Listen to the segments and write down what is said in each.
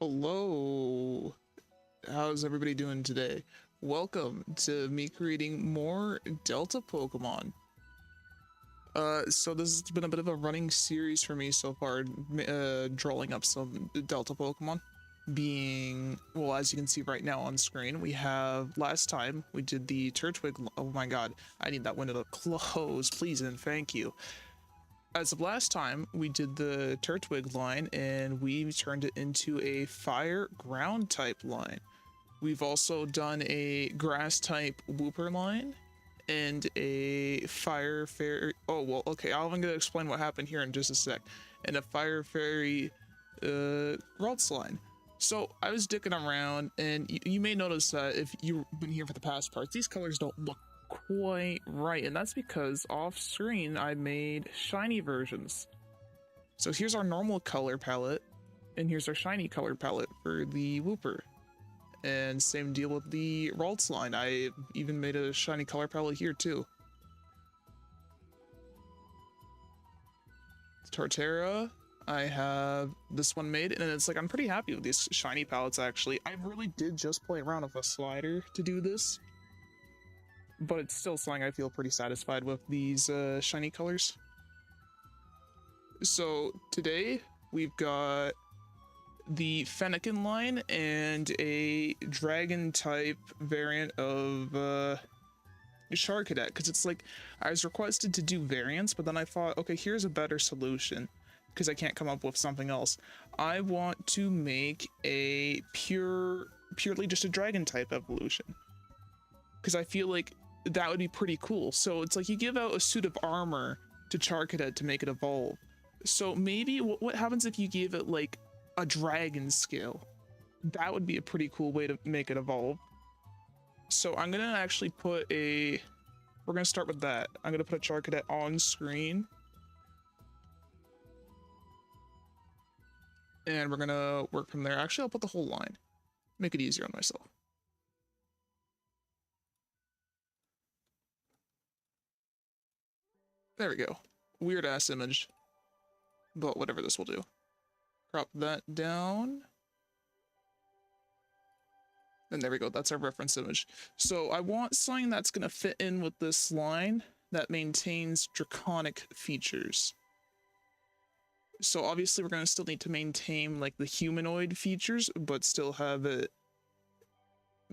Hello, how's everybody doing today? Welcome to me creating more Delta Pokemon. So this has been a bit of a running series for me so far, drawing up some Delta Pokemon. Being, well, as you can see right now on screen, we have, last time we did the Turtwig. Oh my god, I need that window to close, please and thank you. As of last time, we did the Turtwig line and we turned it into a fire ground type line. We've also done a grass type Wooper line and a fire fairy. Oh, well, okay, I'm gonna explain what happened here in just a sec. And a fire fairy Ralts line. So I was dicking around, and you may notice that if you've been here for the past parts, these colors don't look quite right, and that's because off screen I made shiny versions. So here's our normal color palette, and here's our shiny color palette for the Wooper. And same deal with the Ralts line. I even made a shiny color palette here too. Torterra, I have this one made, and it's like I'm pretty happy with these shiny palettes actually. I really did just play around with a slider to do this, but it's still something I feel pretty satisfied with, these shiny colors. So today we've got the Fennekin line and a dragon type variant of Charcadet, because it's like I was requested to do variants, but then I thought, okay, here's a better solution because I can't come up with something else. I want to make a purely just a dragon type evolution, because I feel like that would be pretty cool. So it's like you give out a suit of armor to Charcadet to make it evolve. So maybe what happens if you give it like a dragon scale? That would be a pretty cool way to make it evolve. So I'm gonna actually put we're gonna start with that. I'm gonna put a Charcadet on screen, and we're gonna work from there. Actually, I'll put the whole line, make it easier on myself. There we go. Weird ass image, but whatever, this will do. Crop that down. And there we go, that's our reference image. So I want something that's gonna fit in with this line that maintains draconic features. So obviously we're gonna still need to maintain like the humanoid features, but still have it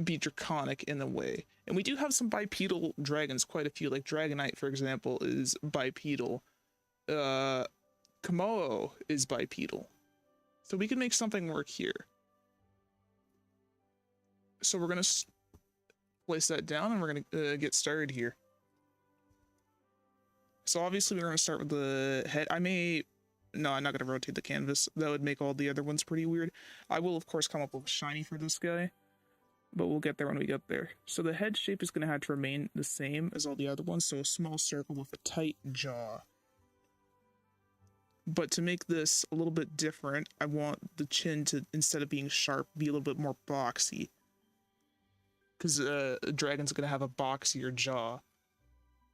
be draconic in a way. And we do have some bipedal dragons, quite a few, like Dragonite, for example, is bipedal. Komodo is bipedal. So we can make something work here. So we're gonna place that down, and we're gonna get started here. So obviously we're gonna start with the head. I may No, I'm not going to rotate the canvas. That would make all the other ones pretty weird. I will, of course, come up with a shiny for this guy, but we'll get there when we get there. So the head shape is going to have to remain the same as all the other ones, so a small circle with a tight jaw. But to make this a little bit different, I want the chin to, instead of being sharp, be a little bit more boxy. Because a dragon's going to have a boxier jaw.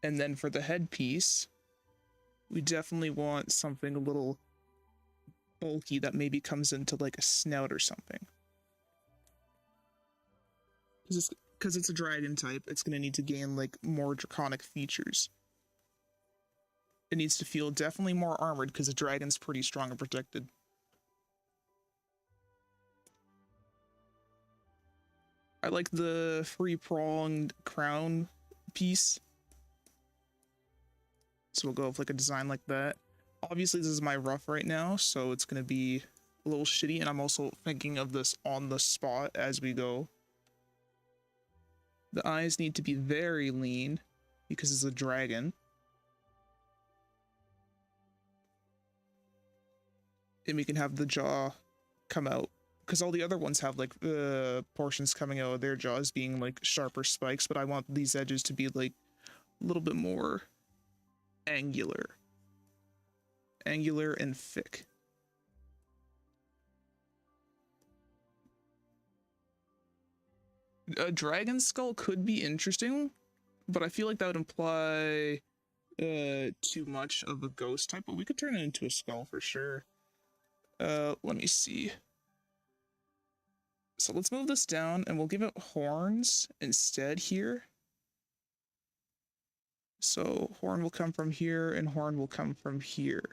And then for the headpiece, we definitely want something a little bulky that maybe comes into like a snout or something. Because it's a dragon type, it's going to need to gain like more draconic features. It needs to feel definitely more armored because the dragon's pretty strong and protected. I like the three-pronged crown piece. So we'll go with like a design like that. Obviously this is my rough right now, so it's going to be a little shitty, and I'm also thinking of this on the spot as we go. The eyes need to be very lean because it's a dragon. And we can have the jaw come out, because all the other ones have like portions coming out of their jaws being like sharper spikes, but I want these edges to be like a little bit more angular and thick. A dragon skull could be interesting, but I feel like that would imply too much of a ghost type, but we could turn it into a skull for sure. Let me see. So let's move this down and we'll give it horns instead here. So horn will come from here and horn will come from here.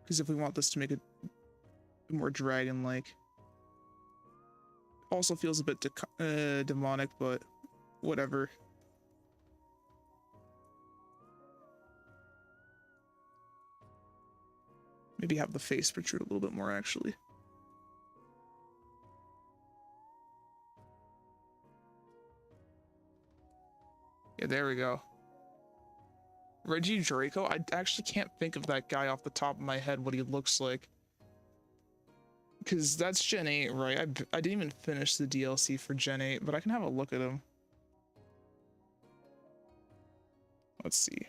Because if we want this to make it more dragon-like. Also feels a bit demonic, but whatever. Maybe have the face protrude a little bit more, actually. Yeah, there we go. Reggie Draco? I actually can't think of that guy off the top of my head, what he looks like. Because that's Gen 8, right? I didn't even finish the DLC for Gen 8, but I can have a look at him. Let's see.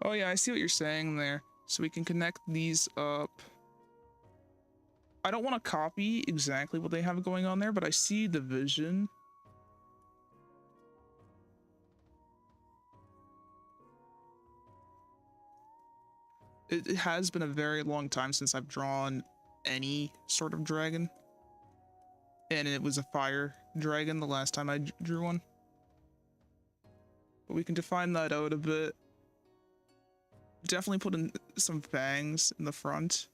Oh yeah, I see what you're saying there. So we can connect these up. I don't want to copy exactly what they have going on there, but I see the vision. It has been a very long time since I've drawn any sort of dragon. And it was a fire dragon the last time I drew one. But we can define that out a bit. Definitely put in some fangs in the front.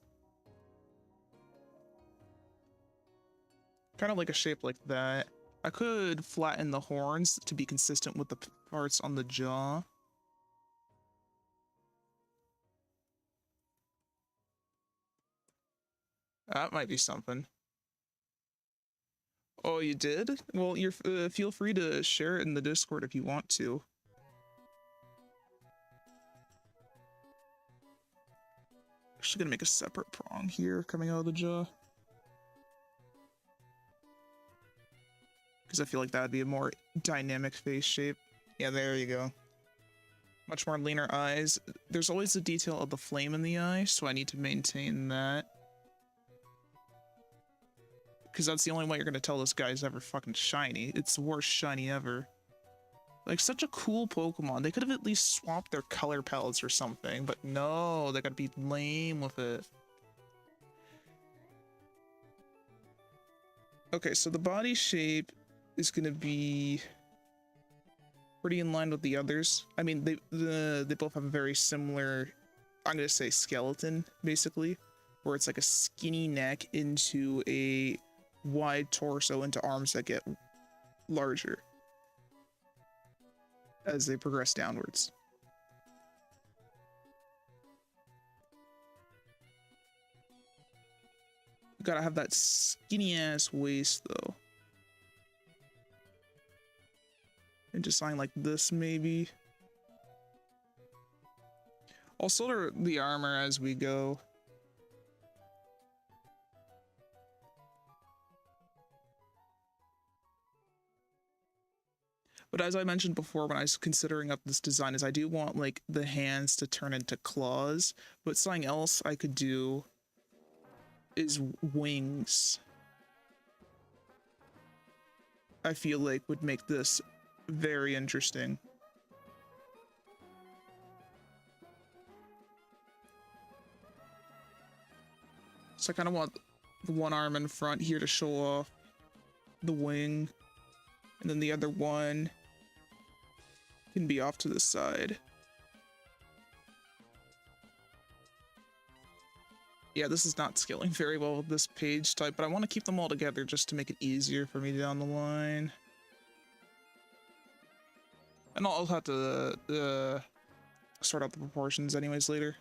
Kind of like a shape like that. I could flatten the horns to be consistent with the parts on the jaw. That might be something. Oh, you did? Well, you're feel free to share it in the Discord if you want to. Actually gonna make a separate prong here coming out of the jaw. Because I feel like that would be a more dynamic face shape. Yeah, there you go. Much more leaner eyes. There's always the detail of the flame in the eye, so I need to maintain that. Because that's the only way you're going to tell this guy's ever fucking shiny. It's the worst shiny ever. Like, such a cool Pokemon. They could have at least swapped their color palettes or something, but no, they gotta be lame with it. Okay, so the body shape is gonna be pretty in line with the others. I mean, they both have a very similar, I'm gonna say, skeleton, basically, where it's like a skinny neck into a wide torso into arms that get larger as they progress downwards. Gotta have that skinny ass waist though. into something like this, maybe. I'll solder the armor as we go. But as I mentioned before when I was considering up this design is I do want like the hands to turn into claws, but something else I could do is wings. I feel like would make this very interesting. So I kind of want the one arm in front here to show off the wing, and then the other one can be off to the side. Yeah, this is not scaling very well with this page type, but I want to keep them all together just to make it easier for me down the line. And I'll have to sort out the proportions anyways later.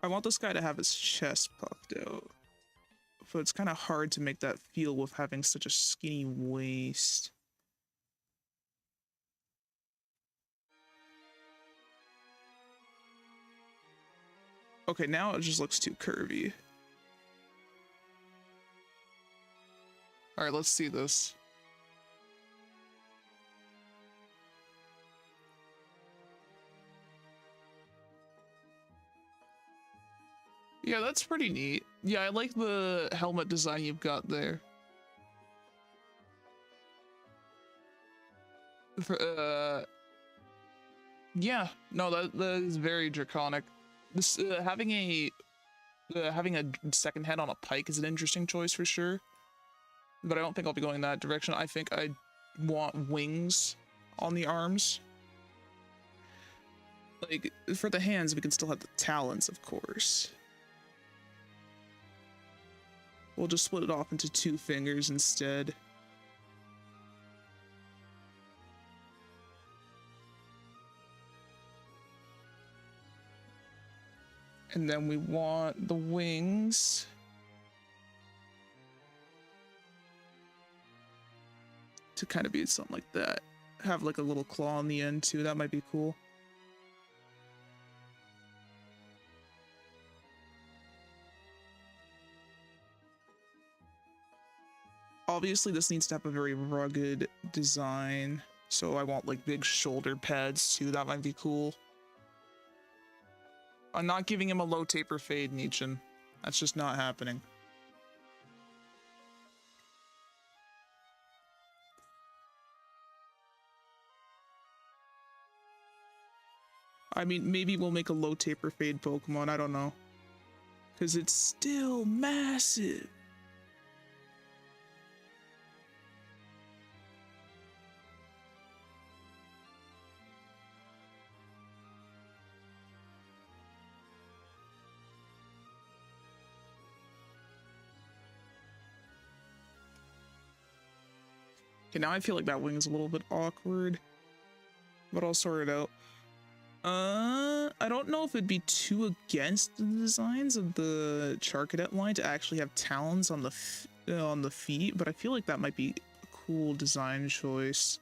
I want this guy to have his chest puffed out, but it's kind of hard to make that feel with having such a skinny waist. Okay, now it just looks too curvy. All right, let's see this. Yeah, that's pretty neat. Yeah, I like the helmet design you've got there. Yeah, no, that is very draconic. This having a second head on a pike is an interesting choice for sure, but I don't think I'll be going that direction. I think I want wings on the arms. Like for the hands, we can still have the talons, of course. We'll just split it off into 2 fingers instead. And then we want the wings to kind of be something like that. Have like a little claw on the end too. That might be cool. Obviously, this needs to have a very rugged design. So I want like big shoulder pads too. That might be cool. I'm not giving him a low taper fade, Nichin. That's just not happening. I mean, maybe we'll make a low taper fade Pokemon. I don't know. Because it's still massive. Okay, now I feel like that wing is a little bit awkward, but I'll sort it out. I don't know if it'd be too against the designs of the Charcadet line to actually have talons on the feet, but I feel like that might be a cool design choice.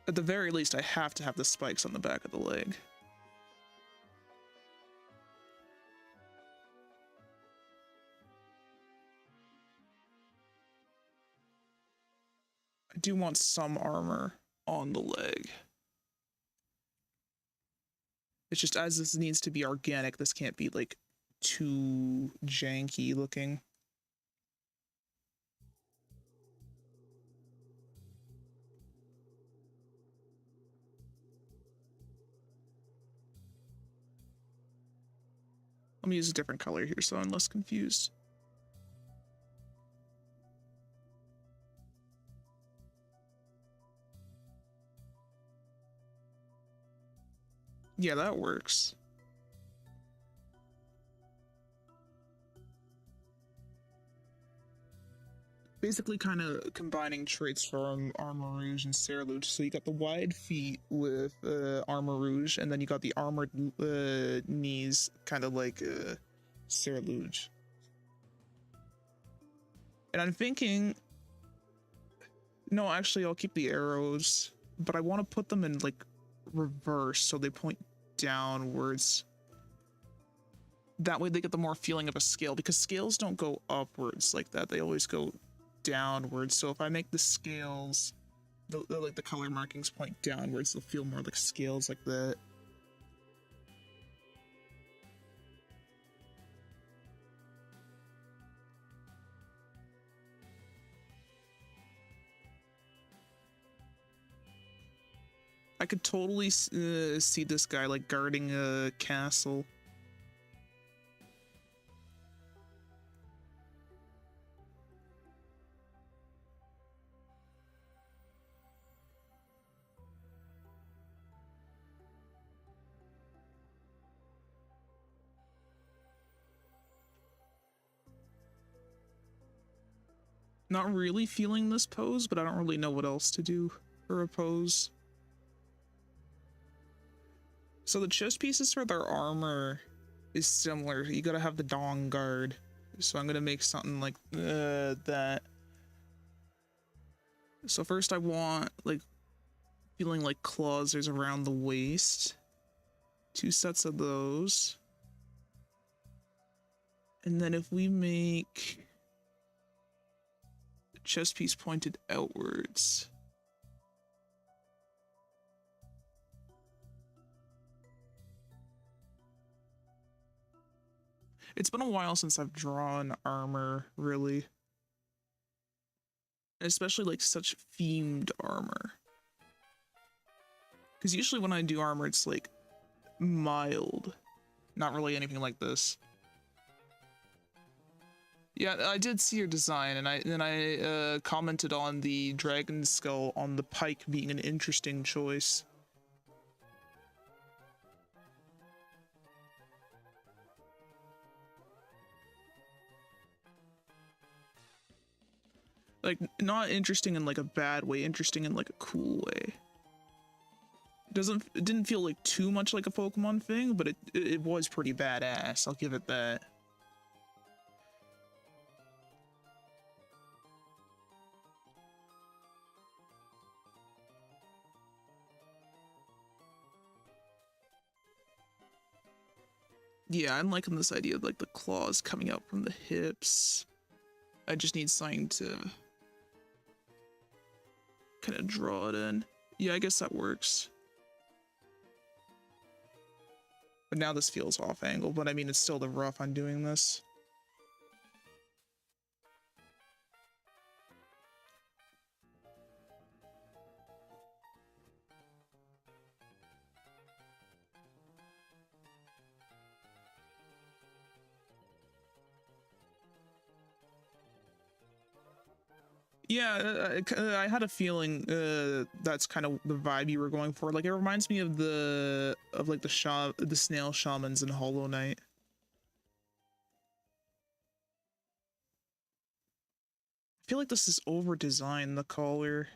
At the very least, I have to have the spikes on the back of the leg. I do want some armor on the leg. It's just as this needs to be organic, this can't be like too janky looking. Let me use a different color here so I'm less confused. Yeah, that works. basically kind of combining traits from Armor Rouge and Serre Rouge. So you got the wide feet with Armor Rouge, and then you got the armored knees, kind of like Serre Rouge. And I'm thinking, no, actually, I'll keep the arrows, but I want to put them in like reverse so they point downwards. That way they get the more feeling of a scale, because scales don't go upwards like that. They always go downwards. So if I make the scales, like the color markings point downwards, they'll feel more like scales like that. I could totally see this guy like guarding a castle. Not really feeling this pose, but I don't really know what else to do for a pose. So the chest pieces for their armor is similar. You gotta have the Dong Guard. So I'm gonna make something like that. So first I want like feeling like claws there's around the waist. 2 sets of those. And then if we make the chest piece pointed outwards. It's been a while since I've drawn armor, really. Especially like such themed armor. Because usually when I do armor, it's like mild. Not really anything like this. Yeah, I did see your design, and I commented on the dragon skull on the pike being an interesting choice. Like, not interesting in like a bad way, interesting in like a cool way. It didn't feel like too much like a Pokemon thing, but it was pretty badass, I'll give it that. Yeah, I'm liking this idea of like the claws coming out from the hips. I just need something to kind of draw it in. Yeah, I guess that works. But now this feels off angle, but I mean, it's still the rough on doing this. Yeah, I had a feeling that's kind of the vibe you were going for. Like, it reminds me of the snail shamans in Hollow Knight. I feel like this is over designed, the collar,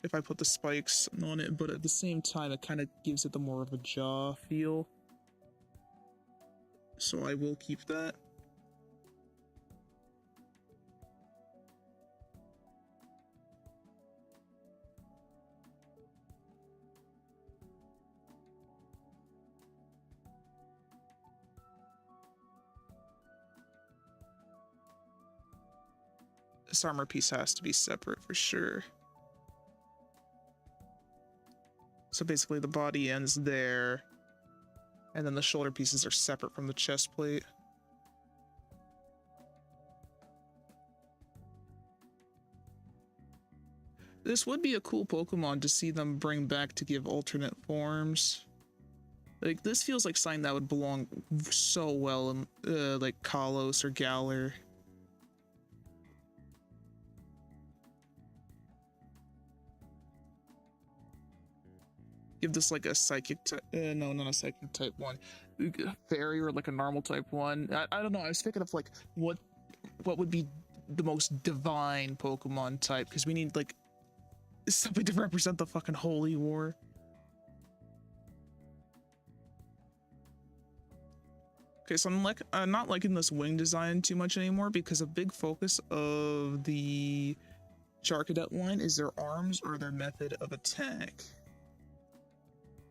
if I put the spikes on it, but at the same time it kind of gives it the more of a jaw feel. So I will keep that. This armor piece has to be separate for sure. So basically the body ends there, and then the shoulder pieces are separate from the chest plate. This would be a cool Pokemon to see them bring back to give alternate forms. Like, this feels like something that would belong so well in like Kalos or Galar. Give this like a psychic type, no, not a psychic type 1, fairy or like a normal type 1. I don't know, I was thinking of like what would be the most divine Pokemon type, because we need like something to represent the fucking holy war. Okay, so I'm not liking this wing design too much anymore, because a big focus of the Charcadet line is their arms or their method of attack.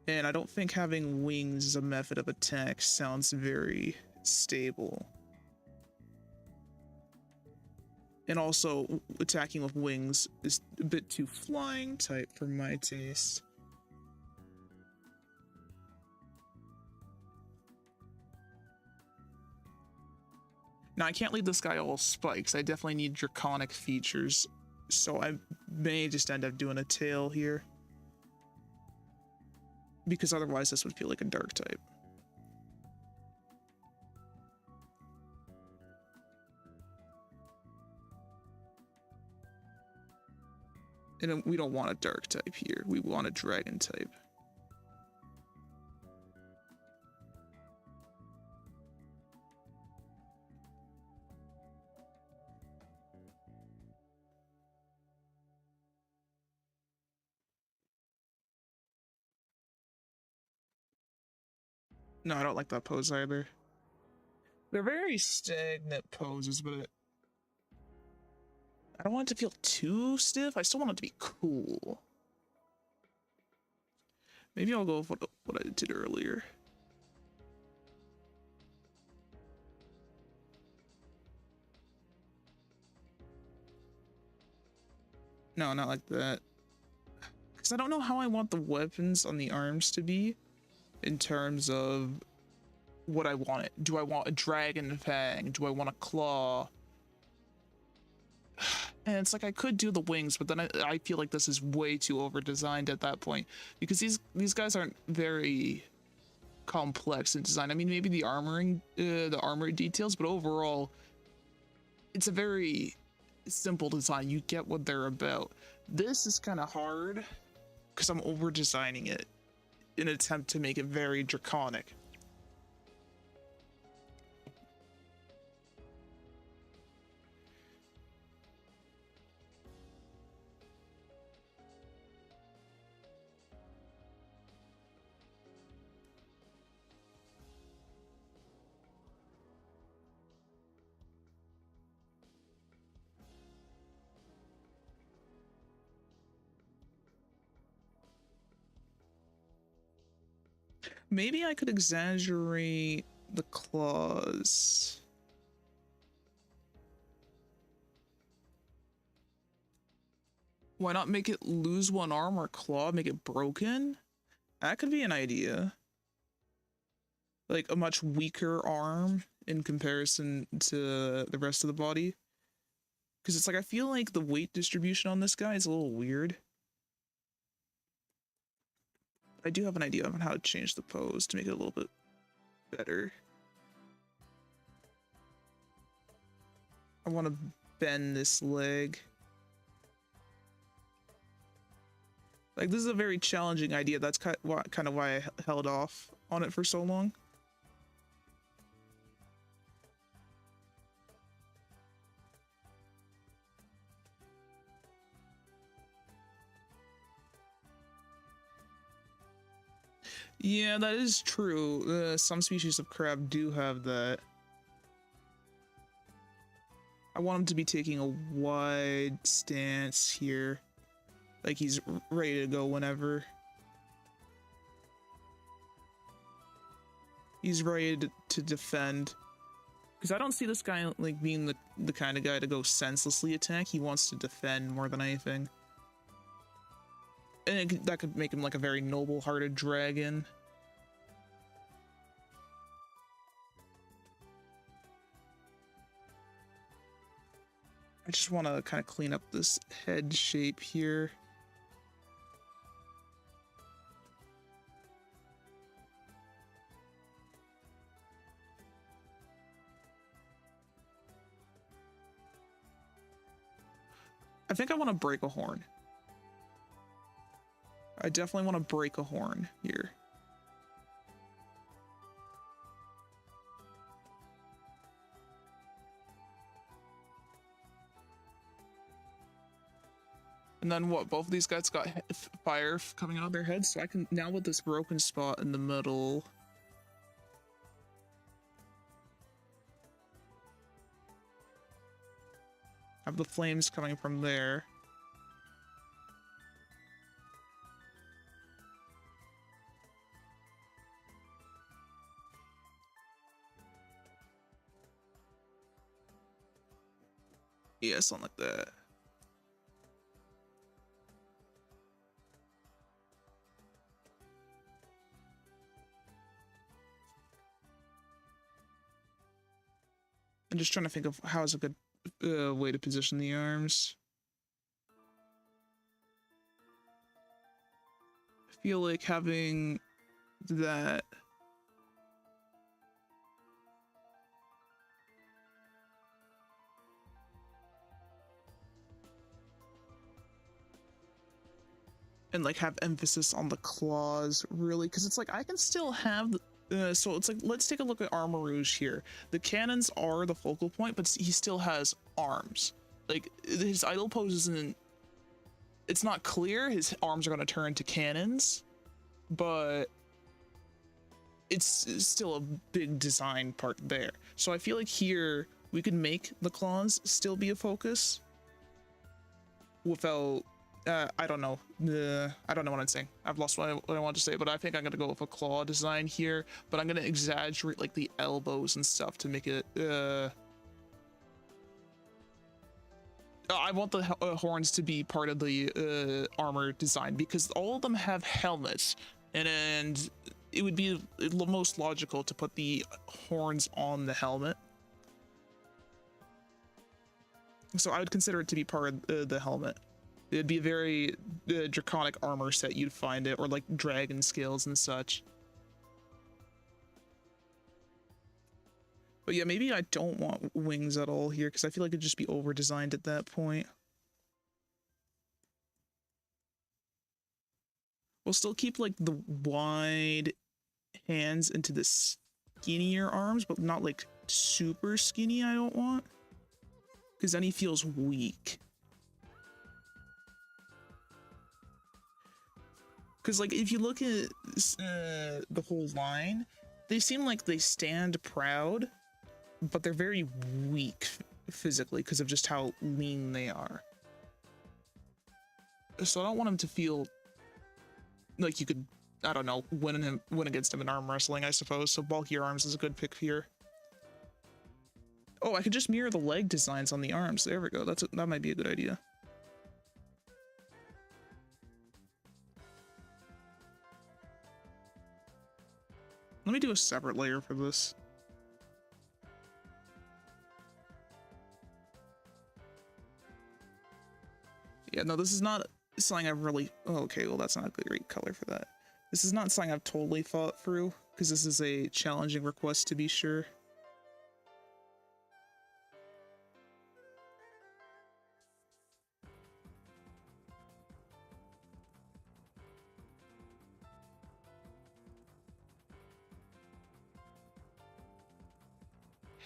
And I don't think having wings as a method of attack sounds very stable. And also, attacking with wings is a bit too flying type for my taste. Now, I can't leave this guy all spikes. I definitely need draconic features. So I may just end up doing a tail here, because otherwise this would feel like a dark type. And we don't want a dark type here. We want a dragon type. No, I don't like that pose either. They're very stagnant poses, but I don't want it to feel too stiff. I still want it to be cool. Maybe I'll go with what I did earlier. No, not like that. Because I don't know how I want the weapons on the arms to be in terms of what I want it. Do I want a dragon fang? Do I want a claw? And it's like I could do the wings, but then I feel like this is way too over designed at that point, because these guys aren't very complex in design. I mean, maybe the armor details, but overall it's a very simple design. You get what they're about. This is kind of hard because I'm over designing it in an attempt to make it very draconic. Maybe I could exaggerate the claws. Why not make it lose one arm or claw, make it broken? That could be an idea. Like a much weaker arm in comparison to the rest of the body. Because it's like, I feel like the weight distribution on this guy is a little weird. I do have an idea on how to change the pose to make it a little bit better. I want to bend this leg. Like, this is a very challenging idea. That's kind of why I held off on it for so long. Yeah, that is true. Some species of crab do have that. I want him to be taking a wide stance here. Like he's ready to go whenever. He's ready to defend. Because I don't see this guy like being the kind of guy to go senselessly attack. He wants to defend more than anything. And that could make him like a very noble-hearted dragon. I just want to kind of clean up this head shape here. I think I want to break a horn. I definitely want to break a horn here. And then what? Both of these guys got fire coming out of their heads, so I can now with this broken spot in the middle. Have the flames coming from there. Yeah, something like that. I'm just trying to think of how is a good way to position the arms. I feel like having that. And like have emphasis on the claws, really, because it's like I can still have so it's like, let's take a look at Armor Rouge here. The cannons are the focal point, but he still has arms. Like his idle pose isn't, it's not clear his arms are going to turn to cannons, but it's still a big design part there. So I feel like here we could make the claws still be a focus without I don't know. I don't know what I'm saying. I've lost what I want to say, but I think I'm gonna go with a claw design here. But I'm gonna exaggerate like the elbows and stuff to make it. I want the horns to be part of the armor design because all of them have helmets, and it would be the most logical to put the horns on the helmet. So I would consider it to be part of the helmet. It'd be a very draconic armor set you'd find it, or like dragon scales and such. But yeah, maybe I don't want wings at all here because I feel like it'd just be over designed at that point. We'll still keep like the wide hands into the skinnier arms, but not like super skinny. I don't want, because then he feels weak. Because like if you look at the whole line, they seem like they stand proud, but they're very weak physically because of just how lean they are. So I don't want him to feel like you could, I don't know, win against him in arm wrestling, I suppose. So bulkier arms is a good pick here. Oh, I could just mirror the leg designs on the arms. There we go. That might be a good idea. Let me do a separate layer for this. Yeah, no, this is not something I've really... Oh, okay, well, that's not a great color for that. This is not something I've totally thought through, because this is a challenging request to be sure.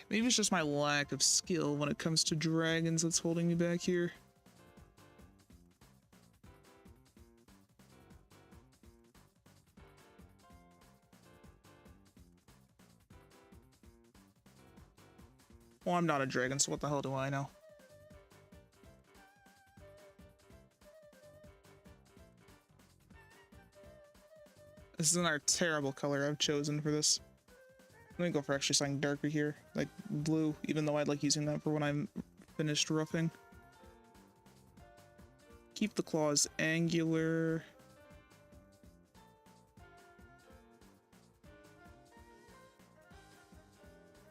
Maybe it's just my lack of skill when it comes to dragons that's holding me back here. Well, I'm not a dragon, so what the hell do I know? This is another terrible color I've chosen for this. Let me go for actually something darker here, like blue, even though I'd like using that for when I'm finished roughing. Keep the claws angular.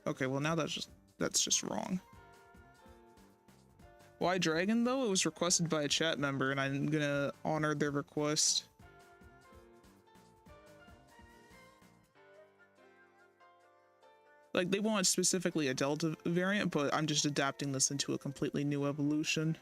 Okay, well now that's just wrong. Why dragon though? It was requested by a chat member and I'm gonna honor their request. Like, they want specifically a Delta variant, but I'm just adapting this into a completely new evolution.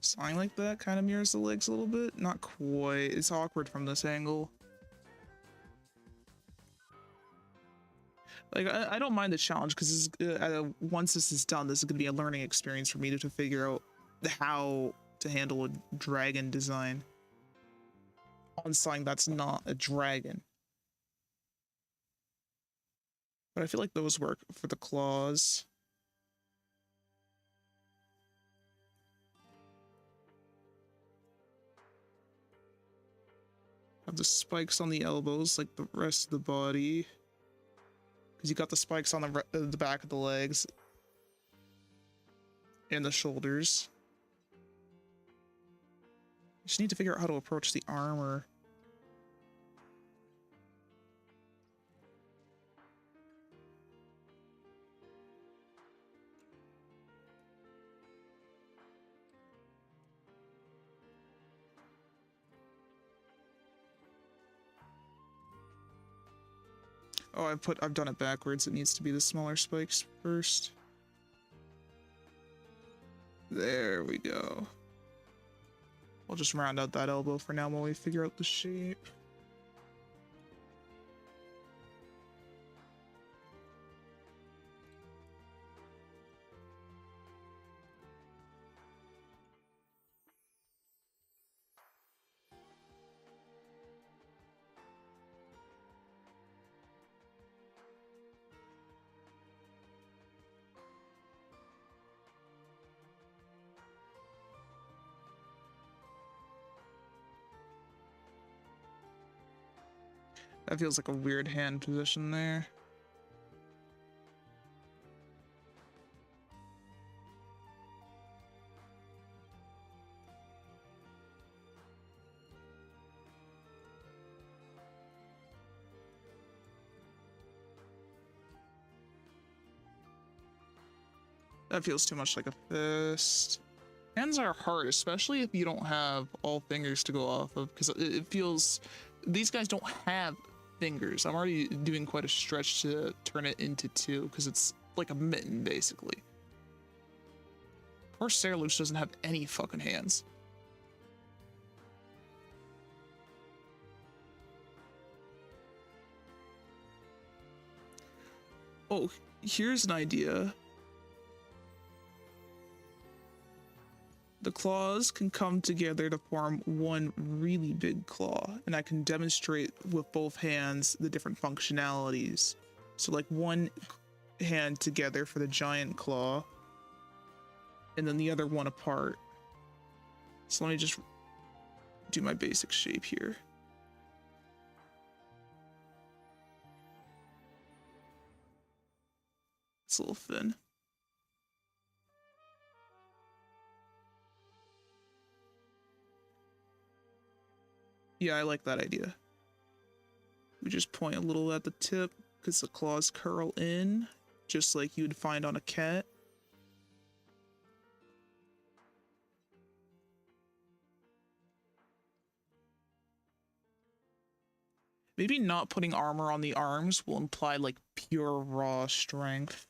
Something like that kind of mirrors the legs a little bit. Not quite. It's awkward from this angle. Like, I don't mind the challenge because once this is done, this is going to be a learning experience for me to figure out how to handle a dragon design on something that's not a dragon. But I feel like those work for the claws. Have the spikes on the elbows like the rest of the body. Because you got the spikes on the back of the legs and the shoulders. Just need to figure out how to approach the armor. Oh, I've done it backwards. It needs to be the smaller spikes first. There we go. I'll just round out that elbow for now while we figure out the shape. That feels like a weird hand position there. That feels too much like a fist. Hands are hard, especially if you don't have all fingers to go off of, because it feels... These guys don't have fingers. I'm already doing quite a stretch to turn it into two, because it's like a mitten, basically. Poor Saraloosh doesn't have any fucking hands. Oh, here's an idea. The claws can come together to form one really big claw, and I can demonstrate with both hands the different functionalities. So like one hand together for the giant claw, and then the other one apart. So let me just do my basic shape here. It's a little thin. Yeah, I like that idea. We just point a little at the tip because the claws curl in, just like you'd find on a cat. Maybe not putting armor on the arms will imply like pure raw strength.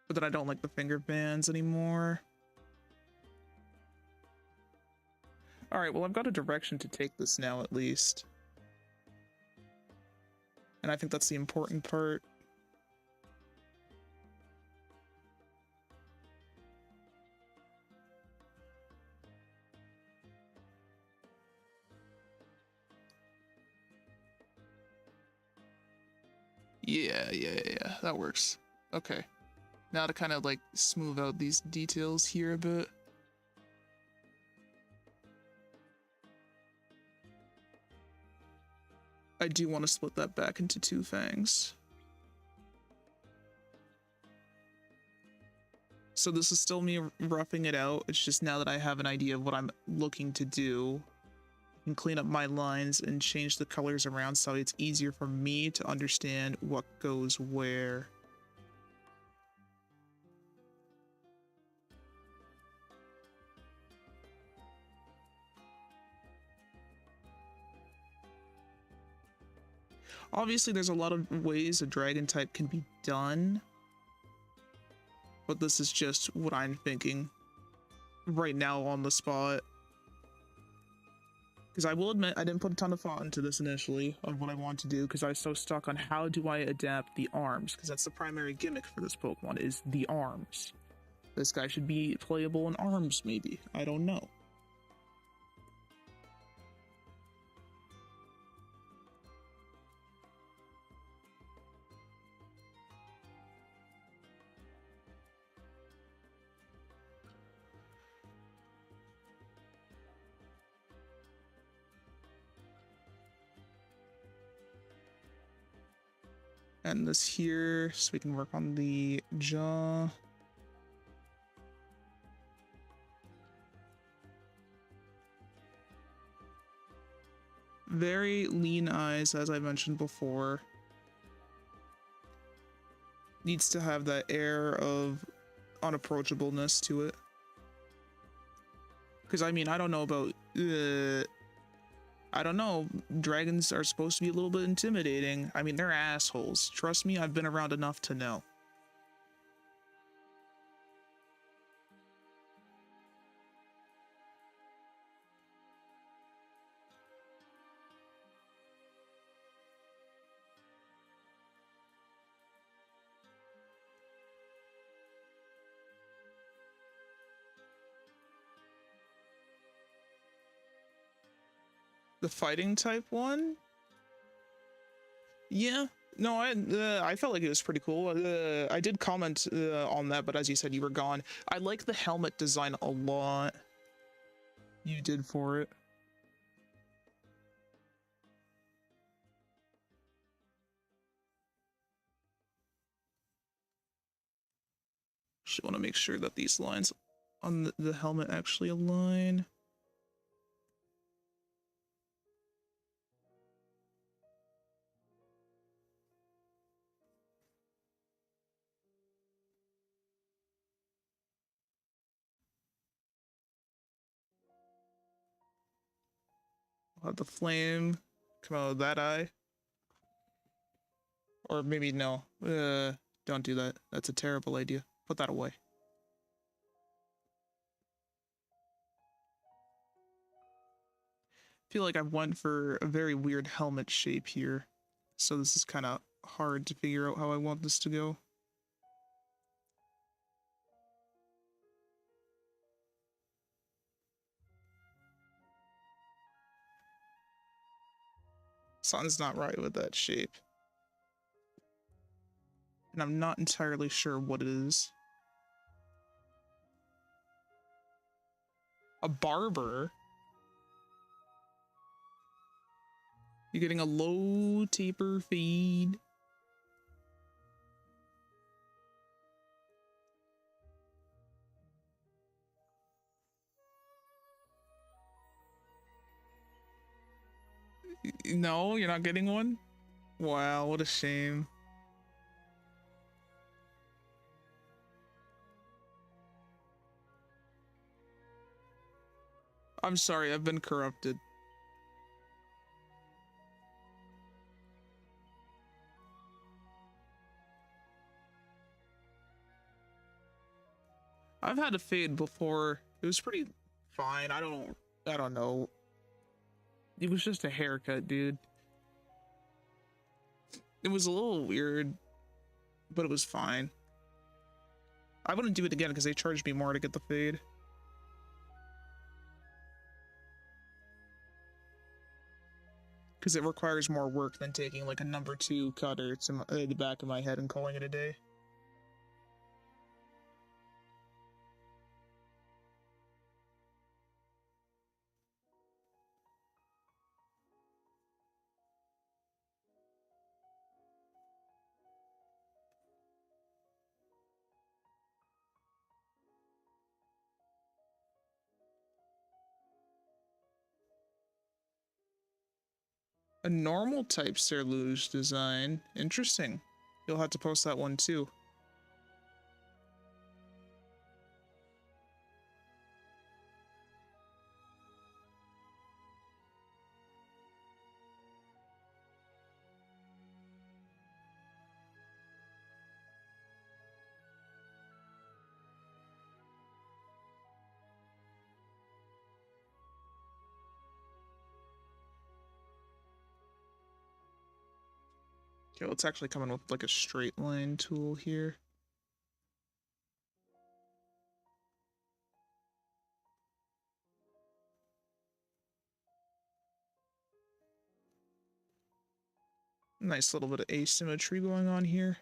But then I don't like the finger bands anymore. Alright, well I've got a direction to take this now at least. And I think that's the important part. Yeah, that works. Okay. Now to kind of like smooth out these details here a bit. I do want to split that back into two fangs. So this is still me roughing it out. It's just now that I have an idea of what I'm looking to do, I can clean up my lines and change the colors around so it's easier for me to understand what goes where. Obviously, there's a lot of ways a dragon type can be done. but this is just what I'm thinking right now on the spot. Because I will admit, I didn't put a ton of thought into this initially of what I want to do, because I was so stuck on how do I adapt the arms, because that's the primary gimmick for this Pokemon, is the arms. This guy should be playable in arms, maybe. I don't know. And this here, so we can work on the jaw. Very lean eyes, as I mentioned before. Needs to have that air of unapproachableness to it. Because, I mean, I don't know about... I don't know. Dragons are supposed to be a little bit intimidating. I mean, they're assholes. Trust me, I've been around enough to know. The fighting type one? Yeah. No, I felt like it was pretty cool. I did comment on that, but as you said, you were gone. I like the helmet design a lot. You did for it. Just want to make sure that these lines on the helmet actually align. I'll have the flame come out of that eye. Or maybe no. Don't do that. That's a terrible idea. Put that away. Feel like I've went for a very weird helmet shape here. So this is kind of hard to figure out how I want this to go. Something's not right with that shape. And I'm not entirely sure what it is. A barber? You're getting a low taper feed. No, you're not getting one? Wow, what a shame. I'm sorry, I've been corrupted. I've had a fade before. It was pretty fine. I don't know. It was just a haircut, dude. It was a little weird, but it was fine. I wouldn't do it again because they charged me more to get the fade. Because it requires more work than taking like a number 2 cutter to the back of my head and calling it a day. A normal type Serluge design. Interesting. You'll have to post that one too. Okay, let's actually come in with like a straight line tool here. Nice little bit of asymmetry going on here.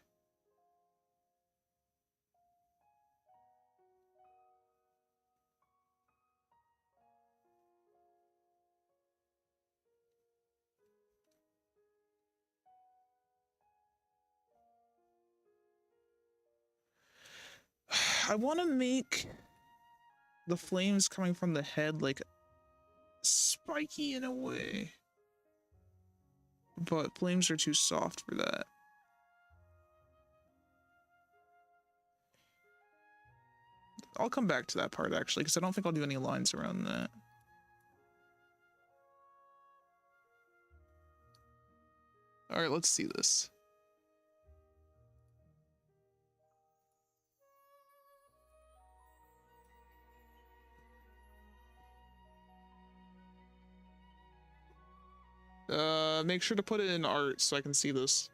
I want to make the flames coming from the head like spiky in a way, but flames are too soft for that. I'll come back to that part actually, because I don't think I'll do any lines around that. All right, let's see this. Make sure to put it in art so I can see this,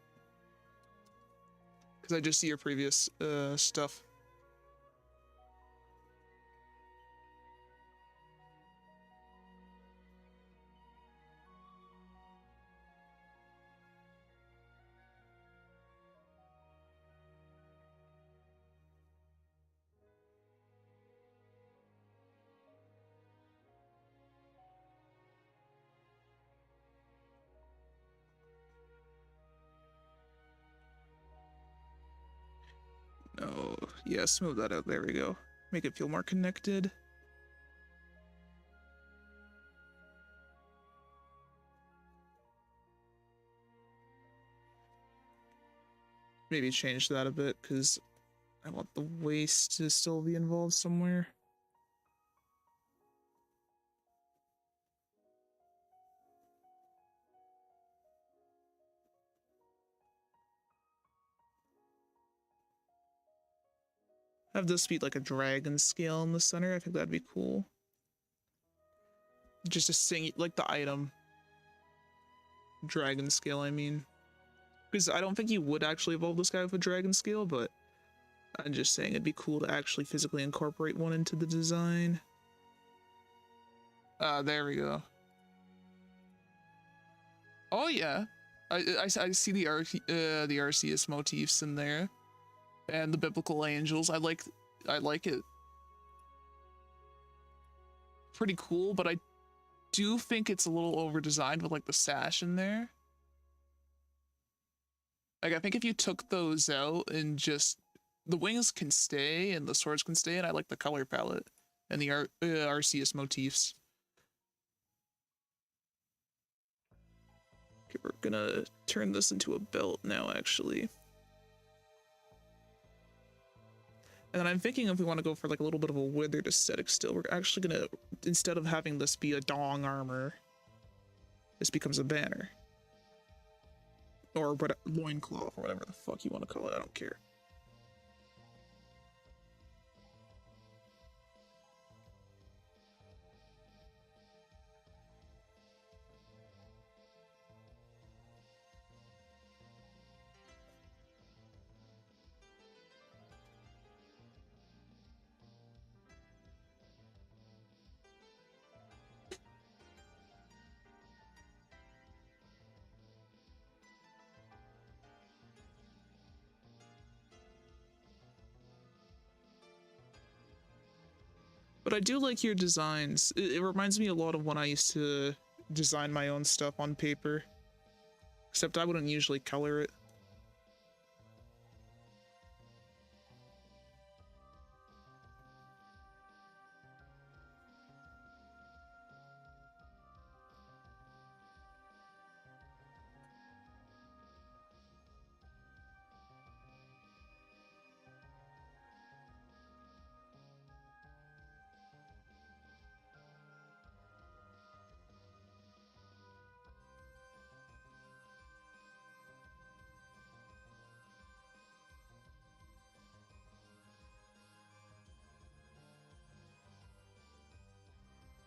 because I just see your previous stuff. No, yeah, smooth that out. There we go. Make it feel more connected. Maybe change that a bit, because I want the waist to still be involved somewhere. Have this be like a dragon scale in the center. I think that'd be cool. Just a sing, like the item. Dragon scale, I mean. Because I don't think you would actually evolve this guy with a dragon scale, but I'm just saying it'd be cool to actually physically incorporate one into the design. There we go. Oh yeah, I see the Arceus motifs in there, and the biblical angels. I like it. Pretty cool, but I do think it's a little over designed with like the sash in there. Like I think if you took those out and just the wings can stay and the swords can stay, and I like the color palette and the Arceus motifs. Okay, we're gonna turn this into a belt now, actually. And then I'm thinking if we want to go for like a little bit of a withered aesthetic still, we're actually gonna, instead of having this be a dong armor, this becomes a banner. Or what, loincloth, or whatever the fuck you want to call it, I don't care. But I do like your designs. It reminds me a lot of when I used to design my own stuff on paper. Except I wouldn't usually color it.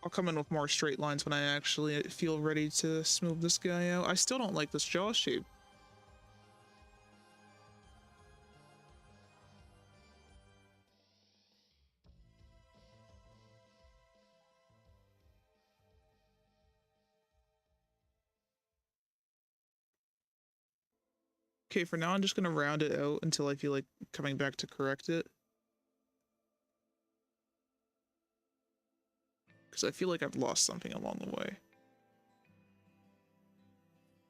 I'll come in with more straight lines when I actually feel ready to smooth this guy out. I still don't like this jaw shape. Okay, for now I'm just gonna round it out until I feel like coming back to correct it. Because I feel like I've lost something along the way.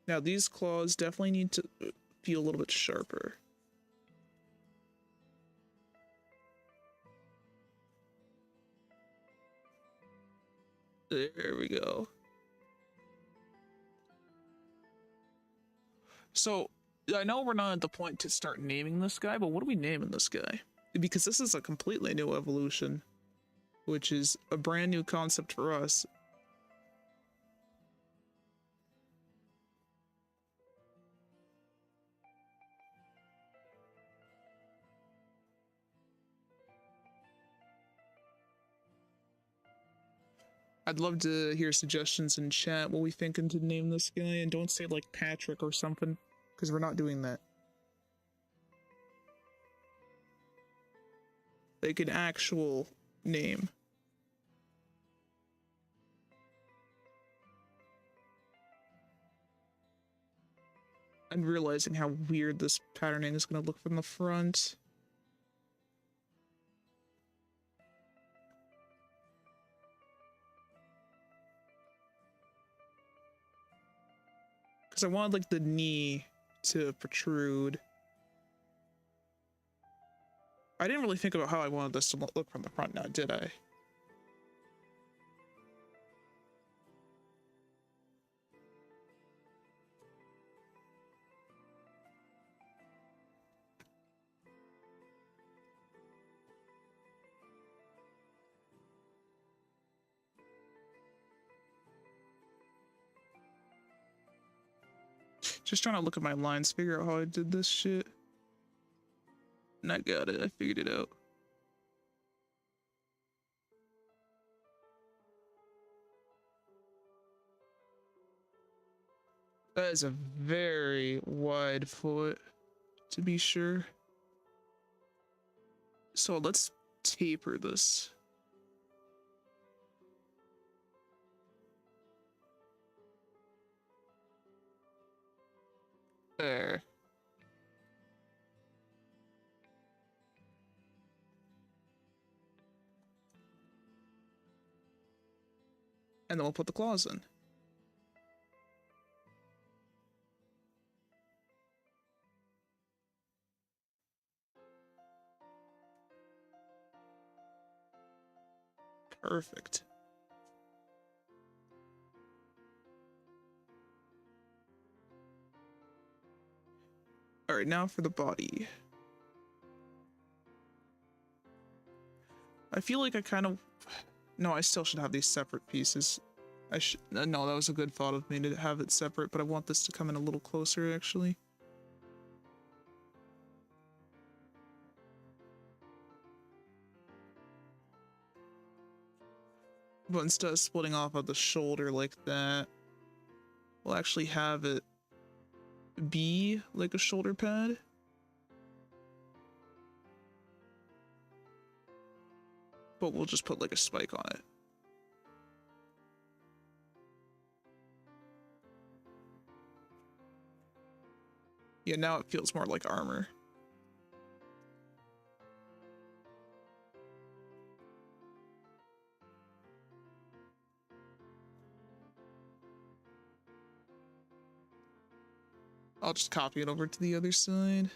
Now these claws definitely need to feel a little bit sharper. There we go. So, I know we're not at the point to start naming this guy, but what are we naming this guy? Because this is a completely new evolution, which is a brand new concept for us. I'd love to hear suggestions in chat what we thinking to name this guy, and don't say like Patrick or something, because we're not doing that. Like an actual name. And realizing how weird this patterning is going to look from the front. Because I wanted like the knee to protrude. I didn't really think about how I wanted this to look from the front now, did I? Just trying to look at my lines, figure out how I did this shit. And I got it, I figured it out. That is a very wide foot, to be sure. So let's taper this. There. And then we'll put the claws in. Perfect. Alright, now for the body. I feel like I kind of... No, I still should have these separate pieces. I should... No, that was a good thought of me to have it separate, but I want this to come in a little closer, actually. But instead of splitting off at the shoulder like that, we'll actually have it be like a shoulder pad. But we'll just put like a spike on it. Yeah, now it feels more like armor. I'll just copy it over to the other side.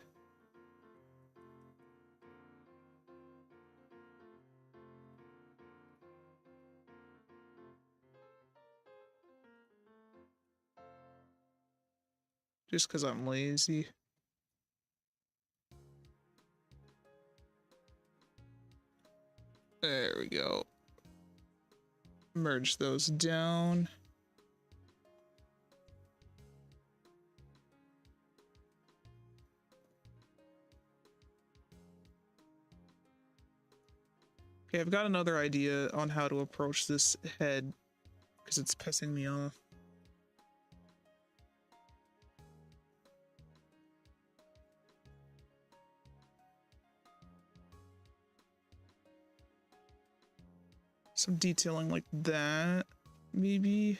Just because I'm lazy. There we go. Merge those down. Okay, I've got another idea on how to approach this head because it's pissing me off. Some detailing like that, maybe.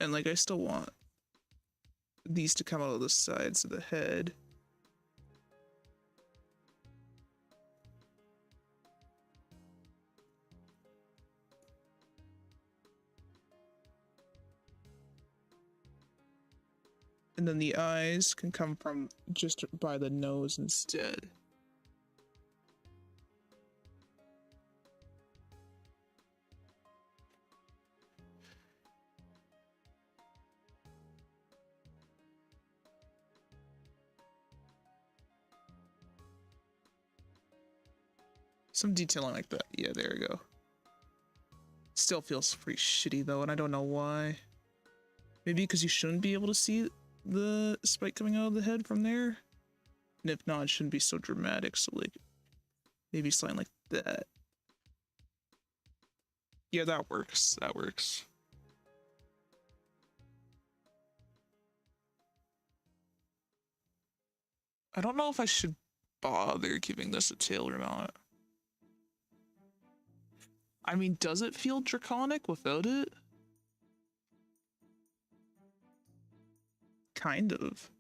And like, I still want these to come out of the sides of the head. And then the eyes can come from just by the nose instead. Some detailing like that. Yeah, there we go. Still feels pretty shitty though, and I don't know why. Maybe because you shouldn't be able to see the spike coming out of the head from there? And if not, it shouldn't be so dramatic, so like, maybe something like that. Yeah, that works. That works. I don't know if I should bother giving this a tail or not. I mean, does it feel draconic without it? Kind of.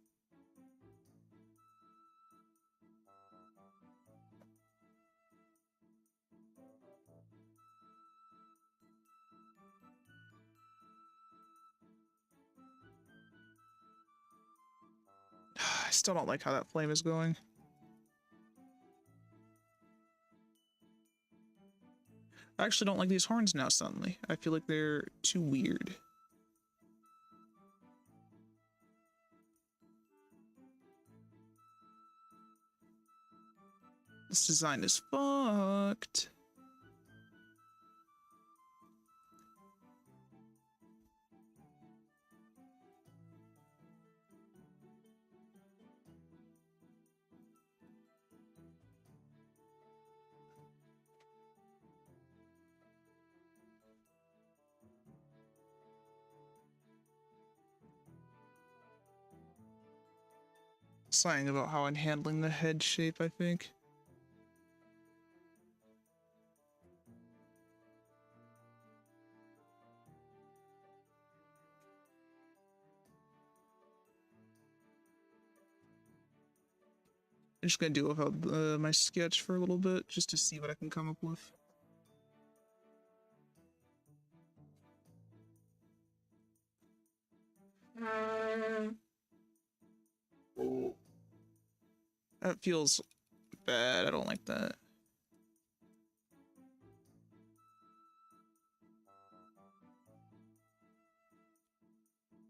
I still don't like how that flame is going. I actually don't like these horns now suddenly. I feel like they're too weird. This design is fucked. Something about how I'm handling the head shape, I think. I'm just gonna do it without my sketch for a little bit, just to see what I can come up with. That feels bad. I don't like that.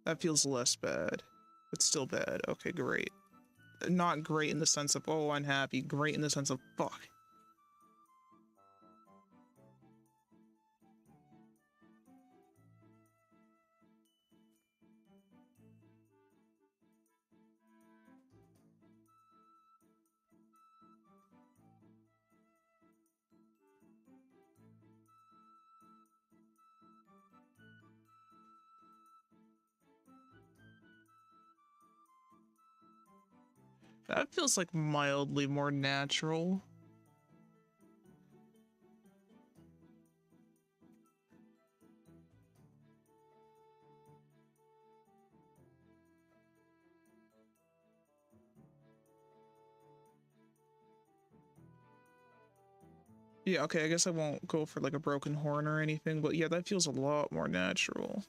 That feels less bad, but still bad. Okay, great. Not great in the sense of, oh, unhappy. Great in the sense of, fuck. That feels like mildly more natural. Yeah, okay, I guess I won't go for like a broken horn or anything, but yeah, that feels a lot more natural.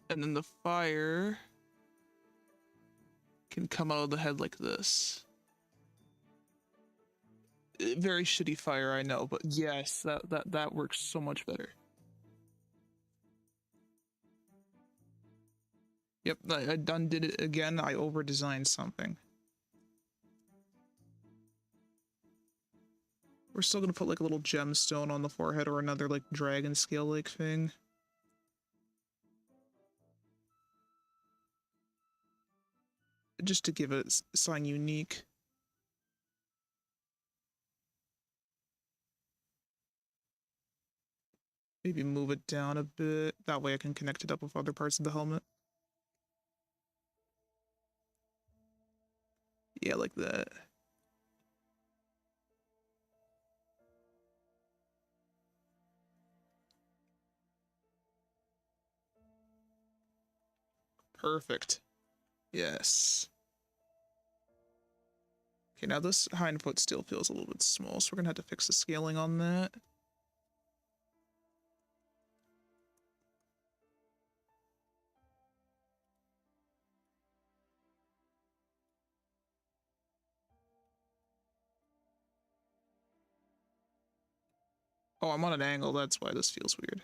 And then the fire can come out of the head like this. Very shitty fire, I know, but yes, that works so much better. Yep, I done did it again. I over designed something. We're still gonna put like a little gemstone on the forehead or another like dragon scale like thing. Just to give it something unique. Maybe move it down a bit. That way I can connect it up with other parts of the helmet. Yeah, like that. Perfect. Yes. Okay, now this hind foot still feels a little bit small, so we're gonna have to fix the scaling on that. Oh, I'm on an angle, that's why this feels weird.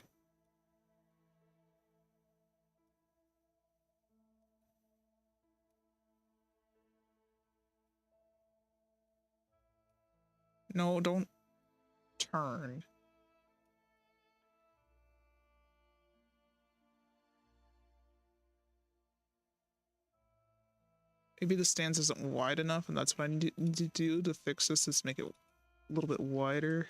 No, don't turn. Maybe the stance isn't wide enough, and that's what I need to do to fix this, is make it a little bit wider.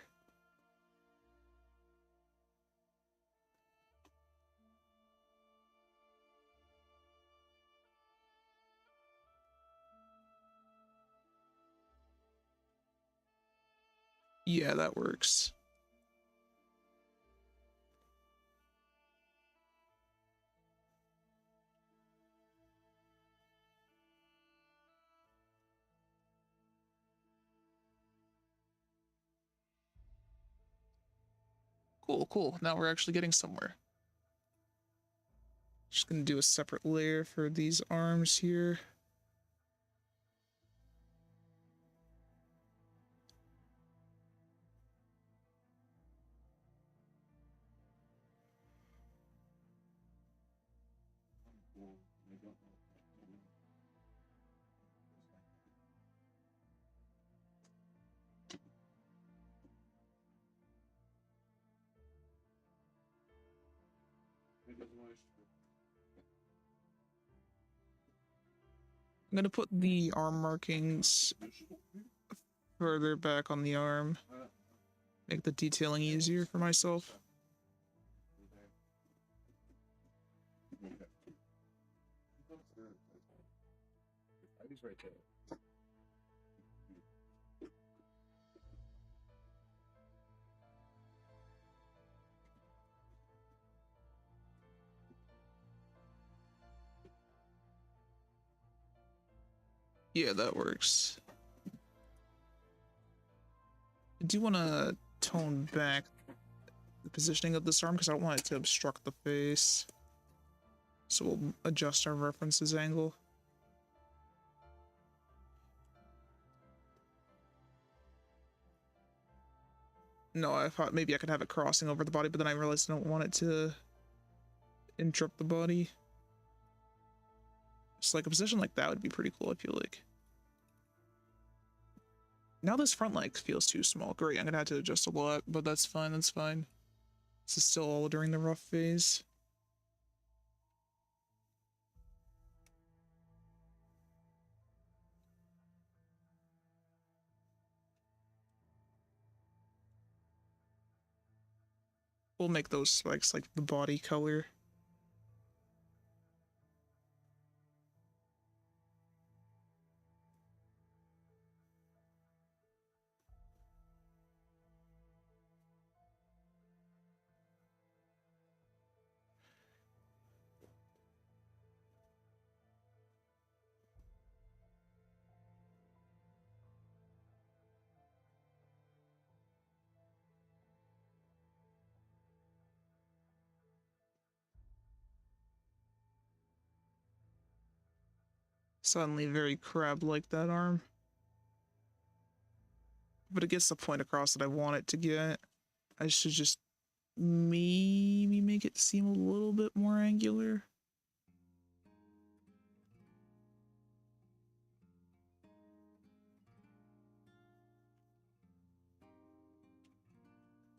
Yeah, that works. Cool, cool. Now we're actually getting somewhere. Just gonna do a separate layer for these arms here. I'm gonna put the arm markings further back on the arm. Make the detailing easier for myself. Yeah, that works. I do want to tone back the positioning of this arm because I don't want it to obstruct the face. So we'll adjust our references angle. No, I thought maybe I could have it crossing over the body, but then I realized I don't want it to interrupt the body. Just like a position like that would be pretty cool, I feel like. Now this front leg feels too small. Great, I'm gonna have to adjust a lot, but that's fine, that's fine. This is still all during the rough phase. We'll make those spikes like the body color. Suddenly very crab-like, that arm. But it gets the point across that I want it to get. I should just maybe make it seem a little bit more angular.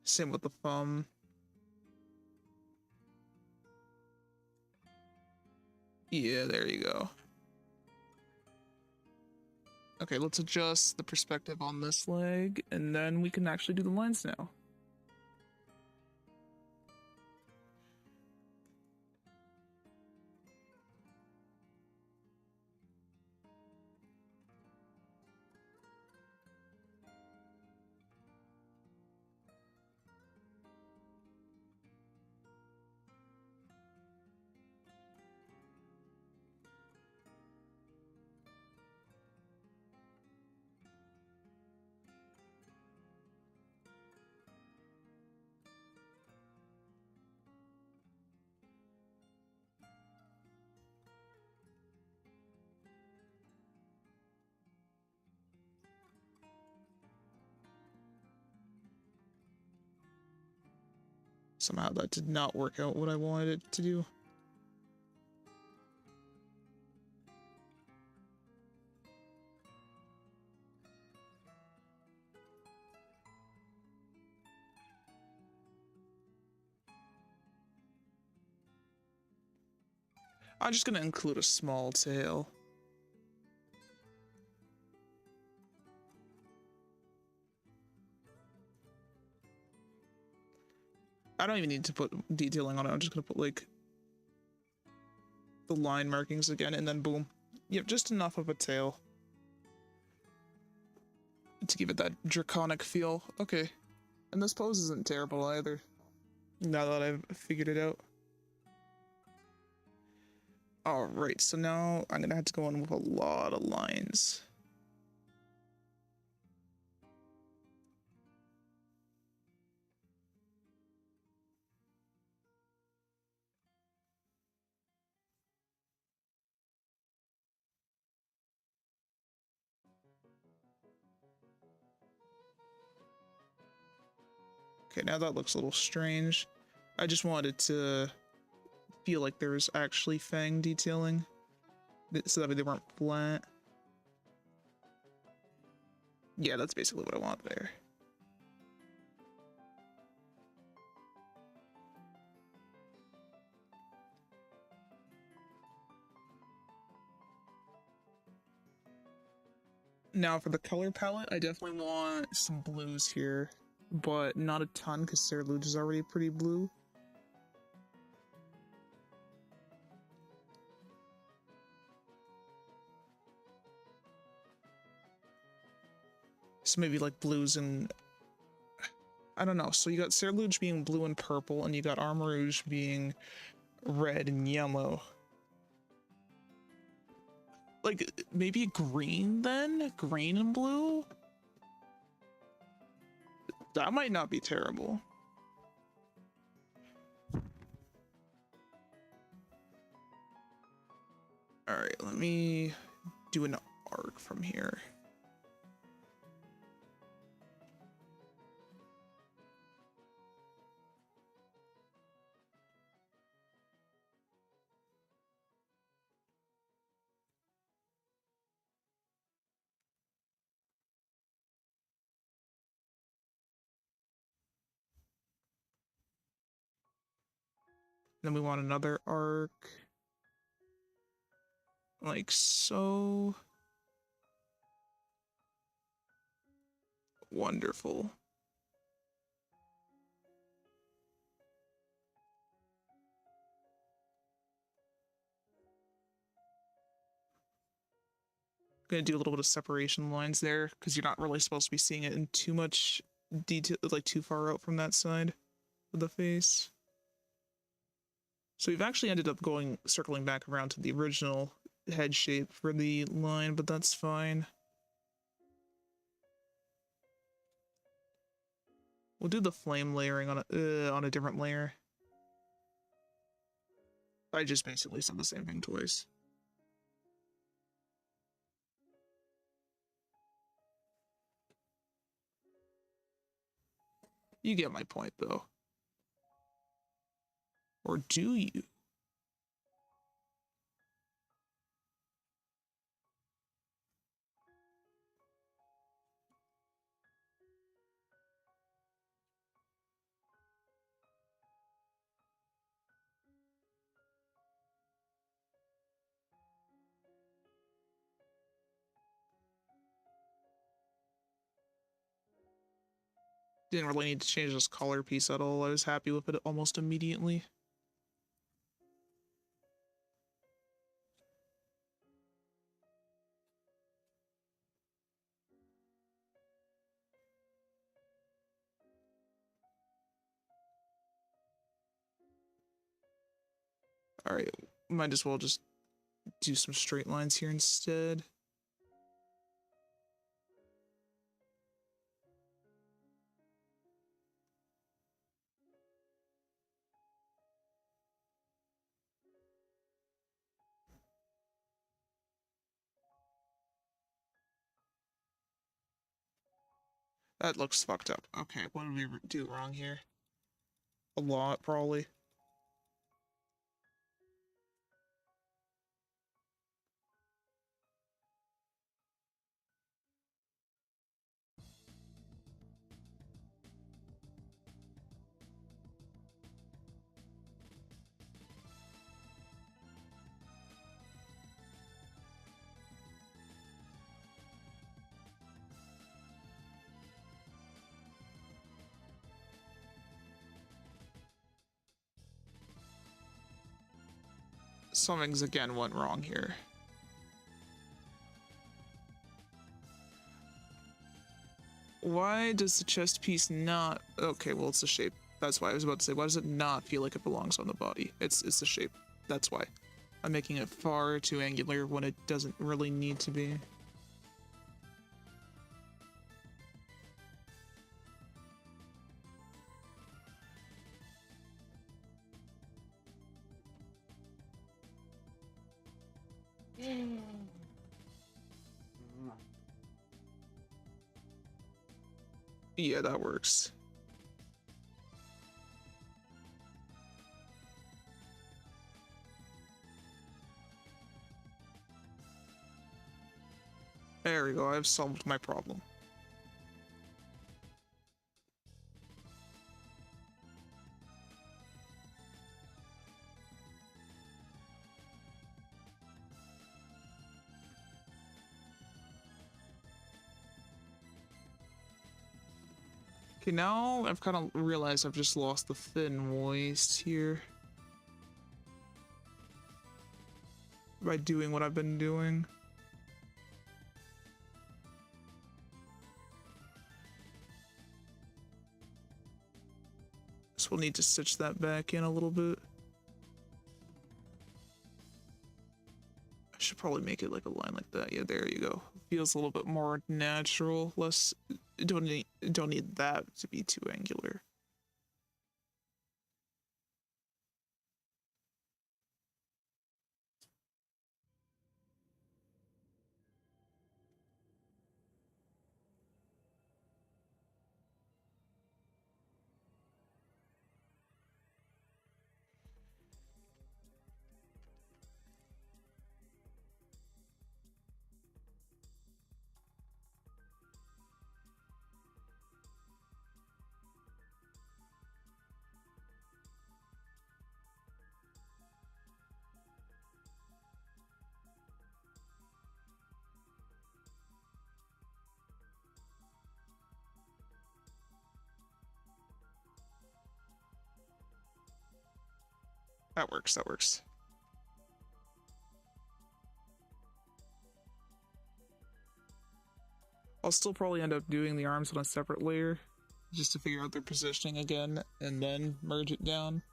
Same with the thumb. Yeah, there you go. Okay, let's adjust the perspective on this leg, and then we can actually do the lines now. Somehow that did not work out what I wanted it to do. I'm just gonna include a small tail. I don't even need to put detailing on it. I'm just gonna put like the line markings again and then boom. Yep, just enough of a tail to give it that draconic feel. Okay. And this pose isn't terrible either, now that I've figured it out. Alright, so now I'm gonna have to go in with a lot of lines. Okay, now that looks a little strange. I just wanted to feel like there was actually fang detailing, so that way they weren't flat. Yeah, that's basically what I want there. Now for the color palette, I definitely want some blues here, but not a ton because their lewd is already pretty blue. So maybe like blues and I don't know. So you got Cerluge being blue and purple, and you got Armarouge being red and yellow. Like maybe green then? Green and blue? That might not be terrible. Alright, let me do an arc from here. Then we want another arc. Like so. Wonderful. Gonna do a little bit of separation lines there because you're not really supposed to be seeing it in too much detail, like too far out from that side of the face. So we've actually ended up circling back around to the original head shape for the line, but that's fine. We'll do the flame layering on a different layer. I just basically said the same thing twice. You get my point, though. Or do you? Didn't really need to change this color piece at all. I was happy with it almost immediately. Alright, might as well just do some straight lines here instead. That looks fucked up. Okay, what did we do wrong here? A lot, probably. Something's again went wrong here. Why does the chest piece not... Okay, well, it's the shape. That's why I was about to say, why does it not feel like it belongs on the body? It's the shape. That's why. I'm making it far too angular when it doesn't really need to be. Yeah, that works. There we go, I've solved my problem. Okay, now I've kind of realized I've just lost the thin waist here. By doing what I've been doing. So we'll need to stitch that back in a little bit. I should probably make it like a line like that. Yeah, there you go. Feels a little bit more natural. Less, don't need that to be too angular. That works, that works. I'll still probably end up doing the arms on a separate layer, just to figure out their positioning again, and then merge it down.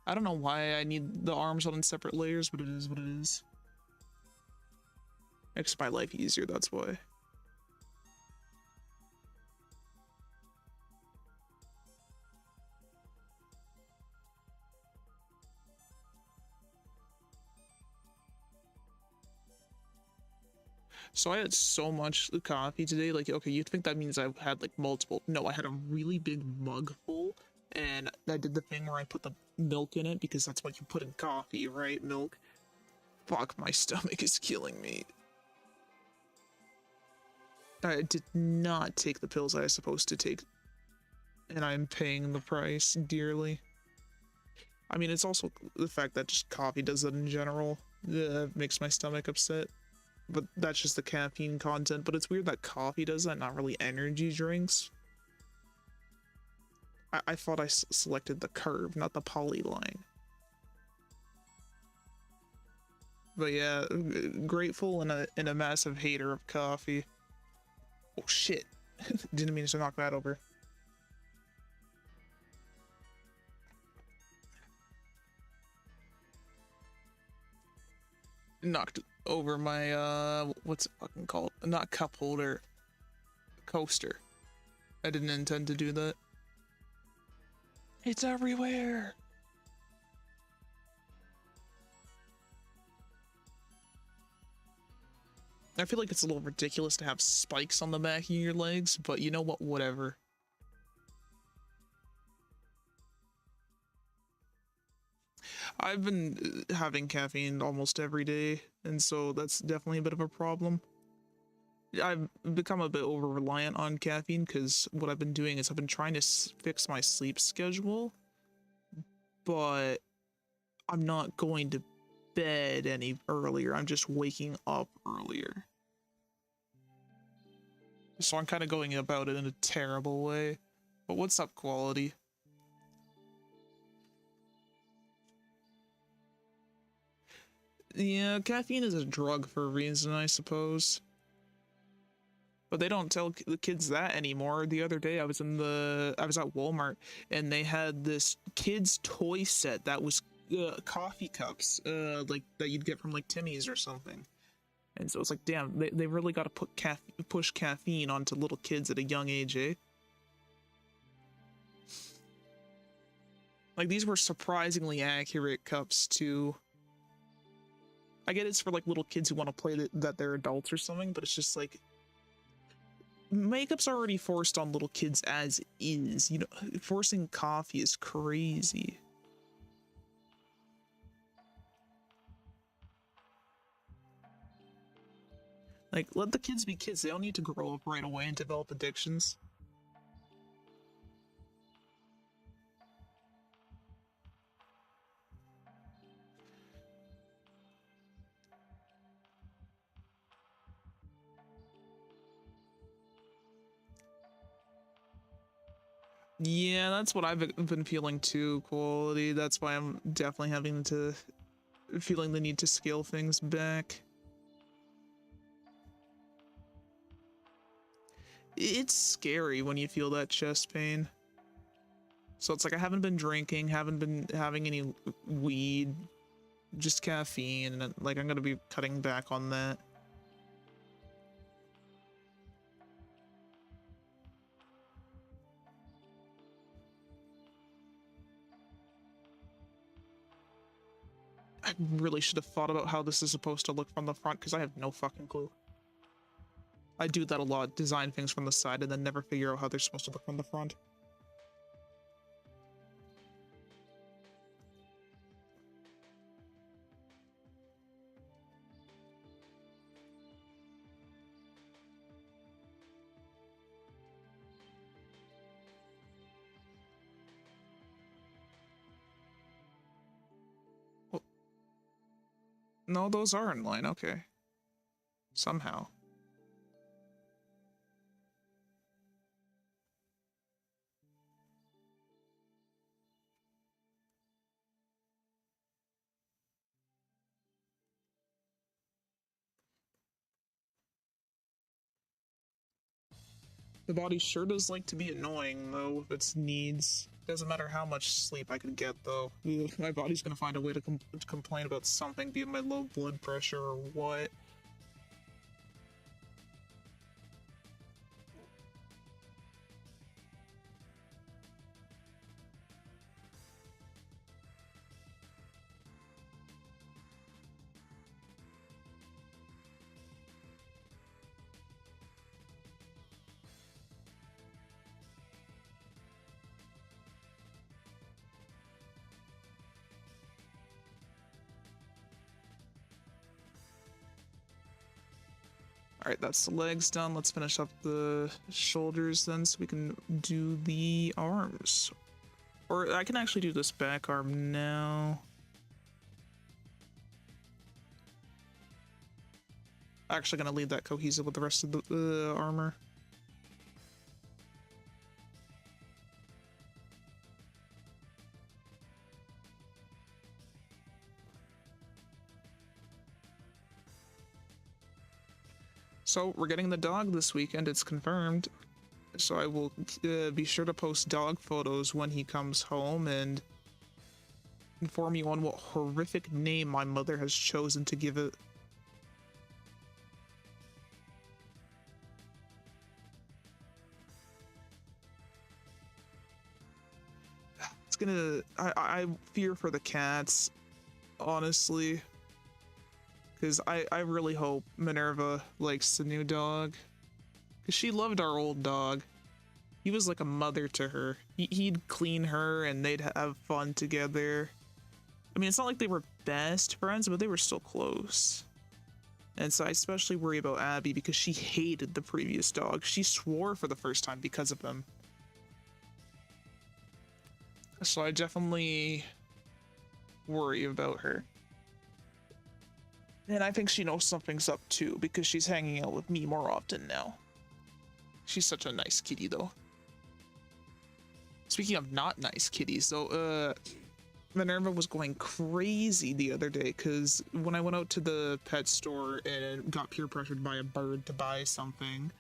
I don't know why I need the arms on separate layers, but it is what it is. Makes my life easier, that's why. So I had so much coffee today, like, okay, you'd think that means I've had like multiple. No, I had a really big mug full, and I did the thing where I put the milk in it because that's what you put in coffee, right? Milk. Fuck, my stomach is killing me. I did not take the pills I was supposed to take, and I'm paying the price dearly. I mean, it's also the fact that just coffee does that in general. Makes my stomach upset. But that's just the caffeine content. But it's weird that coffee does that, not really energy drinks. I thought I selected the curve, not the poly line. But yeah, grateful and a massive hater of coffee. Oh shit. Didn't mean to knock that over. Knocked over my what's it fucking called? Not cup holder. Coaster. I didn't intend to do that. It's everywhere. I feel like it's a little ridiculous to have spikes on the back of your legs, but you know what? Whatever. I've been having caffeine almost every day, and so that's definitely a bit of a problem. I've become a bit over reliant on caffeine because what I've been doing is I've been trying to fix my sleep schedule, but I'm not going to bed any earlier. I'm just waking up earlier. So I'm kind of going about it in a terrible way. But what's up, quality? Yeah, caffeine is a drug for a reason, I suppose. But they don't tell the kids that anymore. The other day I was at Walmart and they had this kids toy set that was coffee cups, like that you'd get from like Timmy's or something. And so it's like, damn, they really got to push caffeine onto little kids at a young age, eh? Like these were surprisingly accurate cups too. I get it's for like little kids who want to play that they're adults or something, but it's just like makeup's already forced on little kids as is. You know, forcing coffee is crazy. Like, let the kids be kids. They don't need to grow up right away and develop addictions. Yeah, that's what I've been feeling too, quality. That's why I'm definitely feeling the need to scale things back. It's scary when you feel that chest pain. So it's like I haven't been drinking, haven't been having any weed, just caffeine, and like I'm gonna be cutting back on that. I really should have thought about how this is supposed to look from the front because I have no fucking clue. I do that a lot, design things from the side and then never figure out how they're supposed to look from the front. Well, no, those are in line, okay. Somehow. The body sure does like to be annoying, though, with its needs. Doesn't matter how much sleep I could get, though. My body's gonna find a way to complain about something, be it my low blood pressure or what. Alright, that's the legs done. Let's finish up the shoulders then so we can do the arms. Or I can actually do this back arm now. Actually gonna leave that cohesive with the rest of the armor. So we're getting the dog this weekend, it's confirmed. So I will be sure to post dog photos when he comes home and inform you on what horrific name my mother has chosen to give it. It's gonna... I fear for the cats, honestly. Because I really hope Minerva likes the new dog. Because she loved our old dog. He was like a mother to her. He'd clean her and they'd have fun together. I mean, it's not like they were best friends, but they were still close. And so I especially worry about Abby because she hated the previous dog. She swore for the first time because of them. So I definitely worry about her. And I think she knows something's up too because she's hanging out with me more often now. She's such a nice kitty though. Speaking of not nice kitties though, Minerva was going crazy the other day because when I went out to the pet store and got peer pressured by a bird to buy something,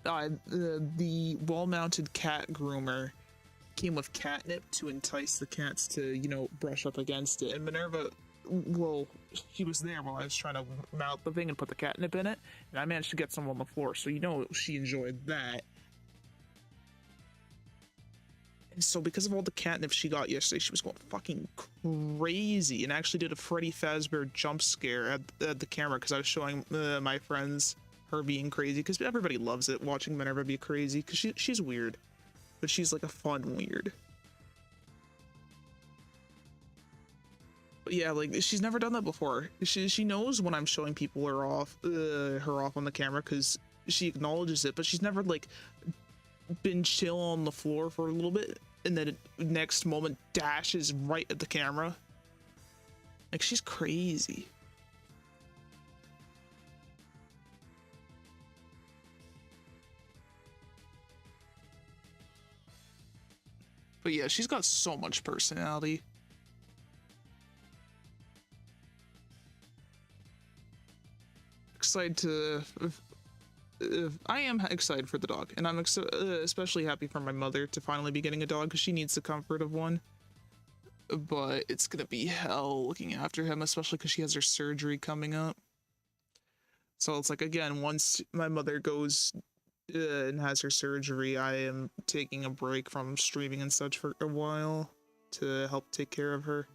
the wall-mounted cat groomer came with catnip to entice the cats to, you know, brush up against it. And Minerva, well, she was there while I was trying to mount the thing and put the catnip in it, and I managed to get some on the floor, so you know she enjoyed that. And so because of all the catnip she got yesterday, she was going fucking crazy and actually did a Freddy Fazbear jump scare at the camera because I was showing my friends her being crazy because everybody loves it, watching Minerva be crazy because she's weird, but she's like a fun weird. But yeah, like she's never done that before. She knows when I'm showing people her off on the camera because she acknowledges it, but she's never like been chill on the floor for a little bit and then next moment dashes right at the camera. Like she's crazy. But yeah, she's got so much personality. Excited to I am excited for the dog, and I'm especially happy for my mother to finally be getting a dog because she needs the comfort of one. But it's gonna be hell looking after him, especially because she has her surgery coming up. So it's like, again, once my mother goes and has her surgery, I am taking a break from streaming and such for a while to help take care of her.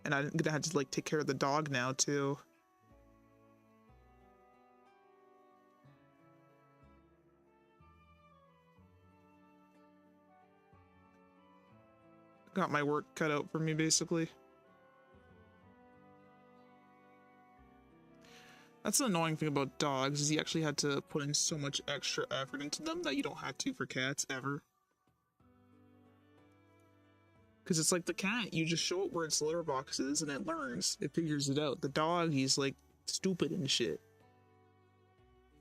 And I'm gonna have to like take care of the dog now too. Got my work cut out for me, basically. That's the annoying thing about dogs, is you actually had to put in so much extra effort into them that you don't have to for cats, ever. Because it's like the cat, you just show it where its litter box is and it learns. It figures it out. The dog, he's like stupid and shit.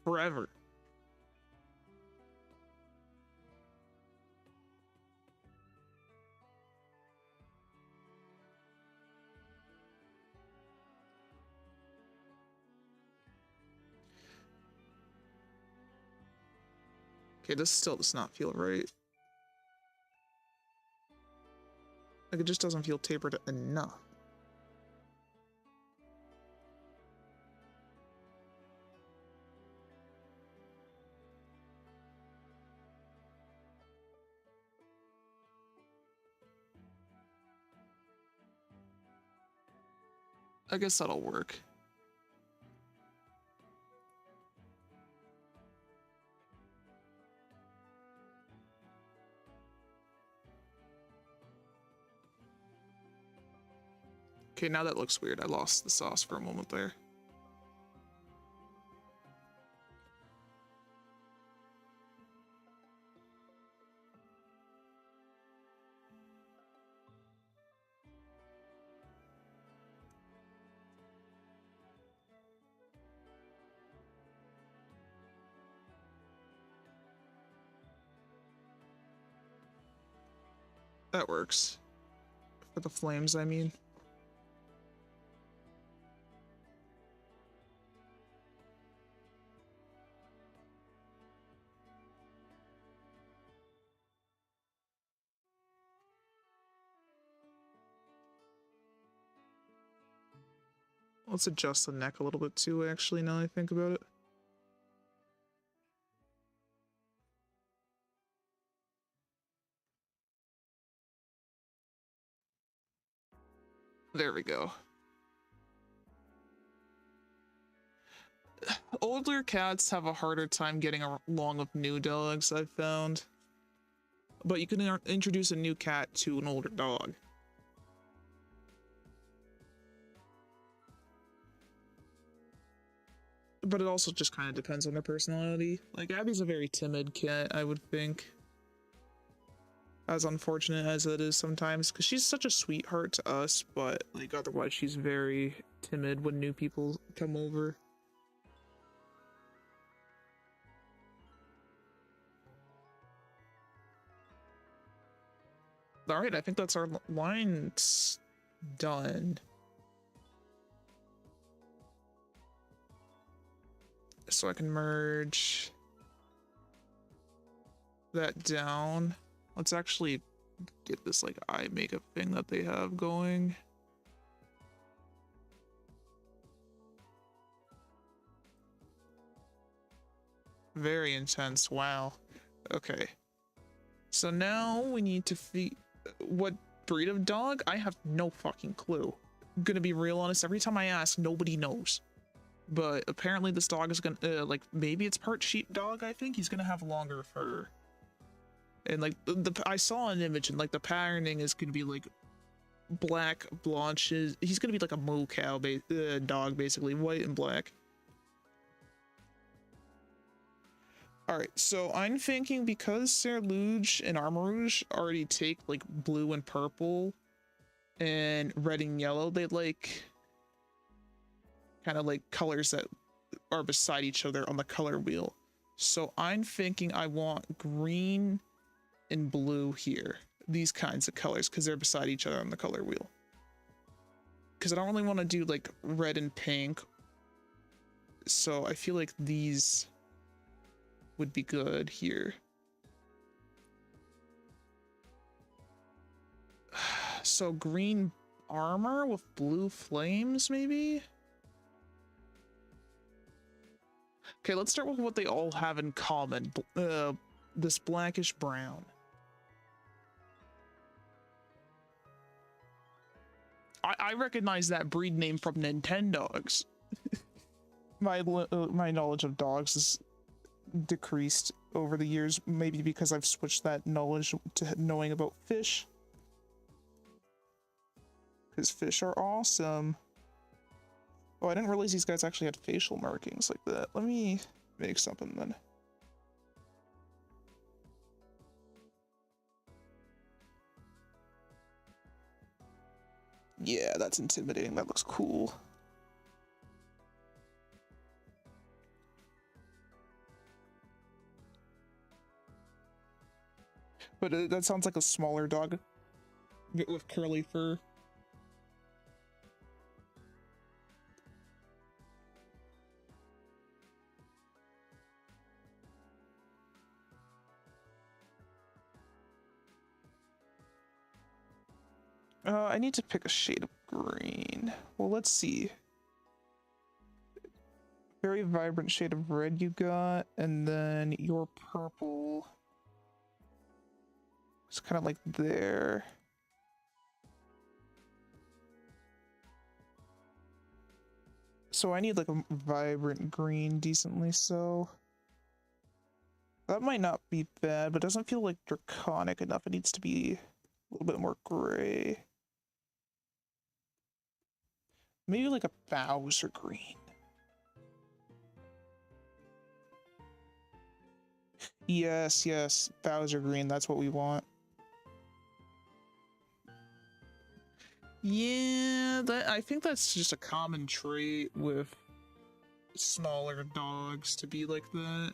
Forever. Okay, this still does not feel right. Like, it just doesn't feel tapered enough. I guess that'll work. Okay, now that looks weird. I lost the sauce for a moment there. That works. For the flames, I mean. Let's adjust the neck a little bit too, actually, now that I think about it. There we go. Older cats have a harder time getting along with new dogs, I've found. But you can introduce a new cat to an older dog. but it also just kind of depends on their personality. Like, Abby's a very timid cat, I would think. As unfortunate as it is sometimes, because she's such a sweetheart to us, but, like, otherwise she's very timid when new people come over. Alright, I think that's our lines done. So I can merge that down. Let's actually get this like eye makeup thing that they have going. Very intense, wow. Okay. So now we need to feed what breed of dog? I have no fucking clue. I'm gonna be real honest, every time I ask, nobody knows. But apparently this dog is gonna, like, maybe it's part sheepdog, I think? He's gonna have longer fur. And, like, I saw an image, and, like, the patterning is gonna be, like, black, blotches. He's gonna be, like, a moo cow dog, basically, white and black. Alright, so I'm thinking because Serluge and Armarouge already take, like, blue and purple and red and yellow, they like kind of like colors that are beside each other on the color wheel. So I'm thinking I want green and blue here, these kinds of colors, because they're beside each other on the color wheel. Because I don't really want to do like red and pink, so I feel like these would be good here. So green armor with blue flames, maybe? Okay, let's start with what they all have in common. This blackish brown. I recognize that breed name from Nintendogs. My knowledge of dogs is decreased over the years, maybe because I've switched that knowledge to knowing about fish. Because fish are awesome. Oh, I didn't realize these guys actually had facial markings like that. Let me make something then. Yeah, that's intimidating. That looks cool. But that sounds like a smaller dog with curly fur. I need to pick a shade of green. Well, let's see. Very vibrant shade of red you got, and then your purple. It's kind of like there. So I need like a vibrant green decently, so that might not be bad, but it doesn't feel like draconic enough. It needs to be a little bit more gray. Maybe like a Bowser green. Yes, yes, Bowser green, that's what we want. Yeah, I think that's just a common trait with smaller dogs to be like that.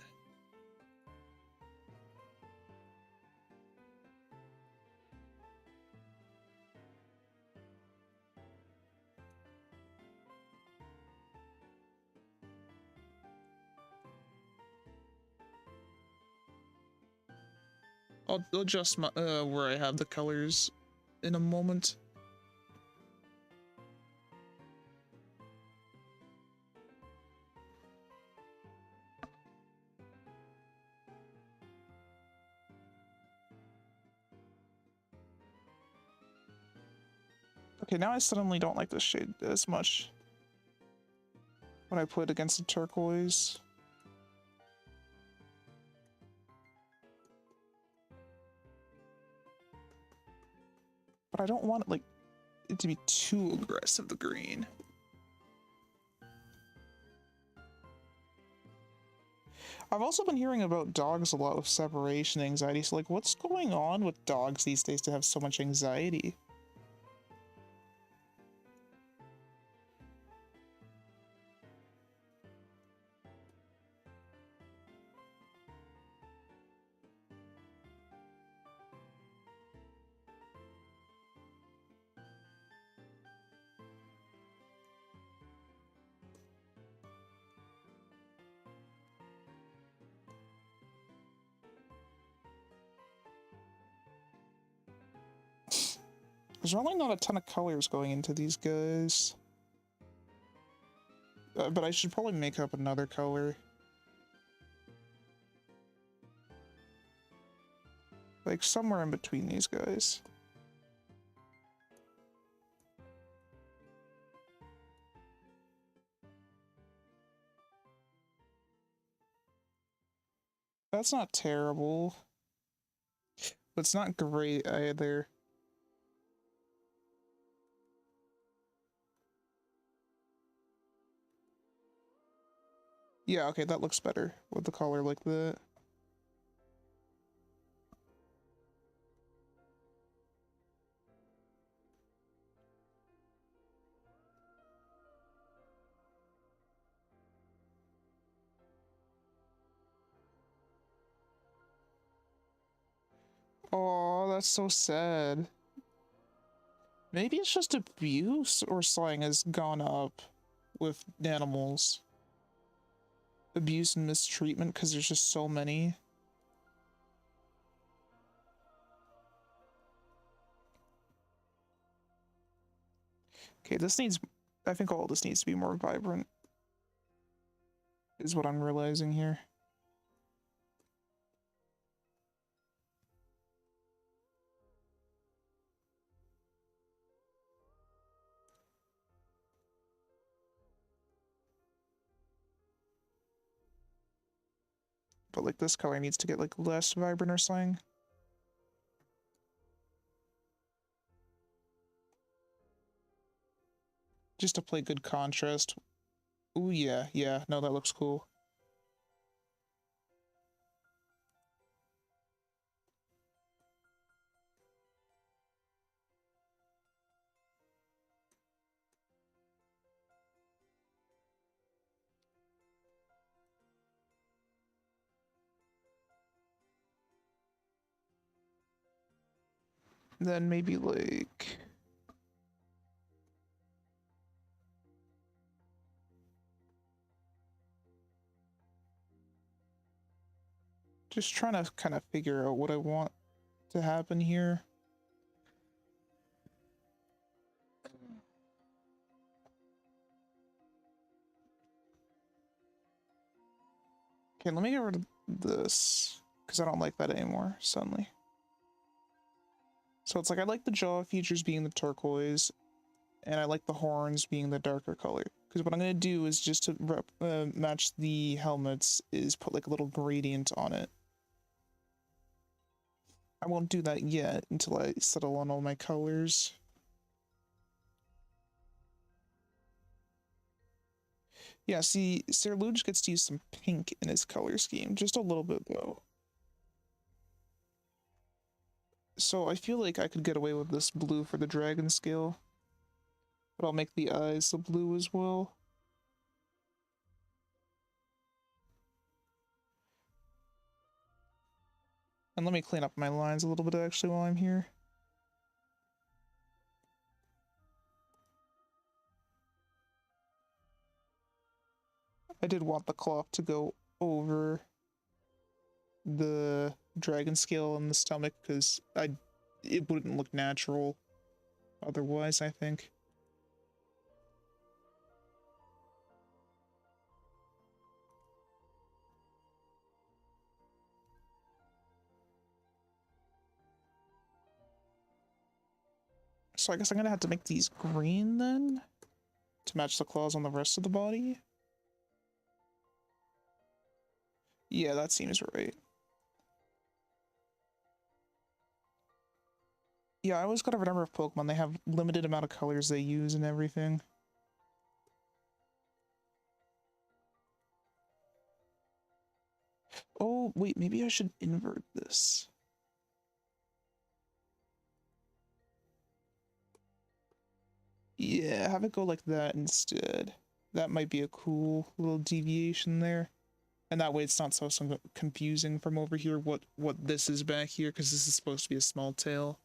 I'll adjust my where I have the colors in a moment. Okay, now I suddenly don't like this shade as much when I put it against the turquoise. But I don't want it to be too aggressive, the green. I've also been hearing about dogs a lot with separation anxiety, so like what's going on with dogs these days to have so much anxiety? There's really not a ton of colors going into these guys. But I should probably make up another color. Like somewhere in between these guys. That's not terrible. But it's not great either. Yeah, okay, that looks better with the color like that. Oh, that's so sad. Maybe it's just abuse or slang has gone up with animals. Abuse and mistreatment because there's just so many. Okay, this needs... I think all this needs to be more vibrant. Is what I'm realizing here. But like this color needs to get like less vibrant or something. Just to play good contrast. Ooh, yeah, yeah. No, that looks cool. Then maybe like... Just trying to kind of figure out what I want to happen here. Okay, let me get rid of this, because I don't like that anymore, suddenly. So it's like I like the jaw features being the turquoise, and I like the horns being the darker color. Because what I'm going to do is just to match the helmets is put like a little gradient on it. I won't do that yet until I settle on all my colors. Yeah, see, Sir Luge gets to use some pink in his color scheme, just a little bit though. So I feel like I could get away with this blue for the dragon scale. But I'll make the eyes the blue as well. And let me clean up my lines a little bit actually while I'm here. I did want the cloth to go over the dragon scale in the stomach because it wouldn't look natural otherwise, I think. So I guess I'm gonna have to make these green then to match the claws on the rest of the body. Yeah, that seems right. Yeah, I always gotta remember with Pokemon, they have limited amount of colors they use and everything. Oh, wait, maybe I should invert this. Yeah, have it go like that instead. That might be a cool little deviation there. And that way it's not so confusing from over here what this is back here, because this is supposed to be a small tail.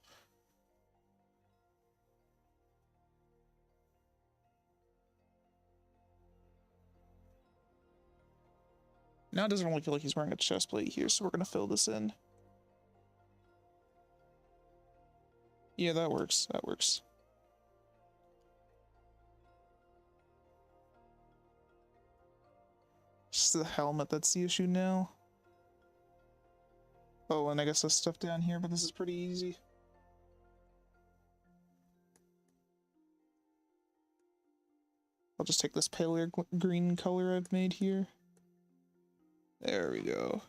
Now it doesn't really feel like he's wearing a chest plate here, so we're gonna fill this in. Yeah, that works. That works. Just the helmet that's the issue now. Oh, and I guess there's stuff down here, but this is pretty easy. I'll just take this paler green color I've made here. There we go.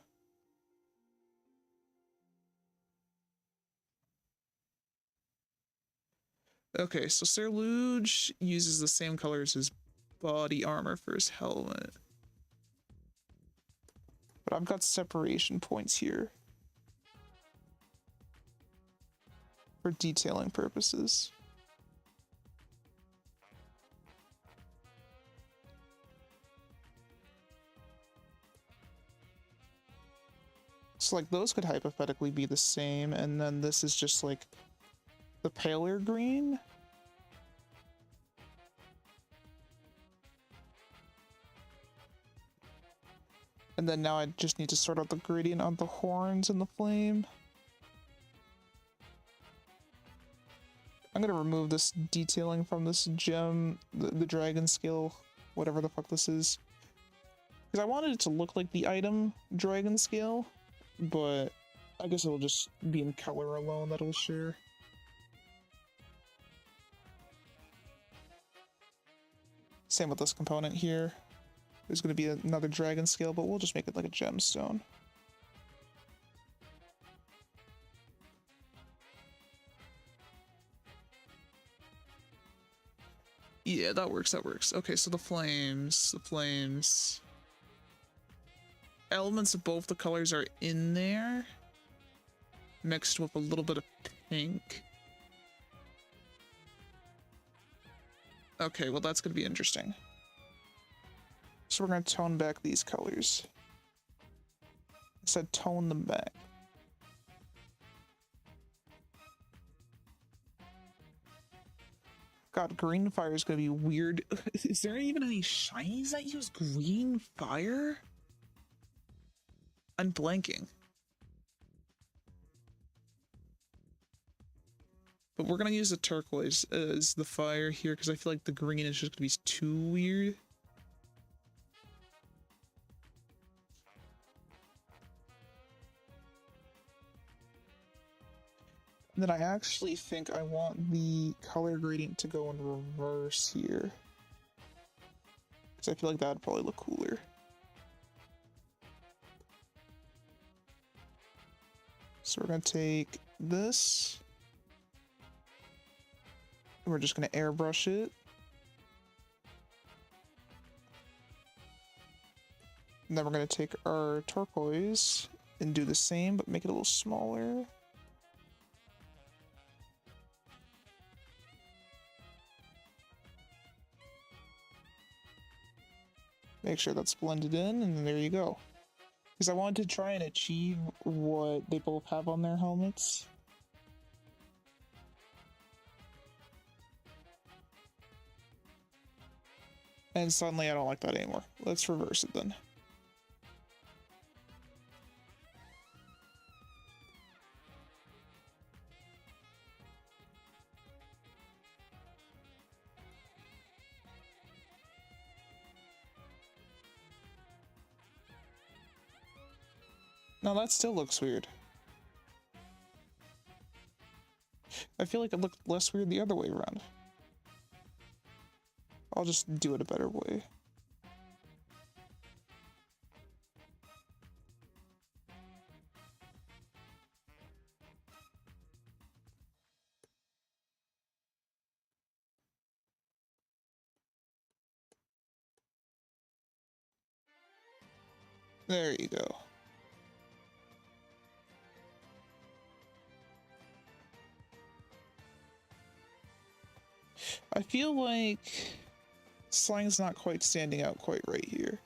Okay, so Sir Luge uses the same color as his body armor for his helmet. But I've got separation points here for detailing purposes. So like those could hypothetically be the same, and then this is just like the paler green. And then now I just need to sort out the gradient on the horns and the flame. I'm gonna remove this detailing from this gem, the dragon scale, whatever the fuck this is. Because I wanted it to look like the item dragon scale, but I guess it'll just be in color alone that'll share. Same with this component here. There's going to be another dragon scale, but we'll just make it like a gemstone. Yeah, that works, that works. Okay, so the flames. Elements of both the colors are in there, mixed with a little bit of pink. Okay, well that's going to be interesting. So we're going to tone back these colors. I said tone them back. God, green fire is going to be weird. Is there even any shinies that use green fire? I'm blanking. But we're going to use the turquoise as the fire here, because I feel like the green is just going to be too weird. And then I actually think I want the color gradient to go in reverse here, because I feel like that would probably look cooler. So we're going to take this, and we're just going to airbrush it. And then we're going to take our turquoise and do the same, but make it a little smaller. Make sure that's blended in, and there you go. Because I wanted to try and achieve what they both have on their helmets. And suddenly I don't like that anymore. Let's reverse it then. No, that still looks weird. I feel like it looked less weird the other way around. I'll just do it a better way. There you go. I feel like slang's not quite standing out quite right here,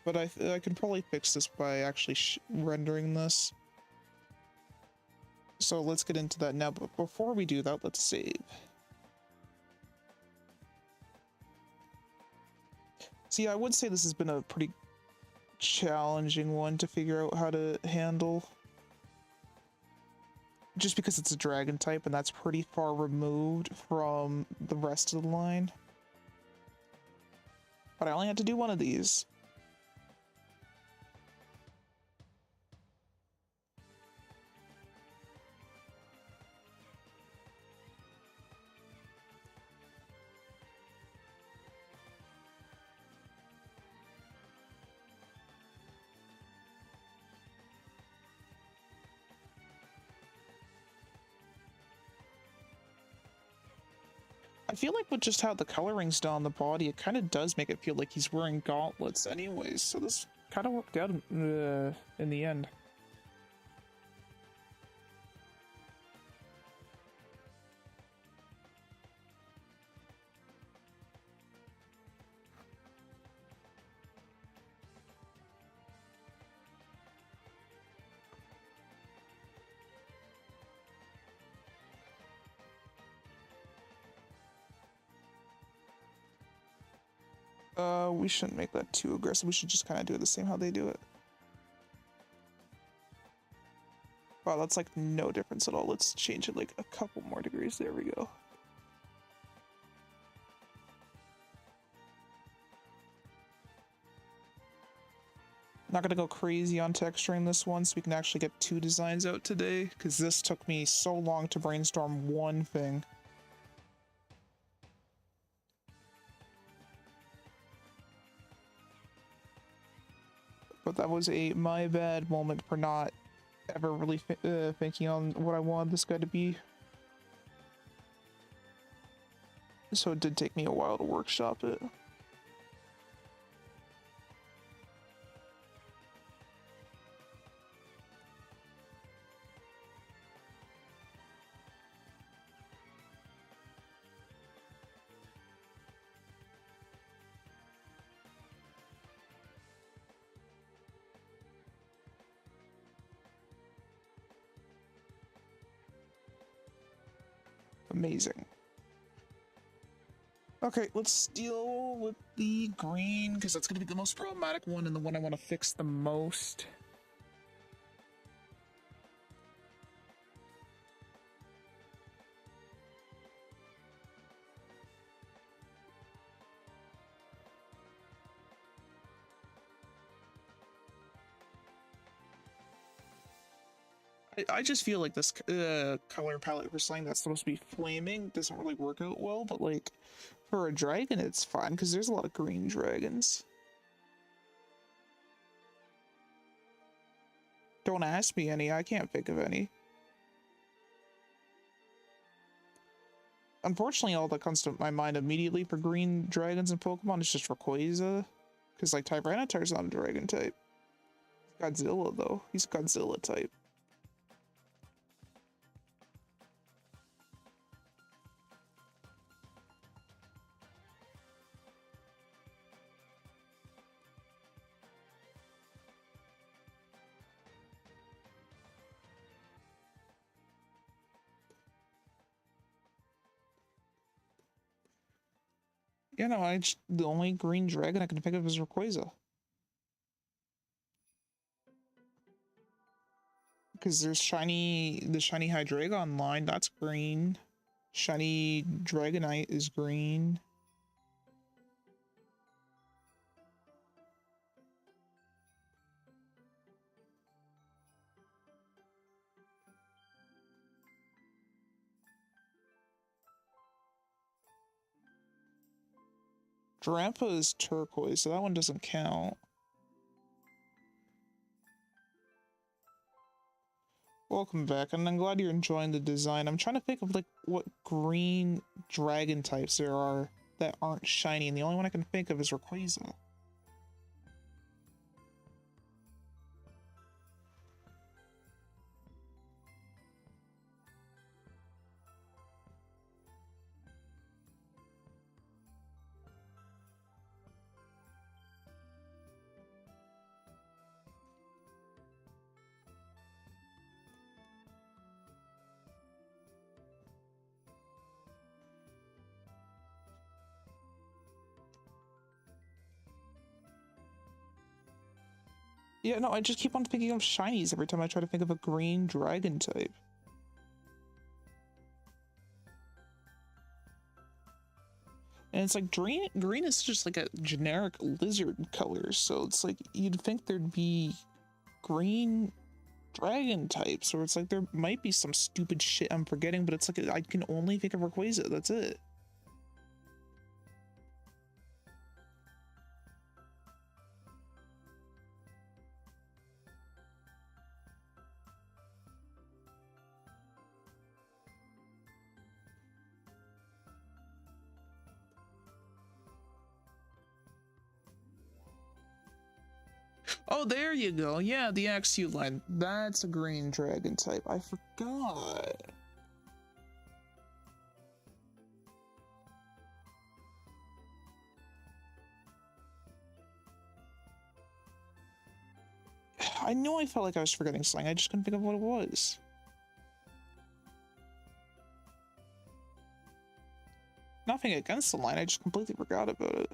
but I can probably fix this by actually rendering this. So let's get into that now, but before we do that, let's save. See, I would say this has been a pretty challenging one to figure out how to handle. Just because it's a dragon type and that's pretty far removed from the rest of the line. But I only had to do one of these. I feel like with just how the coloring's done on the body, it kind of does make it feel like he's wearing gauntlets anyways, so this kind of worked out in the end. We shouldn't make that too aggressive. We should just kind of do it the same how they do it. Wow, that's like no difference at all. Let's change it like a couple more degrees. There we go. Not gonna go crazy on texturing this one so we can actually get 2 designs out today, because this took me so long to brainstorm one thing. But that was a my bad moment for not ever really thinking on what I wanted this guy to be. So it did take me a while to workshop it. Amazing. Okay, let's deal with the green, because that's going to be the most problematic one and the one I want to fix the most. I just feel like this color palette for something that's supposed to be flaming doesn't really work out well, but like for a dragon it's fine because there's a lot of green dragons. Don't ask me any, I can't think of any. Unfortunately, all that comes to my mind immediately for green dragons in Pokemon is just Rayquaza, because like Tyranitar's not a dragon type. Godzilla though, he's a Godzilla type. Yeah, no, the only green dragon I can think of is Rayquaza. Because there's the shiny Hydreigon line, that's green. Shiny Dragonite is green. Drampa is turquoise, so that one doesn't count. Welcome back, and I'm glad you're enjoying the design. I'm trying to think of like what green dragon types there are that aren't shiny, and the only one I can think of is Rayquaza. Yeah, no, I just keep on thinking of shinies every time I try to think of a green dragon type. And it's like green is just like a generic lizard color, so it's like you'd think there'd be green dragon types, or it's like there might be some stupid shit I'm forgetting, but it's like I can only think of Rayquaza, that's it. Oh, there you go. Yeah, the XU line. That's a green dragon type. I forgot. I knew I felt like I was forgetting something. I just couldn't think of what it was. Nothing against the line. I just completely forgot about it.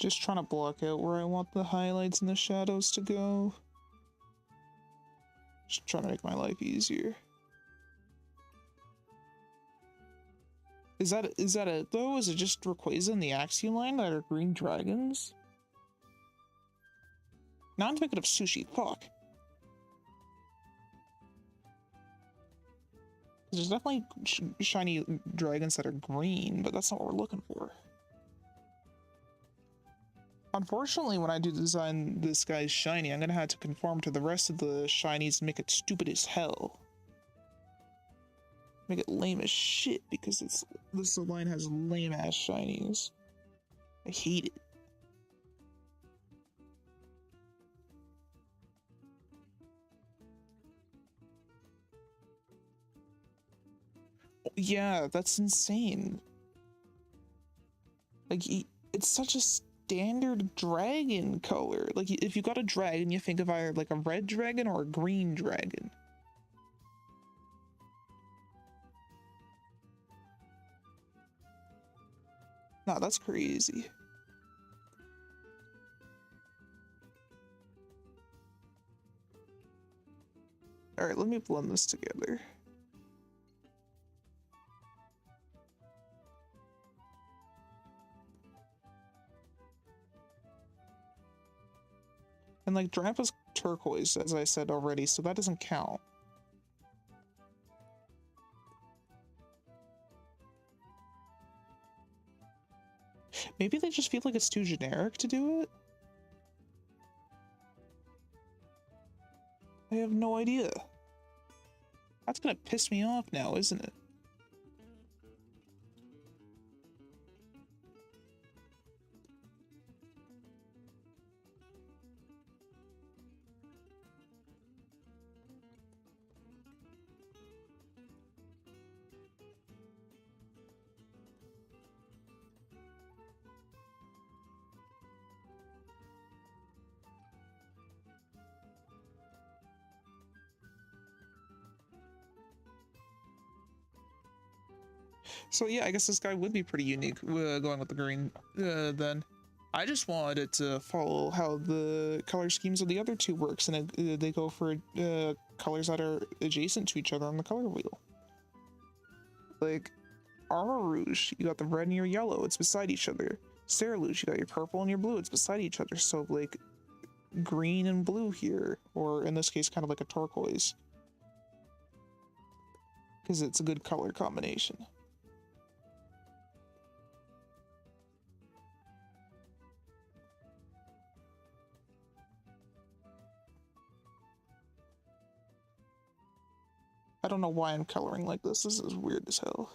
Just trying to block out where I want the highlights and the shadows to go. Just trying to make my life easier. Is that it though? Is it just Rayquaza and the Axiom line that are green dragons? Now I'm thinking of Sushi. Fuck. There's definitely shiny dragons that are green, but that's not what we're looking for. Unfortunately, when I do design this guy's shiny, I'm gonna have to conform to the rest of the shinies and make it stupid as hell. Make it lame as shit because this line has lame ass shinies. I hate it. Yeah, that's insane. Like, it's such a standard dragon color. Like, if you got a dragon, you think of either like a red dragon or a green dragon. Nah, that's crazy. Alright, let me blend this together. And like Drampa's turquoise, as I said already, so that doesn't count. Maybe they just feel like it's too generic to do it? I have no idea. That's gonna piss me off now, isn't it? So yeah, I guess this guy would be pretty unique, going with the green, then. I just wanted it to follow how the color schemes of the other two works, and they go for colors that are adjacent to each other on the color wheel. Like, Armor Rouge, you got the red and your yellow, it's beside each other. Cerulean, you got your purple and your blue, it's beside each other. So, like, green and blue here, or in this case, kind of like a turquoise. Because it's a good color combination. I don't know why I'm coloring like this. This is weird as hell.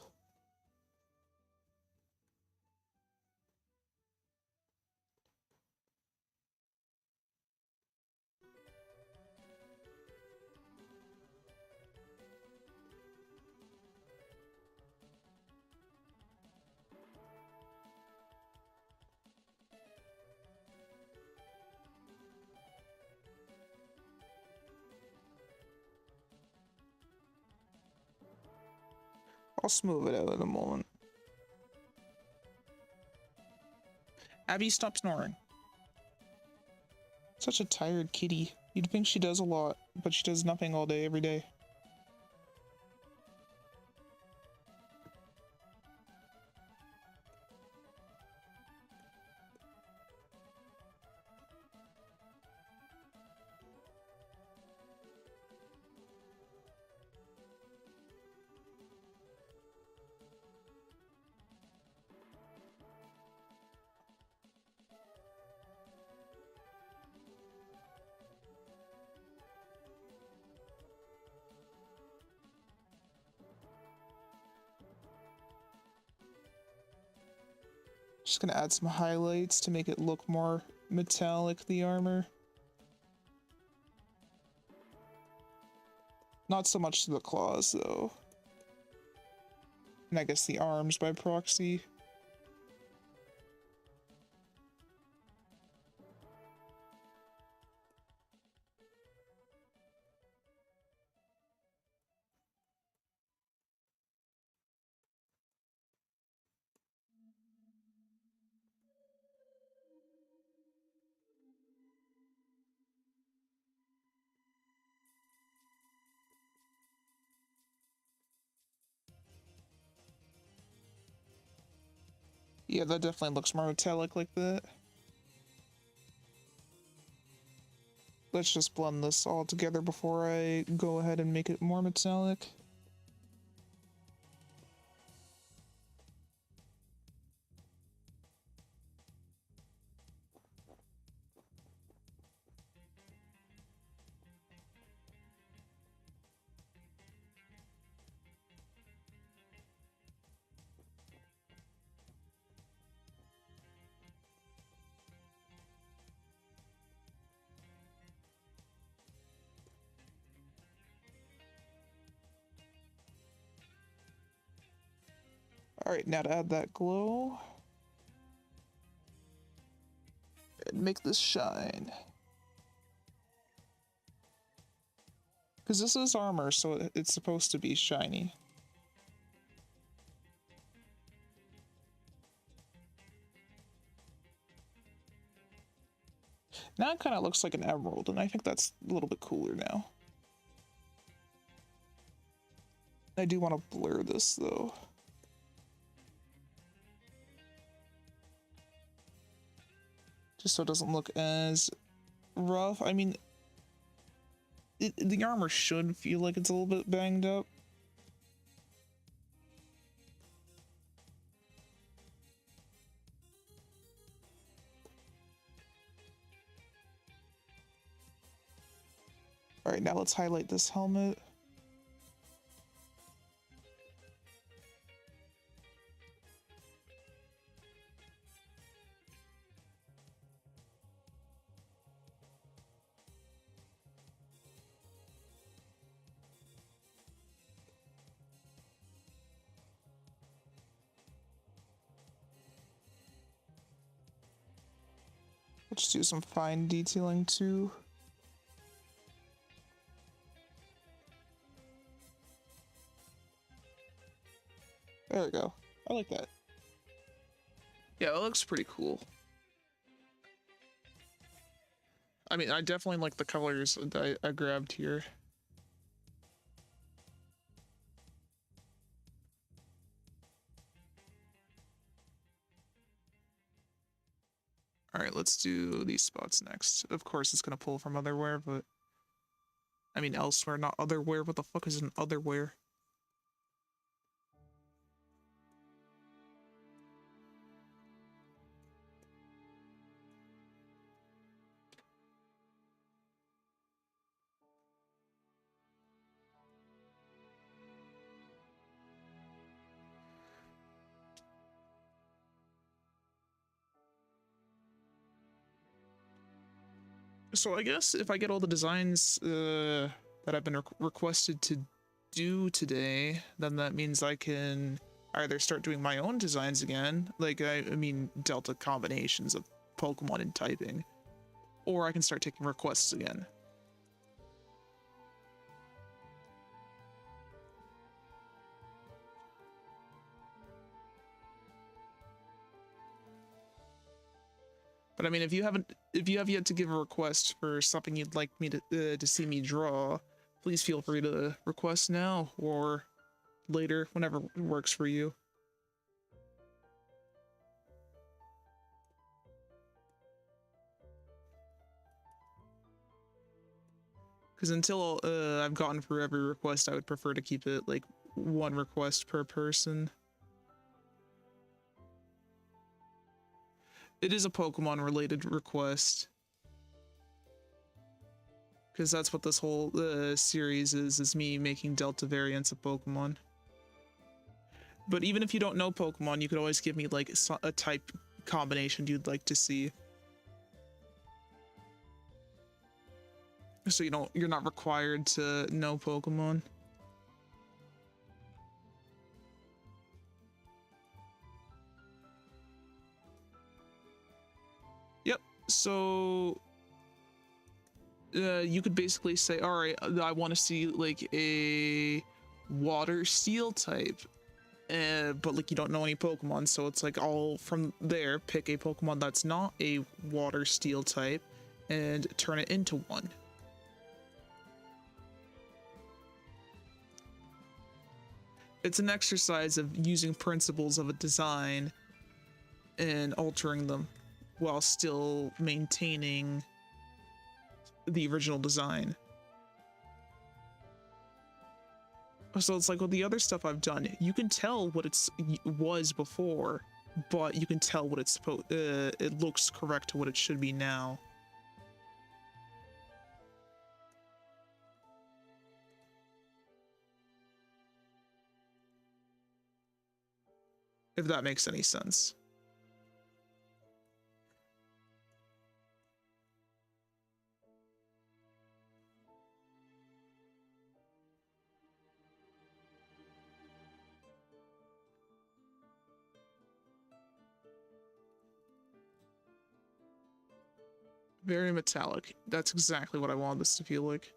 I'll smooth it out in a moment. Abby, stop snoring. Such a tired kitty. You'd think she does a lot, but she does nothing all day, every day. Just gonna add some highlights to make it look more metallic, the armor. Not so much to the claws, though. And I guess the arms by proxy. Yeah, that definitely looks more metallic like that. Let's just blend this all together before I go ahead and make it more metallic. Alright, now to add that glow. And make this shine. Because this is armor, so it's supposed to be shiny. Now it kind of looks like an emerald, and I think that's a little bit cooler now. I do want to blur this, though. Just so it doesn't look as rough. I mean, the armor should feel like it's a little bit banged up. Alright, now let's highlight this helmet. Let's do some fine detailing too. There we go. I like that. Yeah, it looks pretty cool. I mean, I definitely like the colors that I grabbed here. Alright, let's do these spots next. Of course, it's gonna pull from otherwhere, but... I mean, elsewhere, not otherwhere. What the fuck is an otherwhere? So I guess if I get all the designs that I've been requested to do today, then that means I can either start doing my own designs again, like I mean Delta combinations of Pokemon and typing, or I can start taking requests again. But I mean, if you have yet to give a request for something you'd like me to see me draw, please feel free to request now or later, whenever works for you. Because until I've gotten through every request, I would prefer to keep it like one request per person. It is a Pokemon related request. Because that's what this whole series is me making Delta variants of Pokemon. But even if you don't know Pokemon, you could always give me like a type combination you'd like to see. So you're not required to know Pokemon. Yep, so you could basically say, all right, I want to see like a water steel type. But like you don't know any Pokemon, so it's like all from there, pick a Pokemon that's not a water steel type and turn it into one. It's an exercise of using principles of a design and altering them while still maintaining the original design. So it's like with the other stuff I've done, you can tell what it was before, but you can tell what it's it looks correct to what it should be now. If that makes any sense. Very metallic. That's exactly what I wanted this to feel like.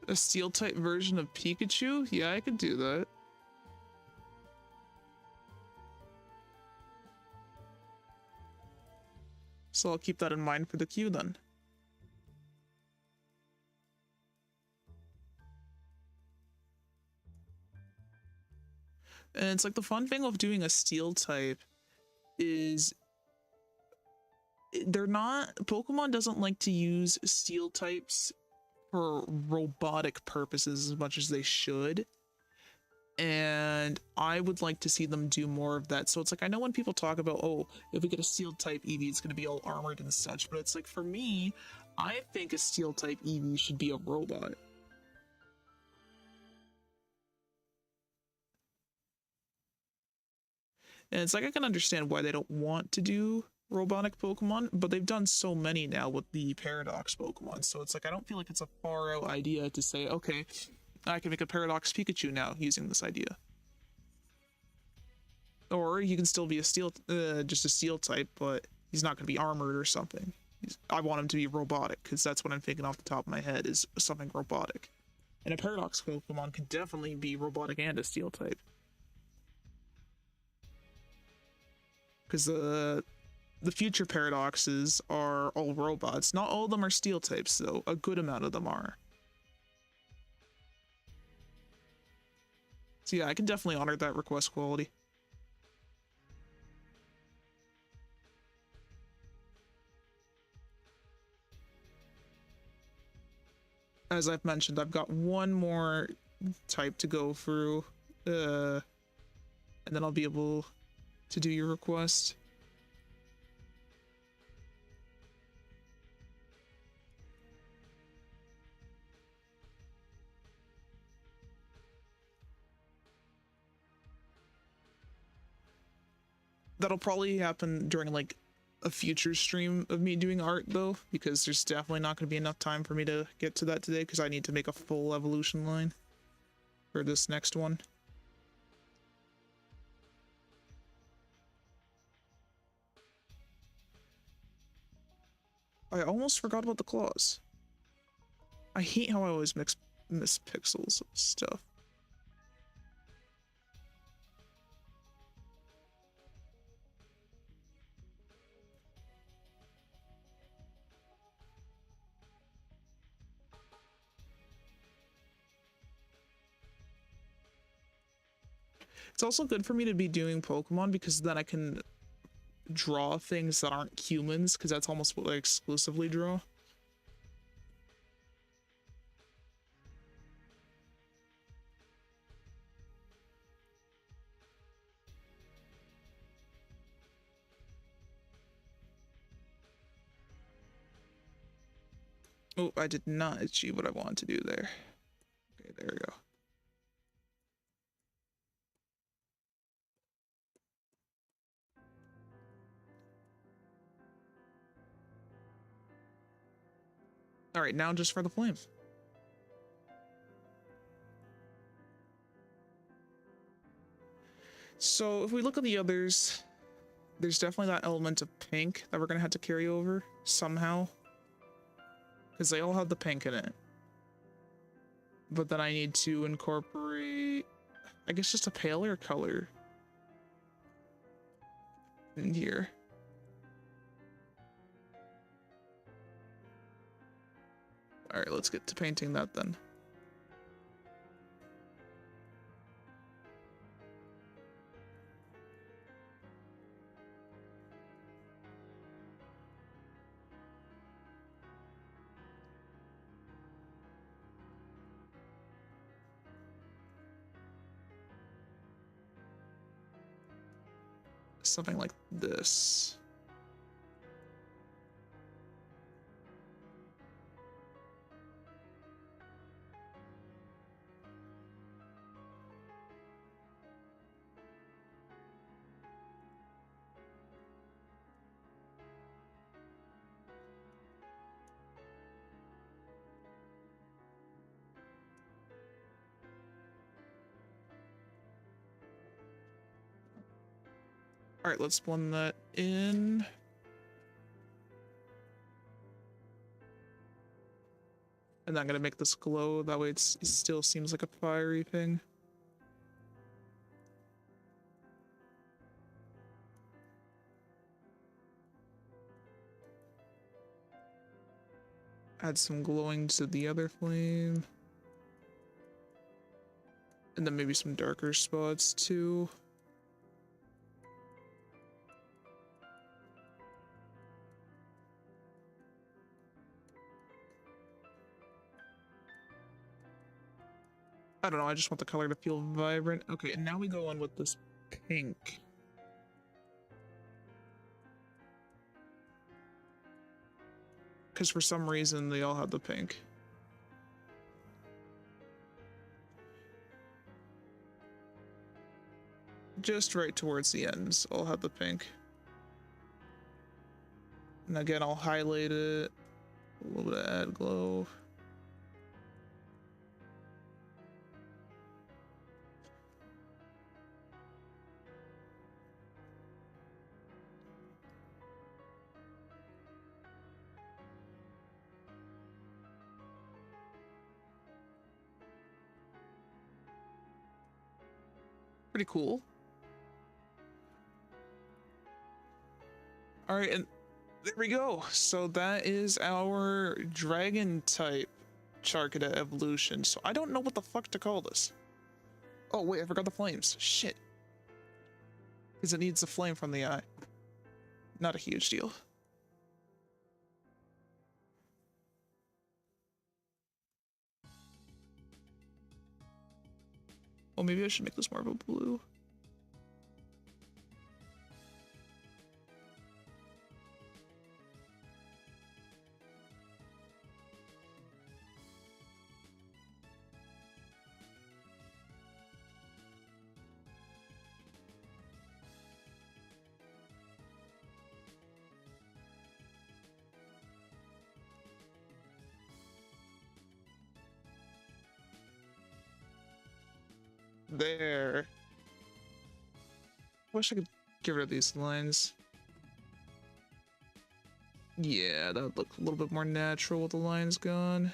A steel type version of Pikachu? Yeah, I could do that. So I'll keep that in mind for the queue then. And it's like the fun thing of doing a steel type is Pokemon doesn't like to use steel types for robotic purposes as much as they should. And I would like to see them do more of that. So it's like, I know when people talk about, oh, if we get a steel type Eevee, it's going to be all armored and such. But it's like, for me, I think a steel type Eevee should be a robot. And it's like, I can understand why they don't want to do robotic Pokemon, but they've done so many now with the Paradox Pokemon. So it's like, I don't feel like it's a far out idea to say, okay, I can make a Paradox Pikachu now using this idea. Or you can still be a steel, just a steel type, but he's not going to be armored or something. I want him to be robotic, because that's what I'm thinking off the top of my head, is something robotic. And a Paradox Pokemon could definitely be robotic and a steel type. Because the future Paradoxes are all robots. Not all of them are steel types, though. A good amount of them are. So yeah, I can definitely honor that request quality. As I've mentioned, I've got one more type to go through, and then I'll be able to do your request. That'll probably happen during like a future stream of me doing art though, because there's definitely not going to be enough time for me to get to that today because I need to make a full evolution line. for this next one. I almost forgot about the claws. I hate how I always miss pixels of stuff. It's also good for me to be doing Pokemon because then I can draw things that aren't humans, because that's almost what I exclusively draw. Oh, I did not achieve what I wanted to do there. Okay, there we go. All right, now just for the flame. So if we look at the others, there's definitely that element of pink that we're gonna have to carry over somehow, because they all have the pink in it. But then I need to incorporate, I guess, just a paler color in here. All right, let's get to painting that then. Something like this. All right, let's blend that in. And I'm gonna make this glow, that way it still seems like a fiery thing. Add some glowing to the other flame. And then maybe some darker spots too. I don't know, I just want the color to feel vibrant. Okay, and now we go on with this pink. Because for some reason they all have the pink. Just right towards the ends, I'll have the pink. And again, I'll highlight it. A little bit of add glow. Pretty cool. All right, and there we go. So that is our dragon type Charcadet evolution. So I don't know what the fuck to call this. Oh wait, I forgot the flames. Shit. Because it needs a flame from the eye. Not a huge deal. Well, maybe I should make this more of a blue. There. Wish I could get rid of these lines. Yeah, that would look a little bit more natural with the lines gone.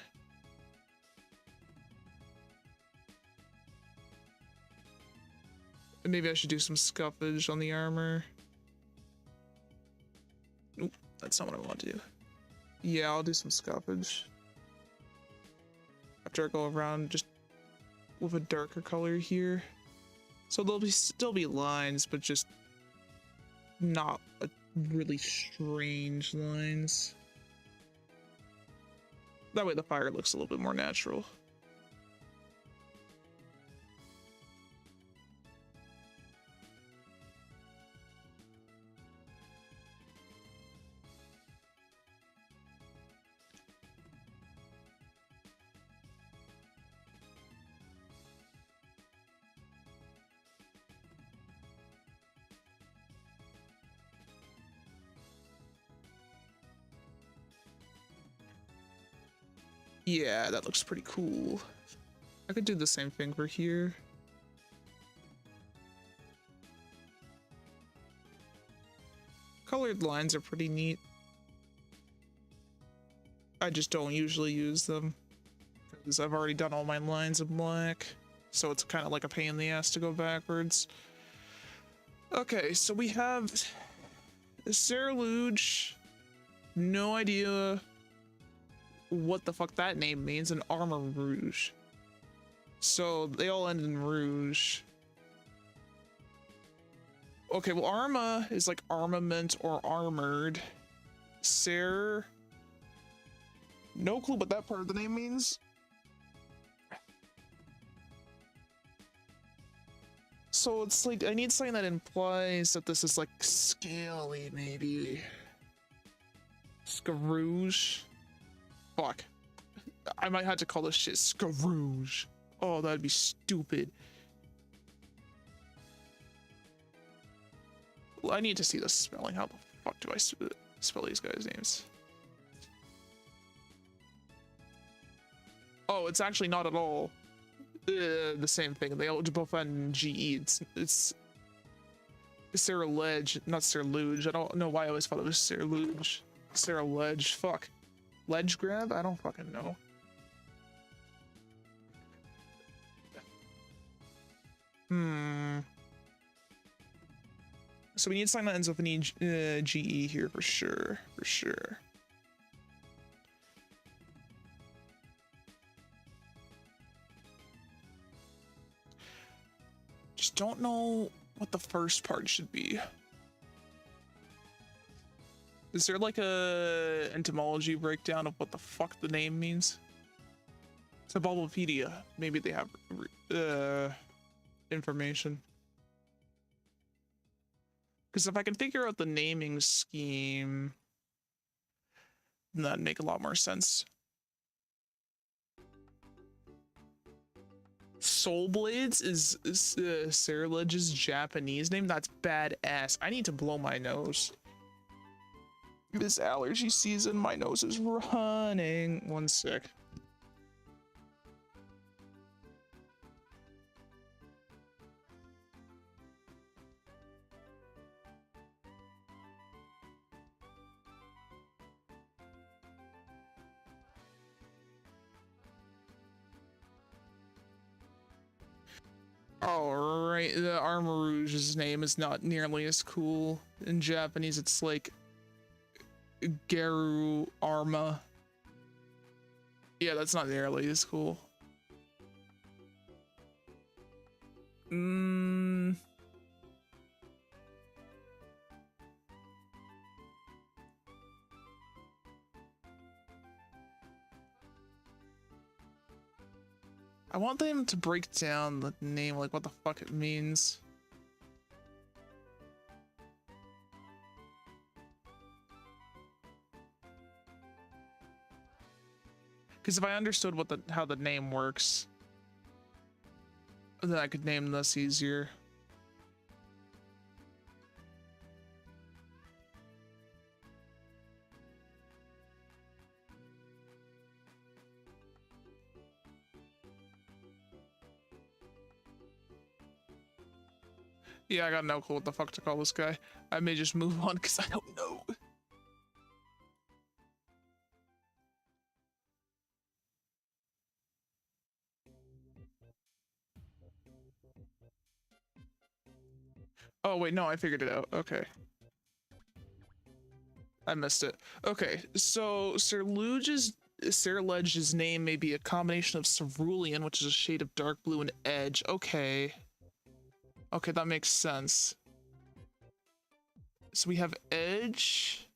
And maybe I should do some scuffage on the armor. Oop, that's not what I want to do. Yeah, I'll do some scuffage. After I go around just with a darker color here. So there'll still be lines, but just not a really strange lines. That way the fire looks a little bit more natural. Yeah, that looks pretty cool. I could do the same thing for here. Colored lines are pretty neat. I just don't usually use them because I've already done all my lines in black. So it's kind of like a pain in the ass to go backwards. Okay, so we have Sarah Luge. No idea what the fuck that name means, and Armor Rouge. So they all end in Rouge. Okay, well, Arma is like armament or armored. Sarah, no clue what that part of the name means. So it's like, I need something that implies that this is like scaly, maybe. Scarouge. Fuck. I might have to call this shit Scarouge. Oh, that'd be stupid. Well, I need to see the spelling. How the fuck do I spell these guys' names? Oh, it's actually not at all the same thing. They all both end in GE. It's Sarah Ledge, not Sarah Luge. I don't know why I always thought it was Sarah Luge. Sarah Ledge. Fuck. Ledge grab? I don't fucking know. So we need something that ends with an GE here for sure. For sure. Just don't know what the first part should be. Is there like a entomology breakdown of what the fuck the name means? It's a Bulbapedia. Maybe they have information. Because if I can figure out the naming scheme, then that'd make a lot more sense. Soul Blades is Sarah Ledge's Japanese name. That's badass. I need to blow my nose. This allergy season, my nose is running. One sec. Alright, the Armor Rouge's name is not nearly as cool. In Japanese, it's like Geru Arma. Yeah, that's not nearly as cool. I want them to break down the name, like what the fuck it means. Because if I understood what how the name works, then I could name this easier. Yeah, I got no clue what the fuck to call this guy. I may just move on because I don't know. Oh wait, no, I figured it out. Okay. I missed it. Okay, so Sir Ledge's name may be a combination of cerulean, which is a shade of dark blue, and edge. Okay. Okay, that makes sense. So we have edge.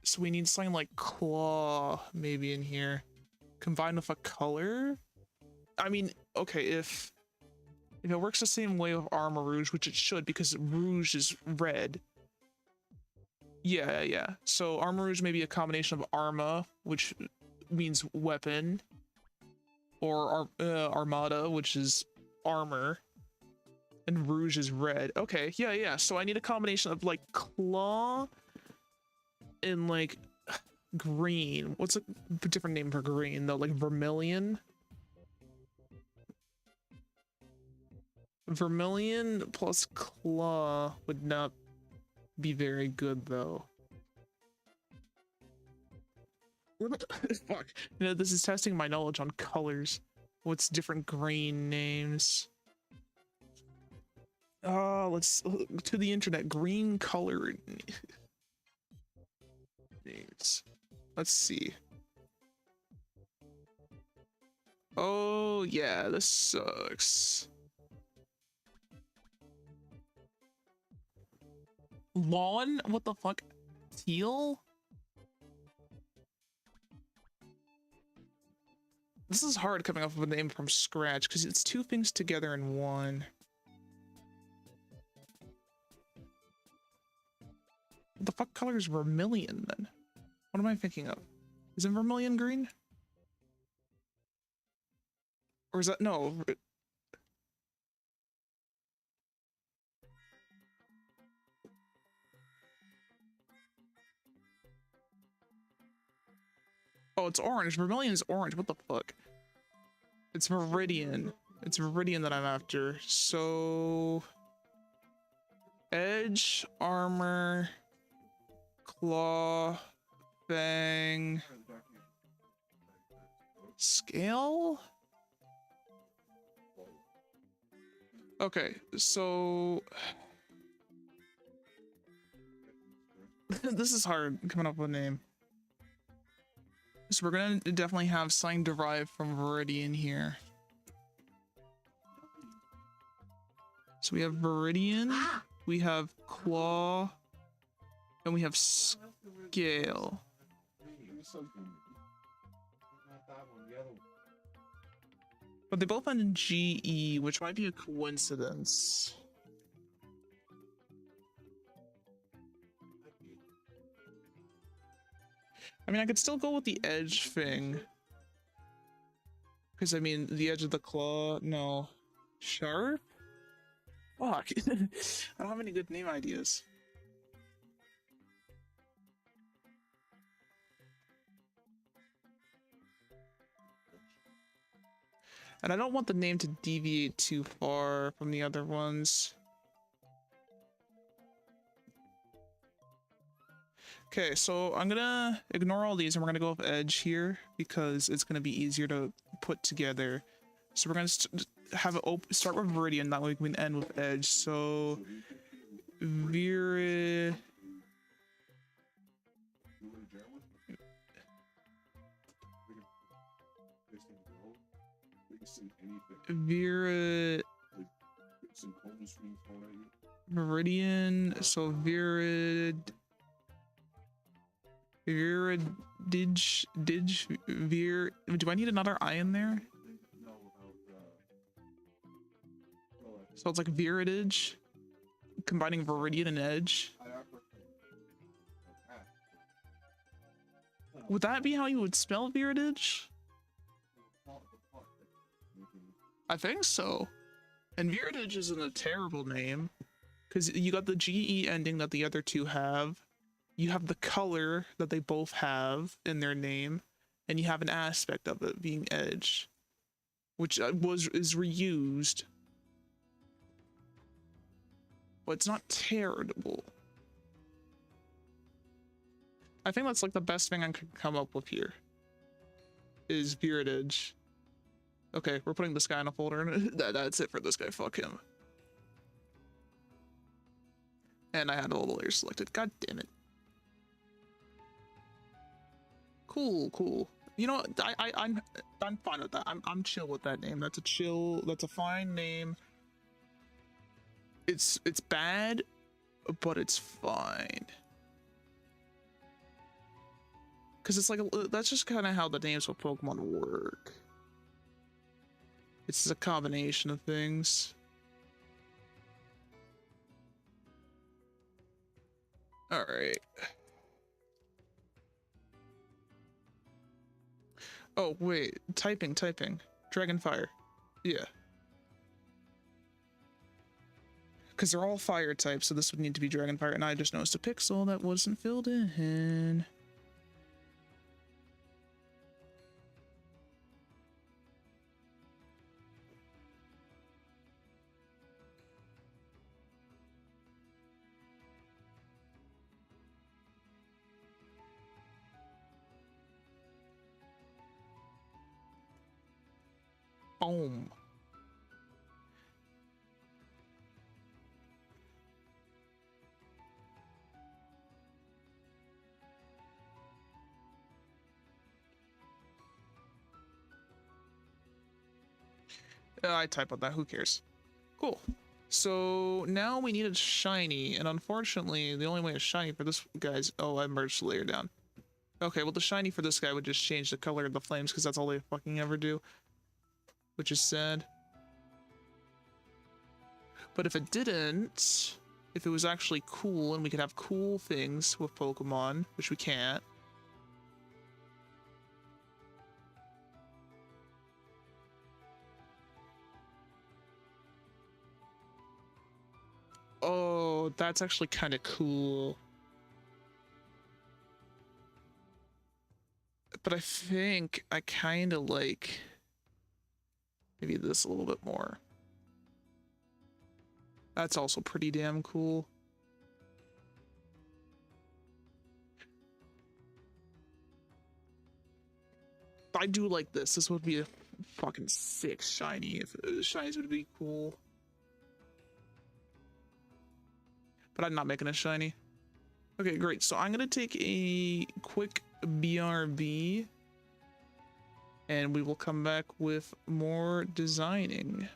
So we need something like claw maybe in here. Combined with a color? I mean, okay, if it works the same way with Armor Rouge, which it should because Rouge is red. Yeah. So Armor Rouge may be a combination of Arma, which means weapon, or Armada, which is armor, and Rouge is red. Okay, yeah. So I need a combination of like claw and like green. What's a different name for green though? Like vermilion? Vermilion plus claw would not be very good though. Fuck. You know, this is testing my knowledge on colors. What's different green names? Let's to the internet. Green color names. Let's see. Oh yeah, this sucks. Lawn? What the fuck? Teal? This is hard coming up with a name from scratch because it's two things together in one. What the fuck color is vermilion then? What am I thinking of? Is it vermilion green? Or is that no? Oh, it's orange. Vermilion is orange. What the fuck? It's Meridian. It's Meridian that I'm after. So... Edge, armor, claw, fang, scale? Okay, so... This is hard coming up with a name. So we're gonna definitely have something derived from Viridian here. So we have Viridian, we have claw, and we have scale. But they both end in GE, which might be a coincidence. I mean, I could still go with the edge thing. Because, I mean, the edge of the claw, no. Sharp? Fuck. I don't have any good name ideas. And I don't want the name to deviate too far from the other ones. Okay, so I'm gonna ignore all these and we're gonna go with edge here because it's gonna be easier to put together. So we're gonna have it start with Viridian, that way we can end with edge. So Virid. Meridian. So Virid. Do I need another I in there? So it's like Viridage, combining Viridian and Edge. Would that be how you would spell Viridage? I think so. And Viridage isn't a terrible name, because you got the GE ending that the other two have. You have the color that they both have in their name, and you have an aspect of it being edge, which is reused. but it's not terrible. I think that's like the best thing I could come up with here. Is Beard Edge. Okay, we're putting this guy in a folder, and that's it for this guy. Fuck him. And I had all the layers selected. God damn it. Cool, cool. You know, I'm fine with that. I'm chill with that name. That's a fine name. It's bad, but it's fine. Cause it's like that's just kind of how the names of Pokemon work. It's a combination of things. All right. Oh wait, typing. Dragonfire. Yeah. Because they're all fire types, so this would need to be Dragonfire, and I just noticed a pixel that wasn't filled in. Boom. I type on that, who cares? Cool. So now we need a shiny, and unfortunately, the only way a shiny for this guy's... Oh, I merged the layer down. Okay, well the shiny for this guy would just change the color of the flames, because that's all they fucking ever do. Which is sad. But if it didn't, if it was actually cool, and we could have cool things with Pokemon, which we can't, oh, that's actually kind of cool. But I think I kind of like maybe this a little bit more. That's also pretty damn cool. I do like this. This would be a fucking sick shiny. If shinies would be cool. But I'm not making a shiny. Okay, great. So I'm gonna take a quick BRB, and we will come back with more designing.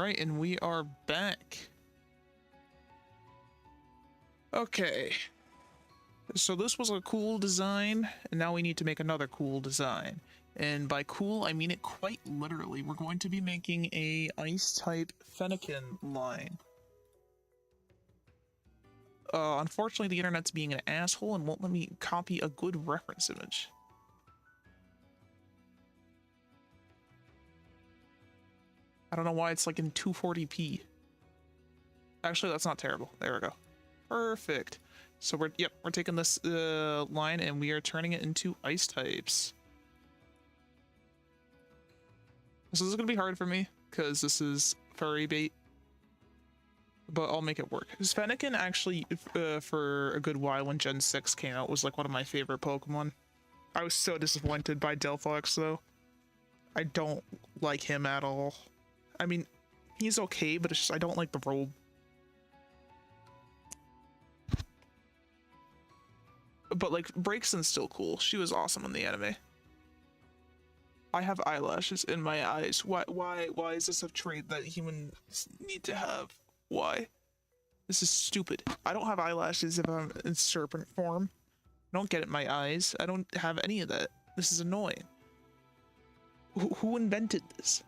Alright, and we are back. Okay. So this was a cool design, and now we need to make another cool design. And by cool, I mean it quite literally. We're going to be making a ice-type Fennekin line. Unfortunately, the internet's being an asshole and won't let me copy a good reference image. I don't know why it's like in 240p. Actually, that's not terrible. There we go. Perfect. So we're taking this line and we are turning it into ice types. So this is gonna be hard for me because this is furry bait, but I'll make it work. Fennekin actually, for a good while when Gen 6 came out, was like one of my favorite Pokemon. I was so disappointed by Delphox though. I don't like him at all. I mean, he's okay, but it's just I don't like the robe. But like, Braixen's still cool. She was awesome in the anime. I have eyelashes in my eyes. Why is this a trait that humans need to have? Why? This is stupid. I don't have eyelashes if I'm in serpent form. I don't get it in my eyes. I don't have any of that. This is annoying. Who invented this?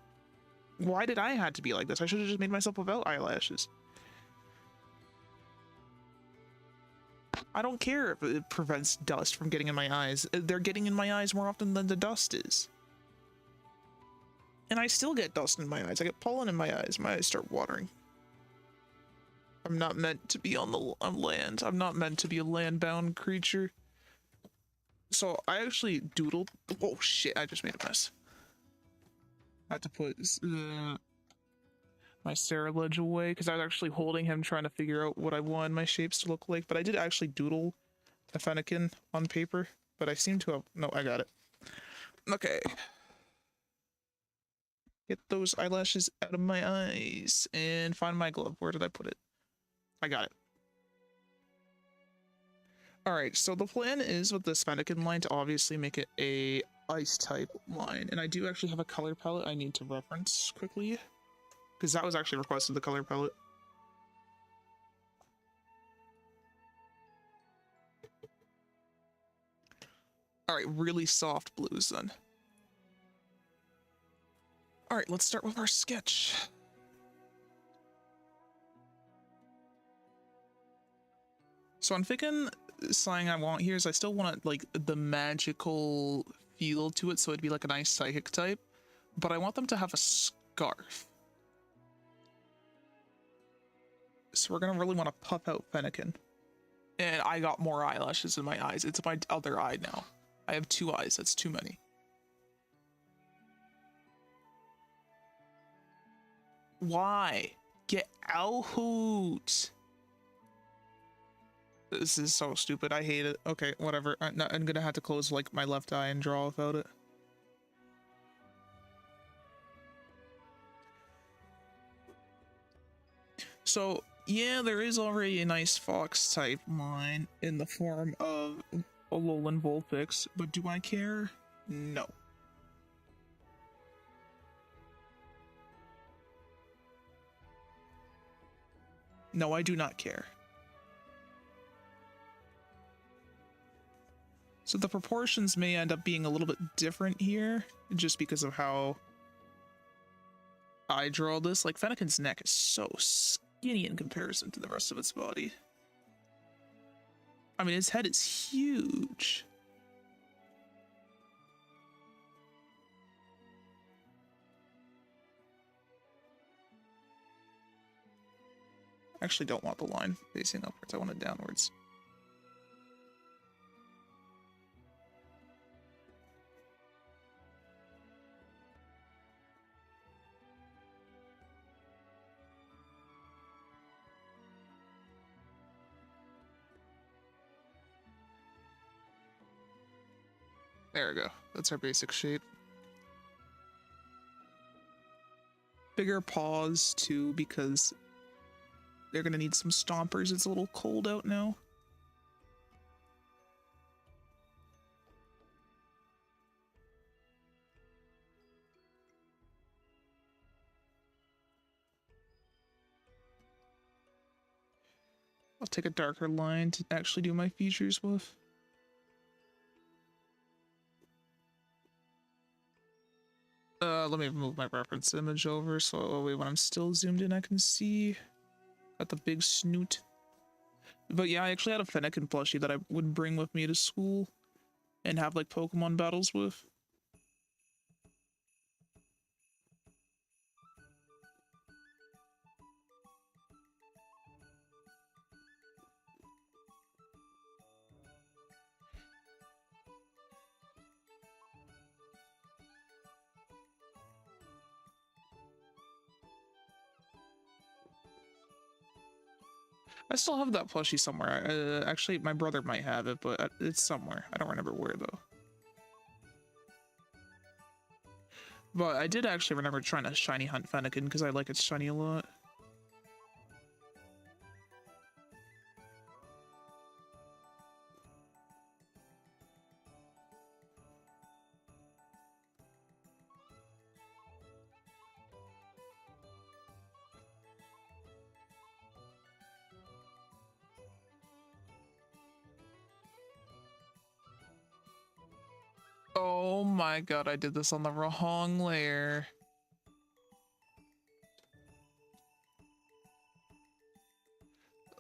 Why did I have to be like this? I should have just made myself without eyelashes. I don't care if it prevents dust from getting in my eyes. They're getting in my eyes more often than the dust is. And I still get dust in my eyes. I get pollen in my eyes. My eyes start watering. I'm not meant to be on land. I'm not meant to be a land-bound creature. So I actually doodled. Oh shit! I just made a mess. I had to put my Ledge away because I was actually holding him, trying to figure out what I want my shapes to look like. But I did actually doodle a Fennekin on paper. But I seem to have no. I got it. Okay. Get those eyelashes out of my eyes and find my glove. Where did I put it? I got it. Alright, so the plan is with this Fennekin line to obviously make it a ice type line. And I do actually have a color palette I need to reference quickly. Because that was actually requested, the color palette. Alright, really soft blues then. Alright, let's start with our sketch. So I'm thinking something I want here is I still want like the magical feel to it, so it'd be like a nice psychic type, but I want them to have a scarf. So we're gonna really want to puff out Fennekin. And I got more eyelashes in my eyes. It's my other eye now. I have two eyes, that's too many. Why? Get out! This is so stupid. I hate it. Okay, whatever. I'm gonna have to close like my left eye and draw without it. So yeah, there is already a nice fox type line in the form of Alolan Vulpix, but do I care? No. No, I do not care. So the proportions may end up being a little bit different here, just because of how I draw this. Like, Fennekin's neck is so skinny in comparison to the rest of its body. I mean, its head is huge. I actually don't want the line facing upwards. I want it downwards. There we go. That's our basic shape. Bigger paws too, because they're gonna need some stompers. It's a little cold out now. I'll take a darker line to actually do my features with. Let me move my reference image over so when I'm still zoomed in I can see. Got the big snoot. But yeah, I actually had a Fennekin plushie that I would bring with me to school and have like Pokemon battles with. I still have that plushie somewhere. Actually, my brother might have it, but it's somewhere. I don't remember where, though. But I did actually remember trying to shiny hunt Fennekin because I like its shiny a lot. Oh my god, I did this on the wrong layer.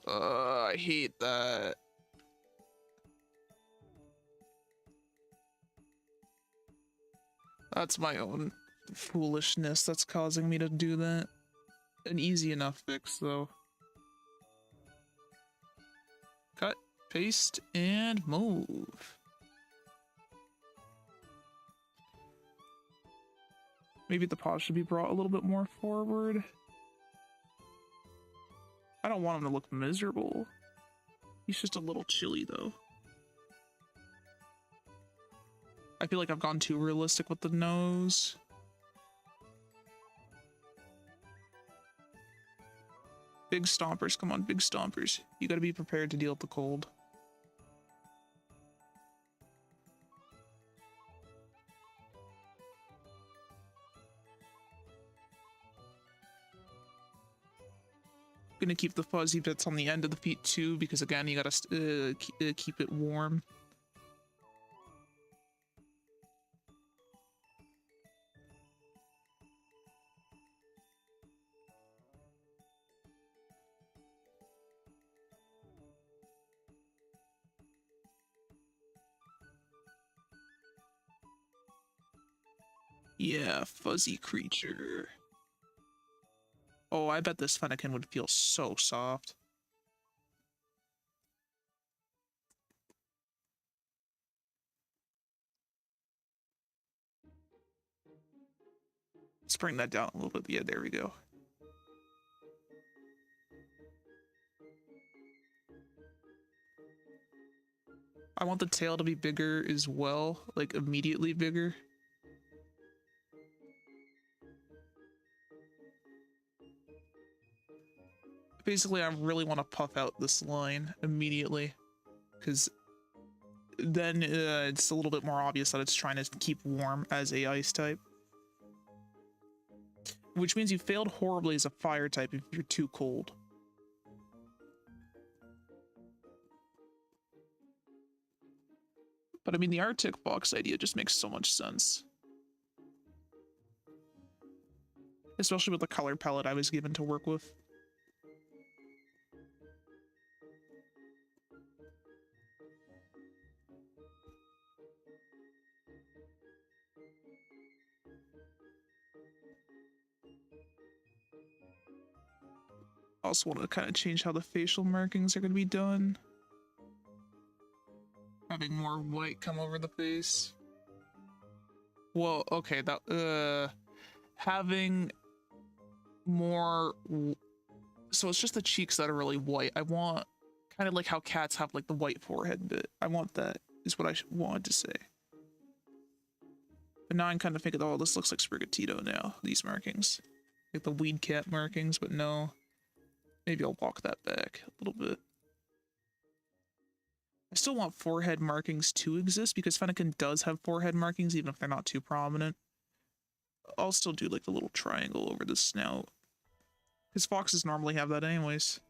I hate that. That's my own foolishness that's causing me to do that. An easy enough fix, though. Cut, paste, and move. Maybe the paw should be brought a little bit more forward. I don't want him to look miserable. He's just a little chilly, though. I feel like I've gone too realistic with the nose. Big stompers, come on, big stompers. You gotta be prepared to deal with the cold. Gonna keep the fuzzy bits on the end of the feet too, because again, you gotta keep it warm. Yeah, fuzzy creature. Oh, I bet this Fennekin would feel so soft. Let's bring that down a little bit. Yeah, there we go. I want the tail to be bigger as well, like immediately bigger. Basically, I really want to puff out this line immediately, because then it's a little bit more obvious that it's trying to keep warm as a ice type. Which means you failed horribly as a fire type if you're too cold. But I mean, the Arctic box idea just makes so much sense. Especially with the color palette I was given to work with. I also want to kind of change how the facial markings are going to be done. Having more white come over the face. Well, okay, that, having more, so it's just the cheeks that are really white. I want, kind of like how cats have like the white forehead bit. I want that, is what I wanted to say. But now I'm kind of thinking, oh, this looks like Sprigatito now, these markings. Like the weed cat markings, but no. Maybe I'll walk that back a little bit. I still want forehead markings to exist because Fennekin does have forehead markings, even if they're not too prominent. I'll still do like the little triangle over the snout. Because foxes normally have that anyways.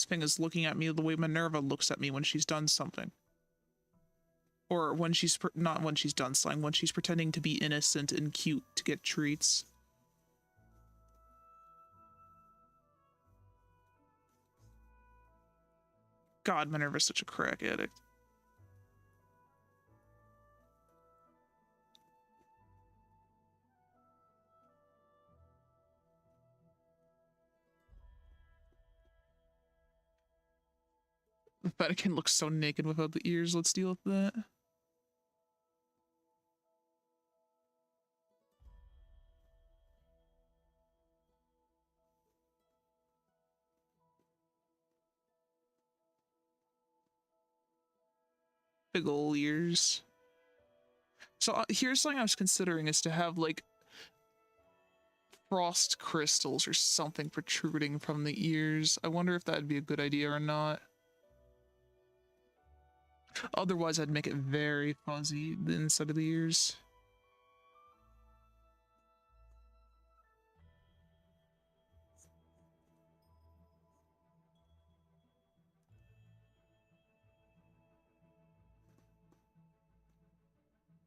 biggest thing is looking at me the way Minerva looks at me when she's done something. Or when she's, not when she's done something, when she's pretending to be innocent and cute to get treats. God, Minerva's such a crack addict. The Vatican looks so naked without the ears. Let's deal with that. Big ol' ears. So here's something I was considering is to have like frost crystals or something protruding from the ears. I wonder if that'd be a good idea or not. Otherwise, I'd make it very fuzzy, the inside of the ears.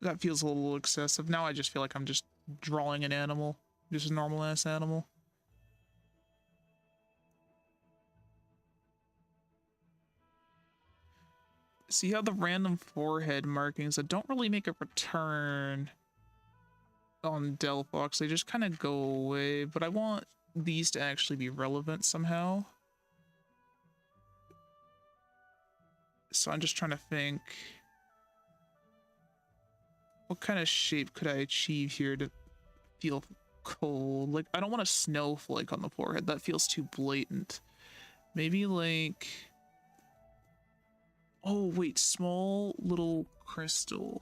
That feels a little excessive. Now I just feel like I'm just drawing an animal. Just a normal ass animal. See how the random forehead markings that don't really make a return on Delphox, they just kind of go away, but I want these to actually be relevant somehow. So I'm just trying to think, what kind of shape could I achieve here to feel cold? Like, I don't want a snowflake on the forehead. That feels too blatant. Maybe like, oh wait, small little crystal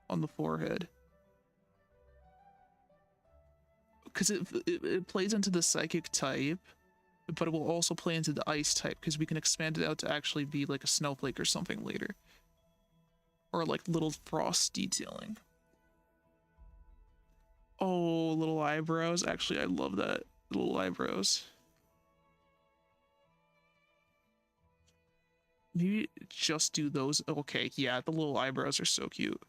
on the forehead. Because it plays into the psychic type, but it will also play into the ice type, because we can expand it out to actually be like a snowflake or something later. Or like little frost detailing. Oh, little eyebrows. Actually, I love that. Little eyebrows. Maybe just do those. Okay, yeah, the little eyebrows are so cute.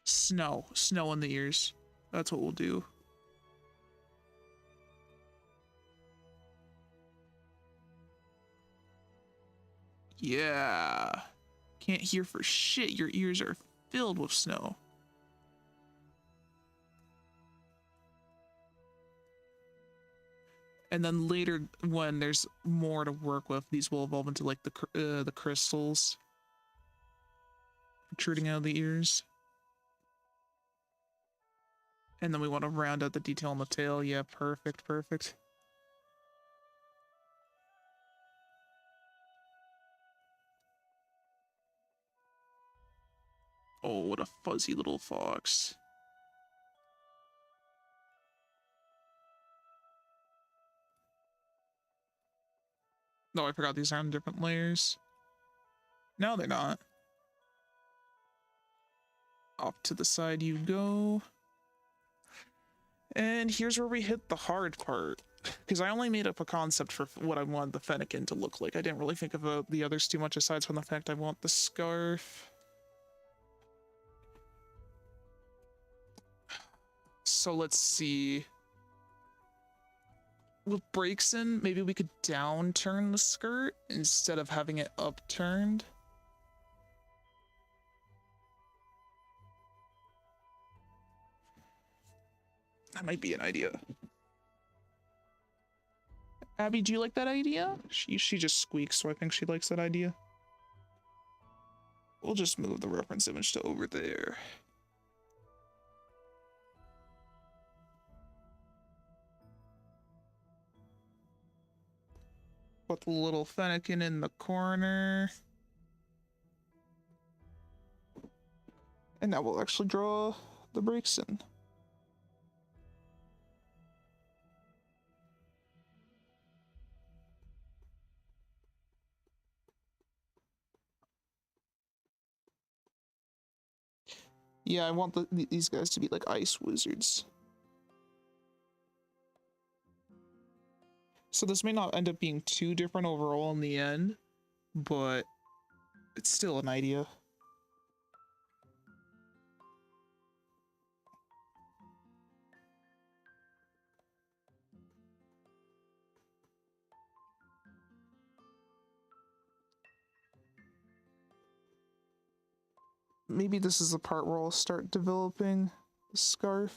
Snow. Snow in the ears. That's what we'll do. Yeah. Can't hear for shit. Your ears are filled with snow. And then later, when there's more to work with, these will evolve into like the crystals protruding out of the ears. And then we want to round out the detail on the tail. Yeah, perfect, perfect. Oh, what a fuzzy little fox. No, I forgot these are on different layers. No, they're not. Off to the side you go. And here's where we hit the hard part. Because I only made up a concept for what I want the Fennekin to look like. I didn't really think about the others too much aside from the fact I want the scarf. So let's see. With Brakeson, maybe we could downturn the skirt instead of having it upturned. That might be an idea. Abby, do you like that idea? She just squeaks, so I think she likes that idea. We'll just move the reference image to over there. Put the little Fennekin in the corner. And now we'll actually draw the Brakeson. Yeah, I want these guys to be like ice wizards. So this may not end up being too different overall in the end, but it's still an idea. Maybe this is the part where I'll start developing the scarf.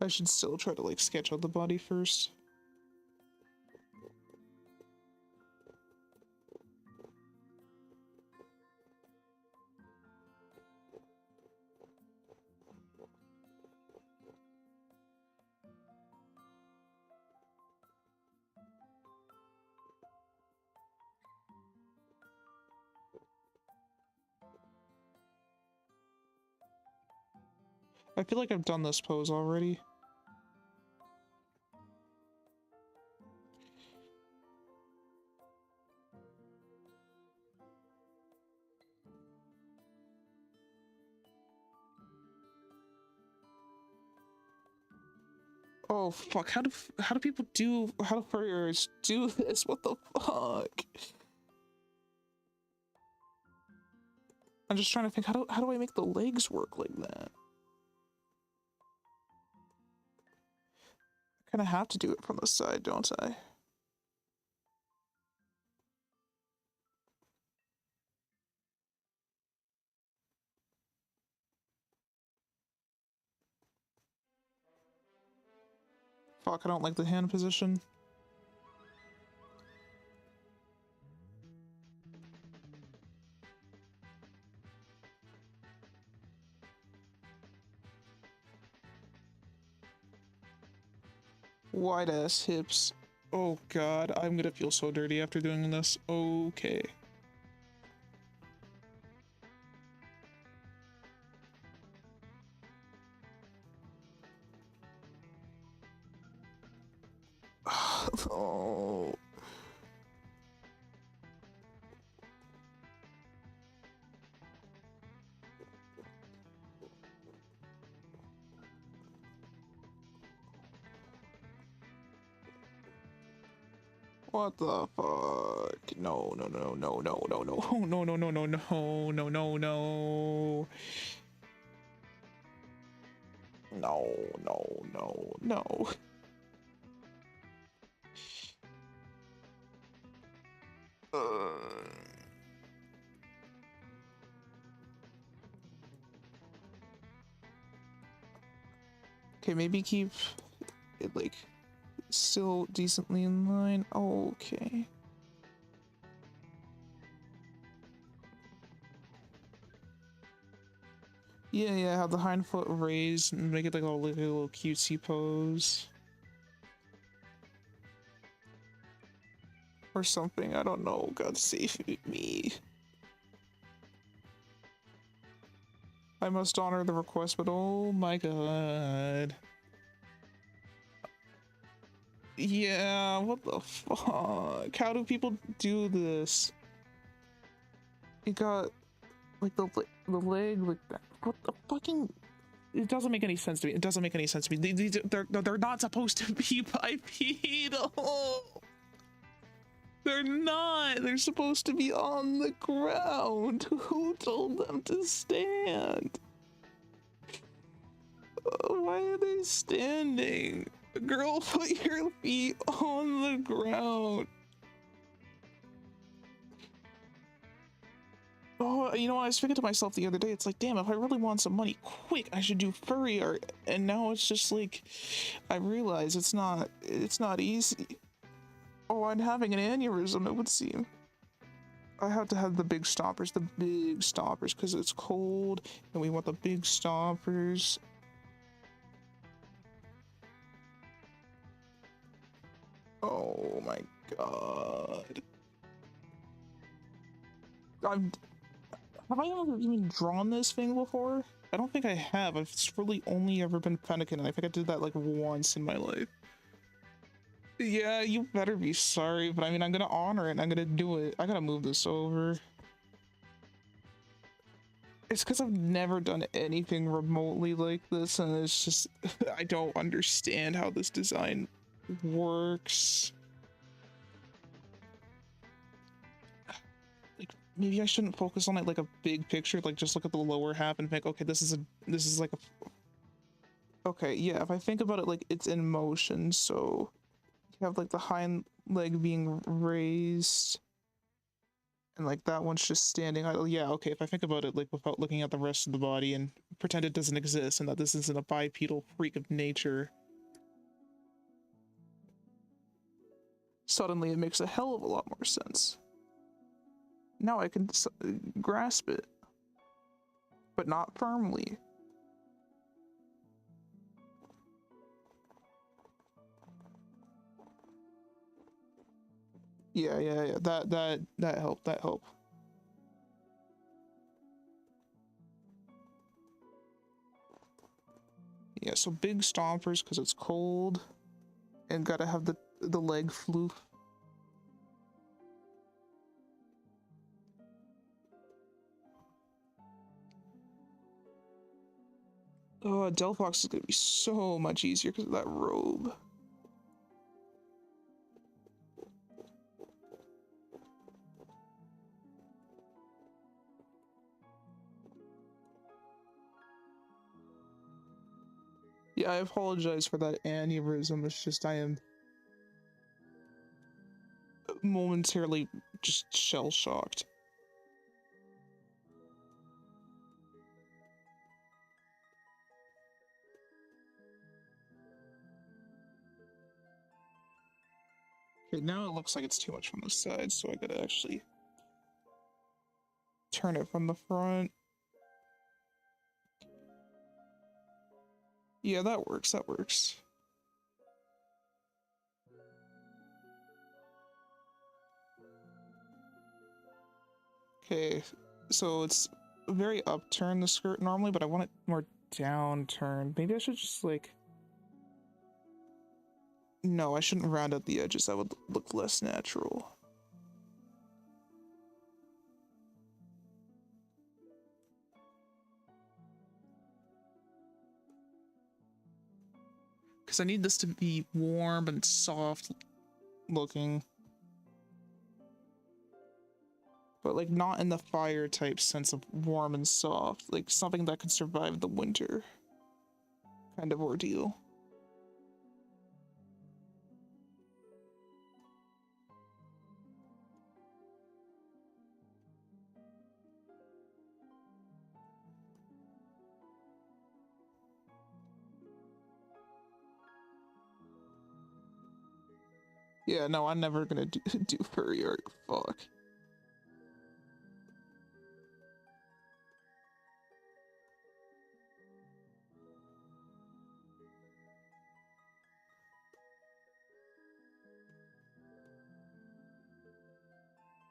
I should still try to like sketch out the body first. I feel like I've done this pose already. Oh fuck, how do furriers do this? What the fuck? I'm just trying to think, how do I make the legs work like that? I kinda have to do it from the side, don't I? Fuck, I don't like the hand position. Wide ass hips. Oh god, I'm gonna feel so dirty after doing this. Okay. Oh. What the fuck? No, no, no, no, no, no, no, no, no, no, no, no, no, no, no. No, no, no, no. Okay, maybe keep it like still decently in line. Okay. Yeah, yeah, have the hind foot raised and make it like a little cutesy pose. Or something, I don't know. God save me. I must honor the request, but oh my god. Yeah, what the fuck? How do people do this? You got like the leg like that. What the fucking? It doesn't make any sense to me. It doesn't make any sense to me. They're not supposed to be bipedal. They're not. They're supposed to be on the ground. Who told them to stand? Why are they standing? Girl, put your feet on the ground. Oh, you know, I was thinking to myself the other day, it's like, damn, if I really want some money quick, I should do furry art. And now it's just like, I realize it's not easy. Oh, I'm having an aneurysm, it would seem. I have to have the big stoppers, because it's cold, and we want the big stoppers. Oh my god. Have I ever even drawn this thing before? I don't think I have. I've really only ever been Fennekin, and I think I did that like once in my life. Yeah, you better be sorry, but I mean, I'm gonna honor it and I'm gonna do it. I gotta move this over. It's because I've never done anything remotely like this, and it's just, I don't understand how this design works. Like, maybe I shouldn't focus on it like a big picture, like just look at the lower half and think, okay, this is like a, okay, yeah, if I think about it like it's in motion, so you have like the hind leg being raised, and like that one's just standing idle. Yeah, okay, if I think about it like without looking at the rest of the body and pretend it doesn't exist and that this isn't a bipedal freak of nature, suddenly it makes a hell of a lot more sense. Now I can grasp it, but not firmly. Yeah. That helped. That helped. Yeah, so big stompers because it's cold, and gotta have the leg floof. Oh, Delphox is gonna be so much easier because of that robe. Yeah, I apologize for that aneurysm. It's just I am momentarily just shell shocked. Okay, now it looks like it's too much from the side, so I gotta actually turn it from the front. Yeah, that works. That works. Okay, so it's very upturned, the skirt normally, but I want it more downturned. Maybe I should just like... No, I shouldn't round out the edges. That would look less natural. Because I need this to be warm and soft looking. But like not in the fire type sense of warm and soft. Like something that could survive the winter kind of ordeal. Yeah, no, I'm never gonna do furry art. Fuck.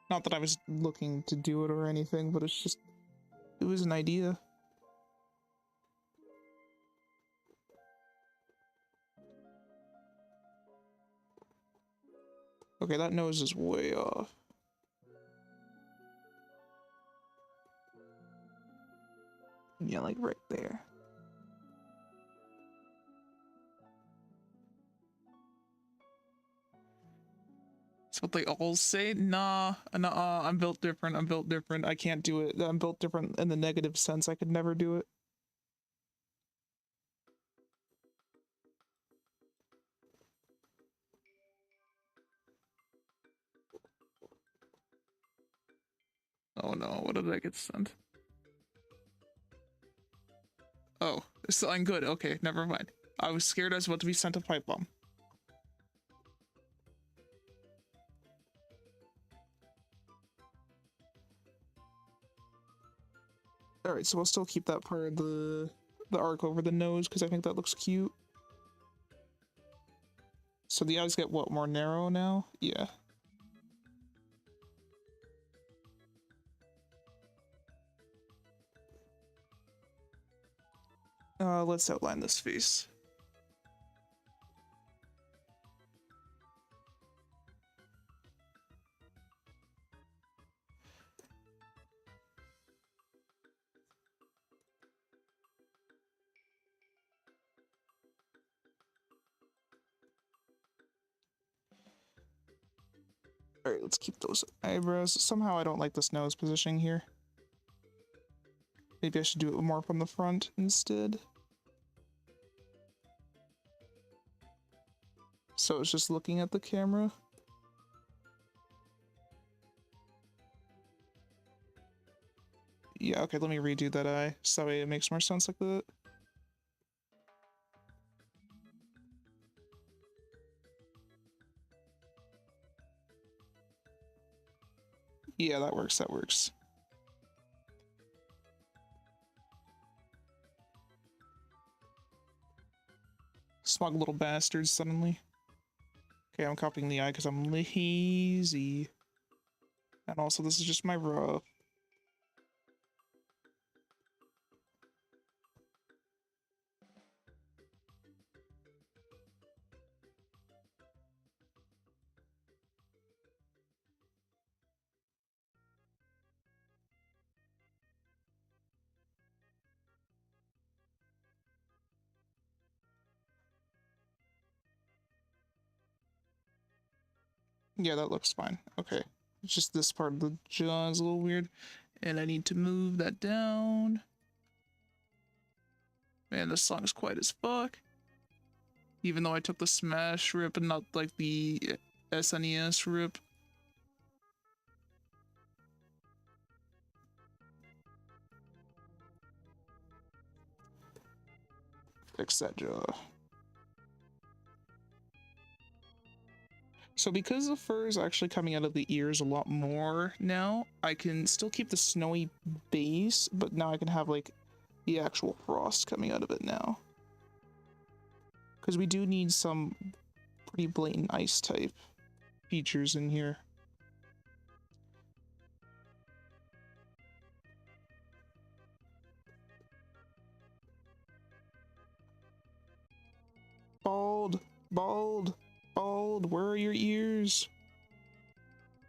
Not that I was looking to do it or anything, but it's just, it was an idea. Okay, that nose is way off. Yeah, like right there. That's what they all say. Nah, nah, I'm built different. I'm built different. I can't do it. I'm built different in the negative sense. I could never do it. Oh no, what did I get sent? Oh, so I'm good. Okay, never mind. I was scared I was about to be sent a pipe bomb. Alright, so we'll still keep that part of the arc over the nose because I think that looks cute. So the eyes get what, more narrow now? Yeah. Let's outline this face. Alright, let's keep those eyebrows. Somehow I don't like this nose positioning here. Maybe I should do it more from the front instead. So it's just looking at the camera. Yeah, okay, let me redo that eye. So that way it makes more sense like that. Yeah, that works, that works. Smug little bastards suddenly. Okay, I'm copying the eye because I'm lazy. And also, this is just my rough. Yeah, that looks fine. Okay. It's just this part of the jaw is a little weird. And I need to move that down. Man, this song is quiet as fuck. Even though I took the Smash rip and not like the SNES rip. Fix that jaw. So because the fur is actually coming out of the ears a lot more now, I can still keep the snowy base, but now I can have like the actual frost coming out of it now. Because we do need some pretty blatant ice type features in here. Bald, bald, bald, where are your ears?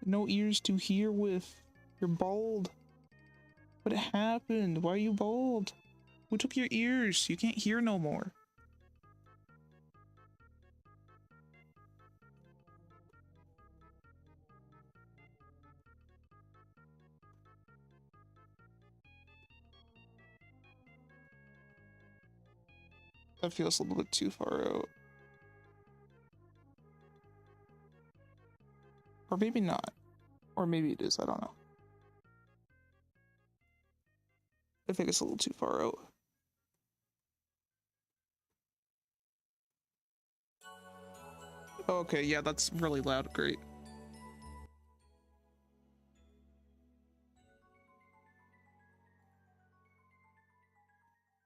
No ears to hear with. You're bald. What happened? Why are you bald? Who took your ears? You can't hear no more. That feels a little bit too far out. Or maybe not. Or maybe it is, I don't know. I think it's a little too far out. Okay, yeah, that's really loud. Great.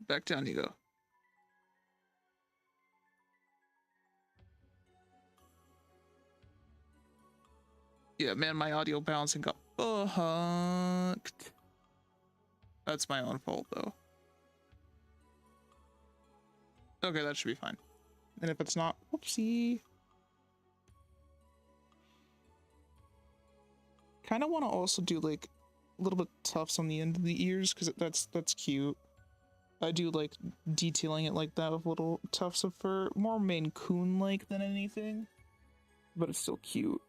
Back down you go. Yeah, man, my audio bouncing got fucked. That's my own fault, though. Okay, that should be fine. And if it's not, whoopsie. Kind of want to also do like a little bit tufts on the end of the ears because that's cute. I do like detailing it like that with little tufts of fur, more Maine Coon like than anything, but it's still cute.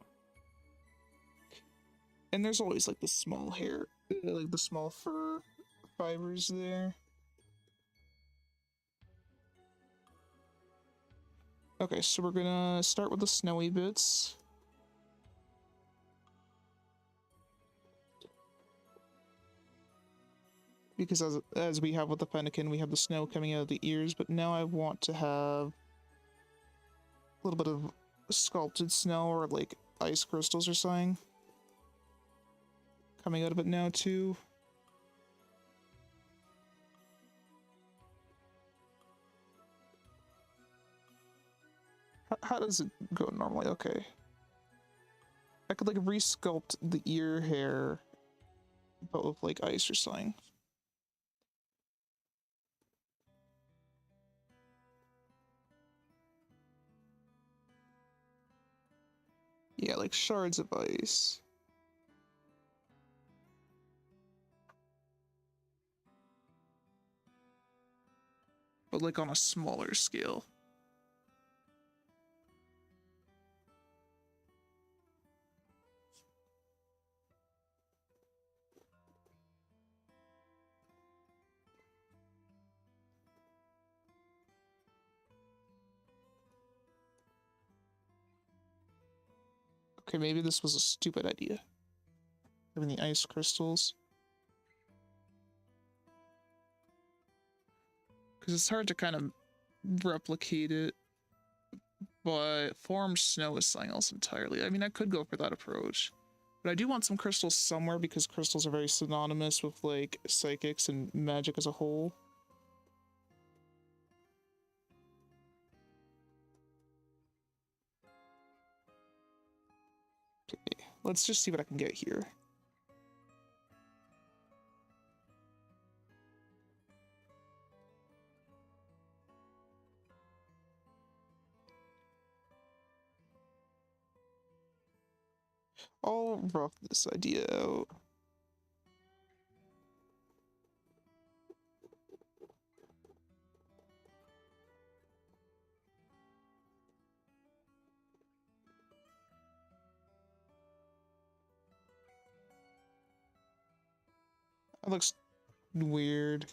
And there's always like the small hair, like the small fur fibers there. Okay, so we're gonna start with the snowy bits. Because as we have with the Fennekin, we have the snow coming out of the ears, but now I want to have a little bit of sculpted snow or like ice crystals or something coming out of it now too. How does it go normally? Okay. I could like resculpt the ear hair, but with like ice or something. Yeah, like shards of ice. But like on a smaller scale. Okay, maybe this was a stupid idea. Having the ice crystals. Because it's hard to kind of replicate it. But form snow is something else entirely. I mean, I could go for that approach. But I do want some crystals somewhere because crystals are very synonymous with, like, psychics and magic as a whole. Okay, let's just see what I can get here. I'll rough this idea out. That looks weird.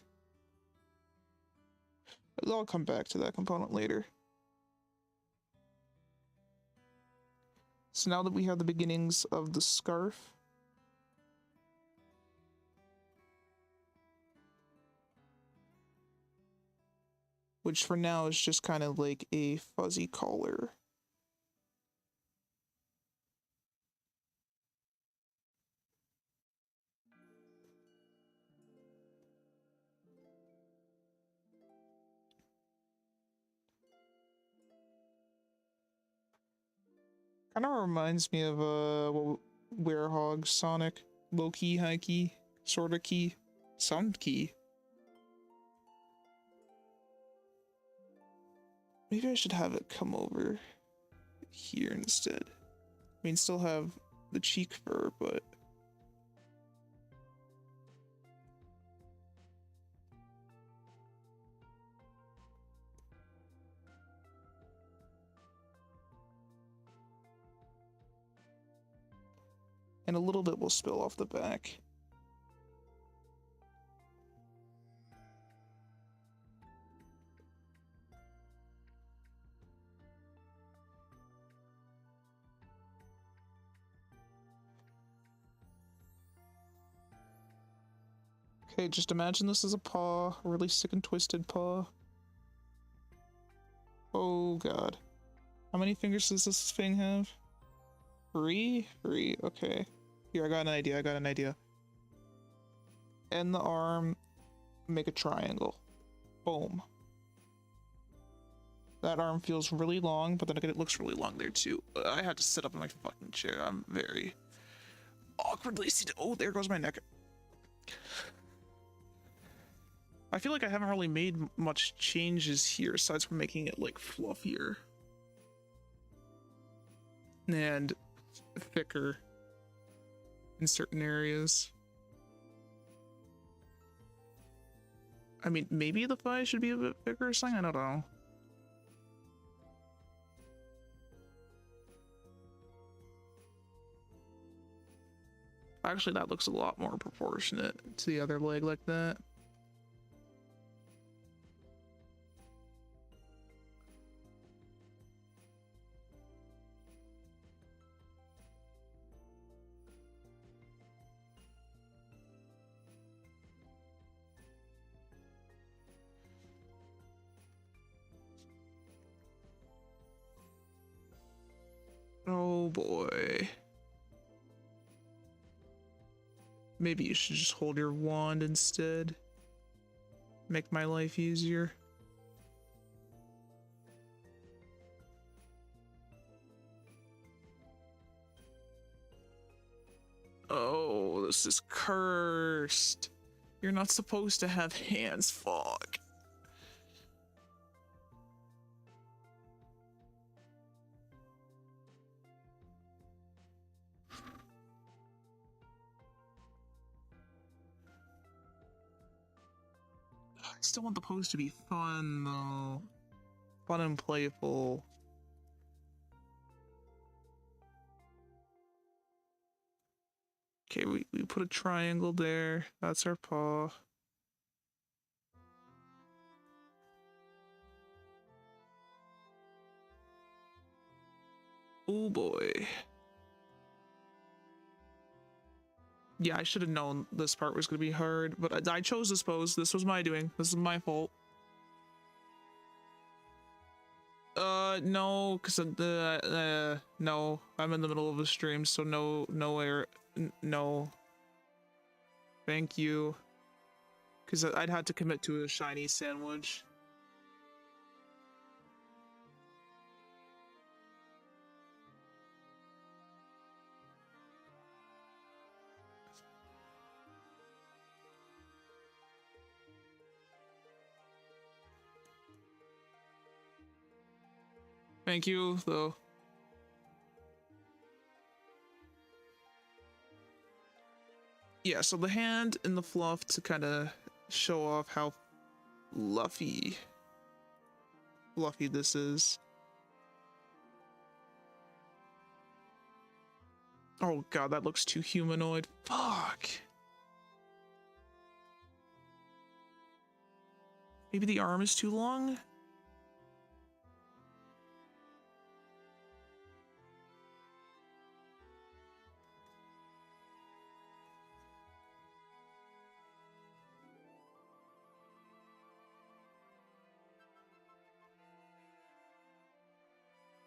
I'll come back to that component later. So now that we have the beginnings of the scarf, which for now is just kind of like a fuzzy collar. Kind of reminds me of Werehog, Sonic, low key, high key, sort of key, some key. Maybe I should have it come over here instead. I mean, still have the cheek fur, but and a little bit will spill off the back. Okay, just imagine this is a paw, a really sick and twisted paw. Oh god. How many fingers does this thing have? Three? Three, okay. Here, I got an idea. End the arm, make a triangle. Boom. That arm feels really long, but then again, it looks really long there too. I had to sit up in my fucking chair. I'm very awkwardly seated. Oh, there goes my neck. I feel like I haven't really made much changes here aside from making it like fluffier and thicker in certain areas. I mean, maybe the thigh should be a bit thicker or something, I don't know. Actually, that looks a lot more proportionate to the other leg like that. Oh boy. Maybe you should just hold your wand instead. Make my life easier. Oh, this is cursed. You're not supposed to have hands, fuck. I still want the pose to be fun, though. Fun and playful. Okay, we put a triangle there. That's our paw. Oh boy. Yeah, I should have known this part was gonna be hard, but I chose this pose. This was my doing. This is my fault. No, because no, I'm in the middle of a stream, so no air, no. Thank you. Because I'd had to commit to a shiny sandwich. Thank you, though. Yeah, so the hand and the fluff to kind of show off how fluffy this is. Oh god, that looks too humanoid. Fuck. Maybe the arm is too long?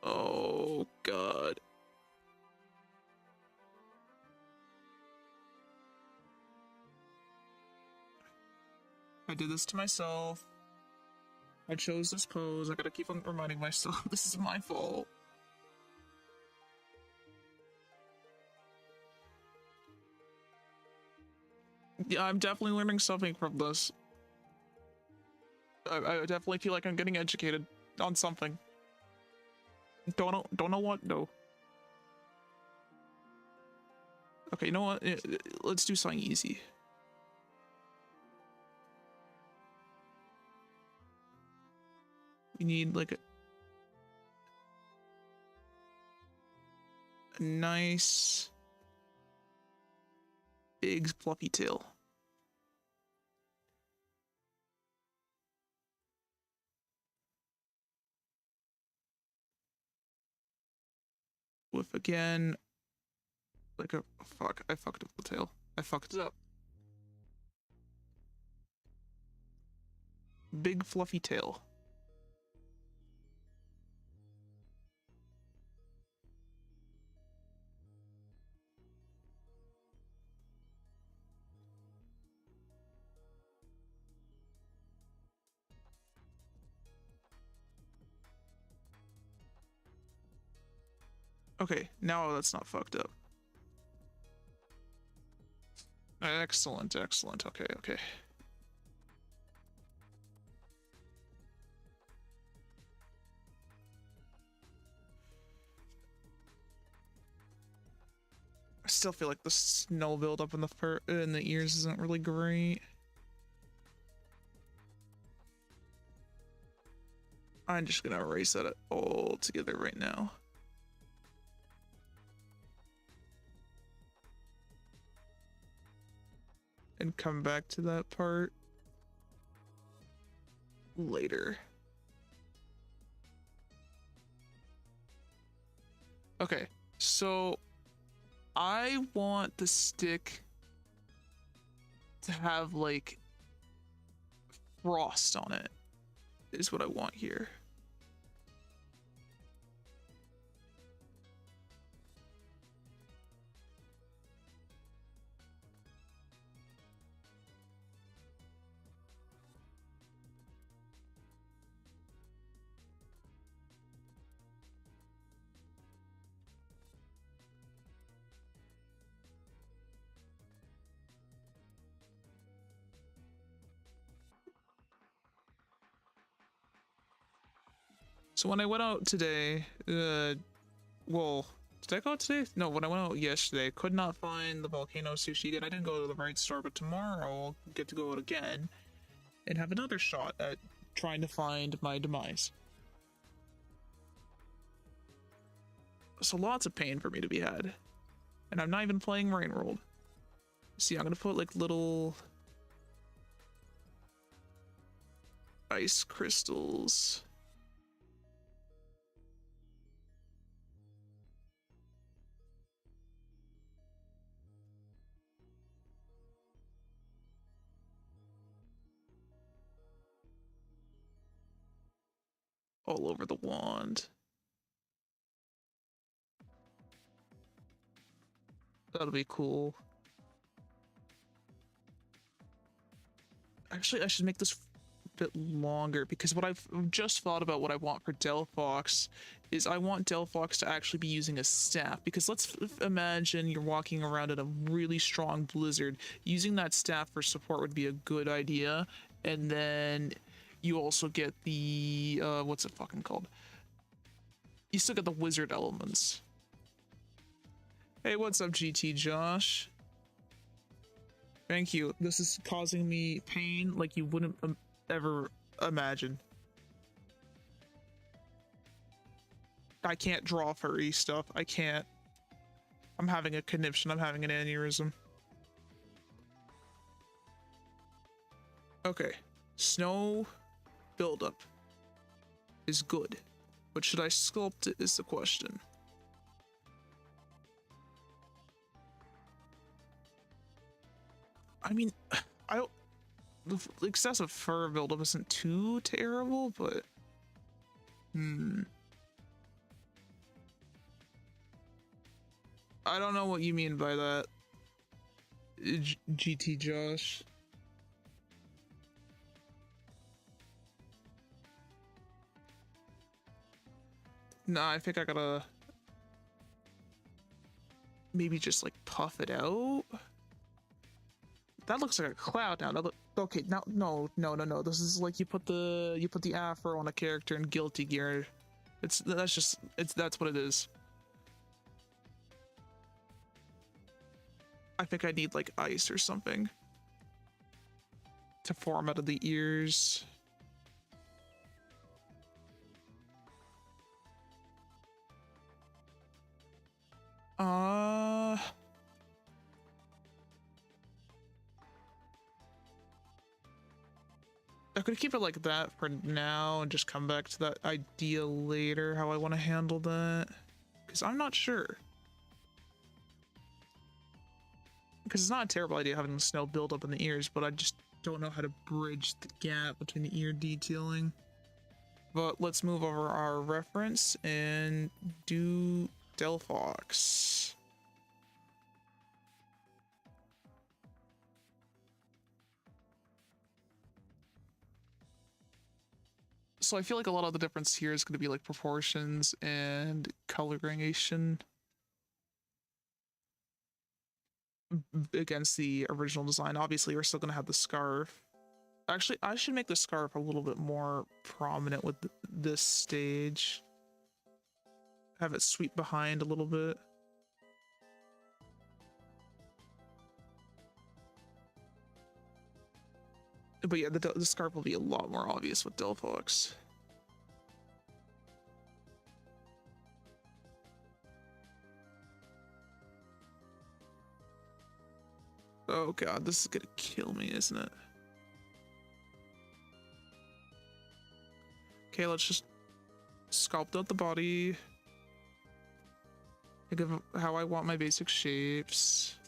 Oh god. I did this to myself. I chose this pose. I gotta keep on reminding myself this is my fault. Yeah, I'm definitely learning something from this. I definitely feel like I'm getting educated on something. Don't know what though. Okay, you know what? Let's do something easy. We need like a nice big fluffy tail. With again, like a fuck, I fucked up the tail. I fucked it up. Big fluffy tail. Okay, now that's not fucked up. Excellent, excellent. Okay, okay. I still feel like the snow buildup in the ears isn't really great. I'm just gonna erase that all together right now. And come back to that part later. Okay, so I want the stick to have like frost on it, is what I want here. So when I went out today, well, did I go out today? No, when I went out yesterday, could not find the volcano sushi again. I didn't go to the right store, but tomorrow I'll get to go out again and have another shot at trying to find my demise. So lots of pain for me to be had. And I'm not even playing Rain World. See, I'm gonna put like little ice crystals. all over the wand. That'll be cool. Actually, I should make this a bit longer because what I've just thought about what I want for Delphox is I want Delphox to actually be using a staff, because let's imagine you're walking around in a really strong blizzard. Using that staff for support would be a good idea. And then you also get the what's it fucking called? You still get the wizard elements. Hey, what's up, GT Josh? Thank you. This is causing me pain like you wouldn't ever imagine. I can't draw furry stuff. I can't. I'm having a conniption. I'm having an aneurysm. Okay. Snow buildup is good. But should I sculpt it is the question. I mean, I don't. The excessive fur buildup isn't too terrible, but I don't know what you mean by that, GT Josh. Nah, I think I gotta maybe just like puff it out. That looks like a cloud now. That okay, now no. This is like you put the afro on a character in Guilty Gear. That's what it is. I think I need like ice or something to form out of the ears. I could keep it like that for now and just come back to that idea later, how I want to handle that. Because I'm not sure. Because it's not a terrible idea having the snow build up in the ears, but I just don't know how to bridge the gap between the ear detailing. But let's move over our reference and do Delphox. So I feel like a lot of the difference here is going to be like proportions and coloration against the original design. Obviously, we're still going to have the scarf. Actually, I should make the scarf a little bit more prominent with this stage. Have it sweep behind a little bit. But yeah, the scarf will be a lot more obvious with Delphox. Oh god, this is gonna kill me, isn't it? Okay, let's just sculpt out the body. Think of how I want my basic shapes.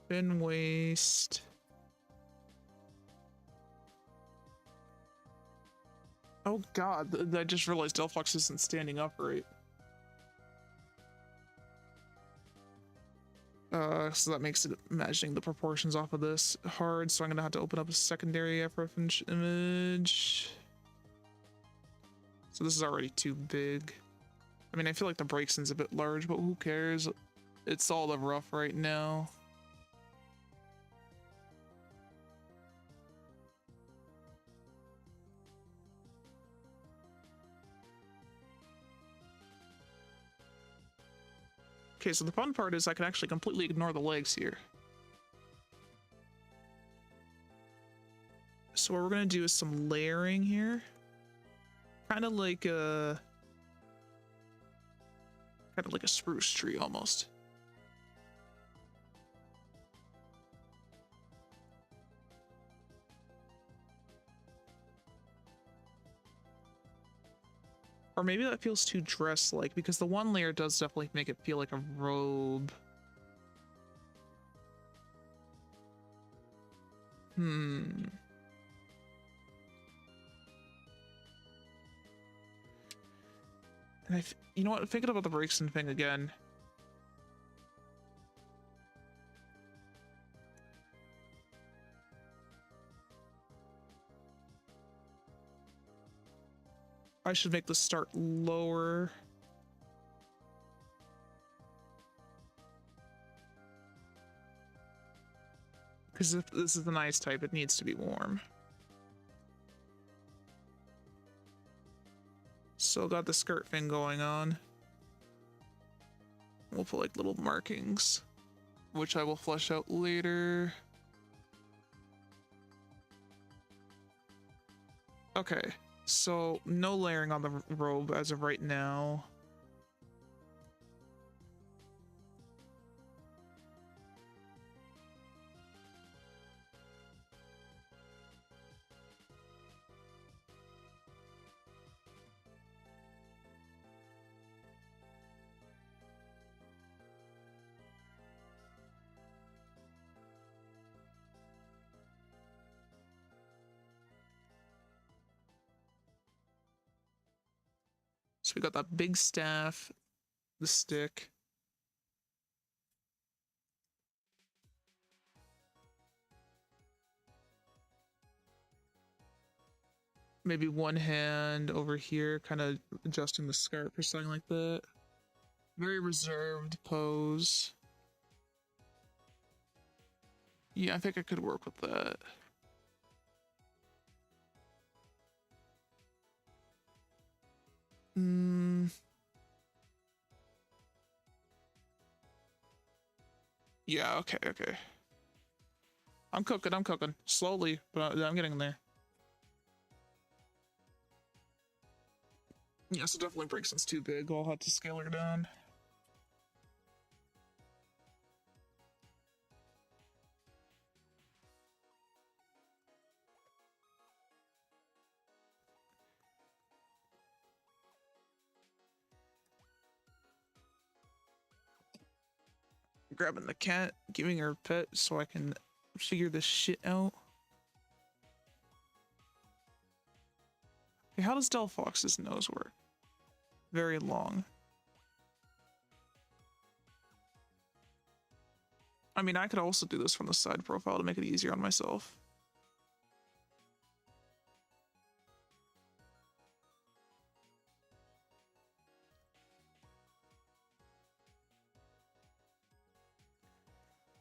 Thin waist. Oh god, I just realized Delphox isn't standing upright. So that makes it imagining the proportions off of this hard, so I'm gonna have to open up a secondary reference image. So this is already too big. I mean, I feel like the Breakson's a bit large, but who cares? It's all the rough right now. Okay, so the fun part is I can actually completely ignore the legs here. So what we're gonna do is some layering here. Kind of like a spruce tree almost. Or maybe that feels too dress-like, because the one layer does definitely make it feel like a robe. Hmm. And you know what? Thinking about the Braxton thing again. I should make the start lower. Because if this is an ice type, it needs to be warm. Still got the skirt thing going on. We'll put like little markings, which I will flesh out later. Okay, so no layering on the robe as of right now. So we got that big staff, the stick. Maybe one hand over here, kind of adjusting the skirt or something like that. Very reserved pose. Yeah, I think I could work with that. Yeah, okay, okay. I'm cooking. Slowly, but I'm getting there. Yeah, so definitely Braxton's too big. I'll have to scale her down. Grabbing the cat, giving her a pet so I can figure this shit out. Okay, how does Del Fox's nose work? Very long. I mean, I could also do this from the side profile to make it easier on myself.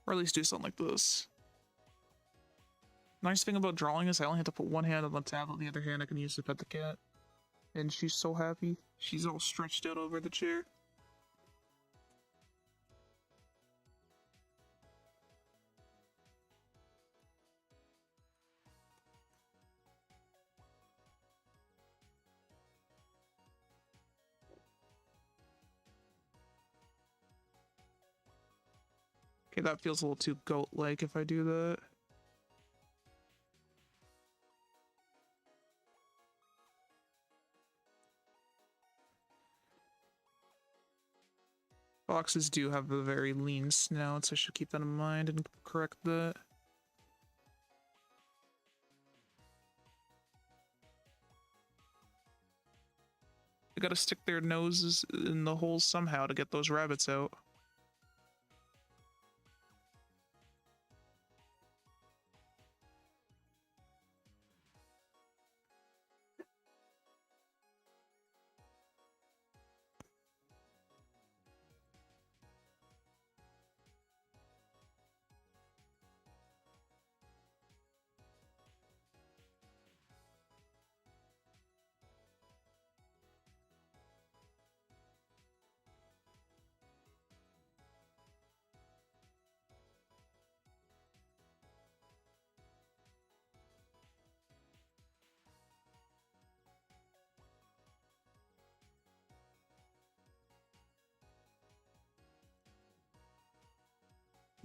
Or at least do something like this. Nice thing about drawing is I only have to put one hand on the tablet, the other hand I can use to pet the cat. And she's so happy. She's all stretched out over the chair. Okay, that feels a little too goat-like if I do that. Foxes do have a very lean snout, so I should keep that in mind and correct that. I gotta stick their noses in the holes somehow to get those rabbits out.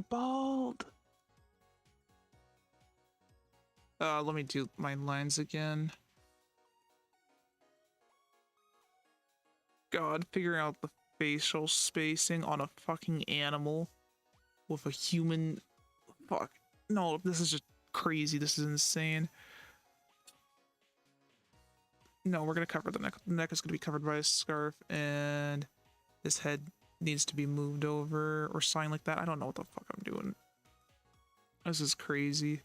Bald! Let me do my lines again. God, figuring out the facial spacing on a fucking animal with a human... Fuck. No, this is just crazy. This is insane. No, we're gonna cover the neck. The neck is gonna be covered by a scarf, and this head needs to be moved over or something like that. I don't know what the fuck I'm doing. This is crazy.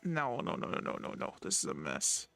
No, no, no, no, no, no, no. This is a mess.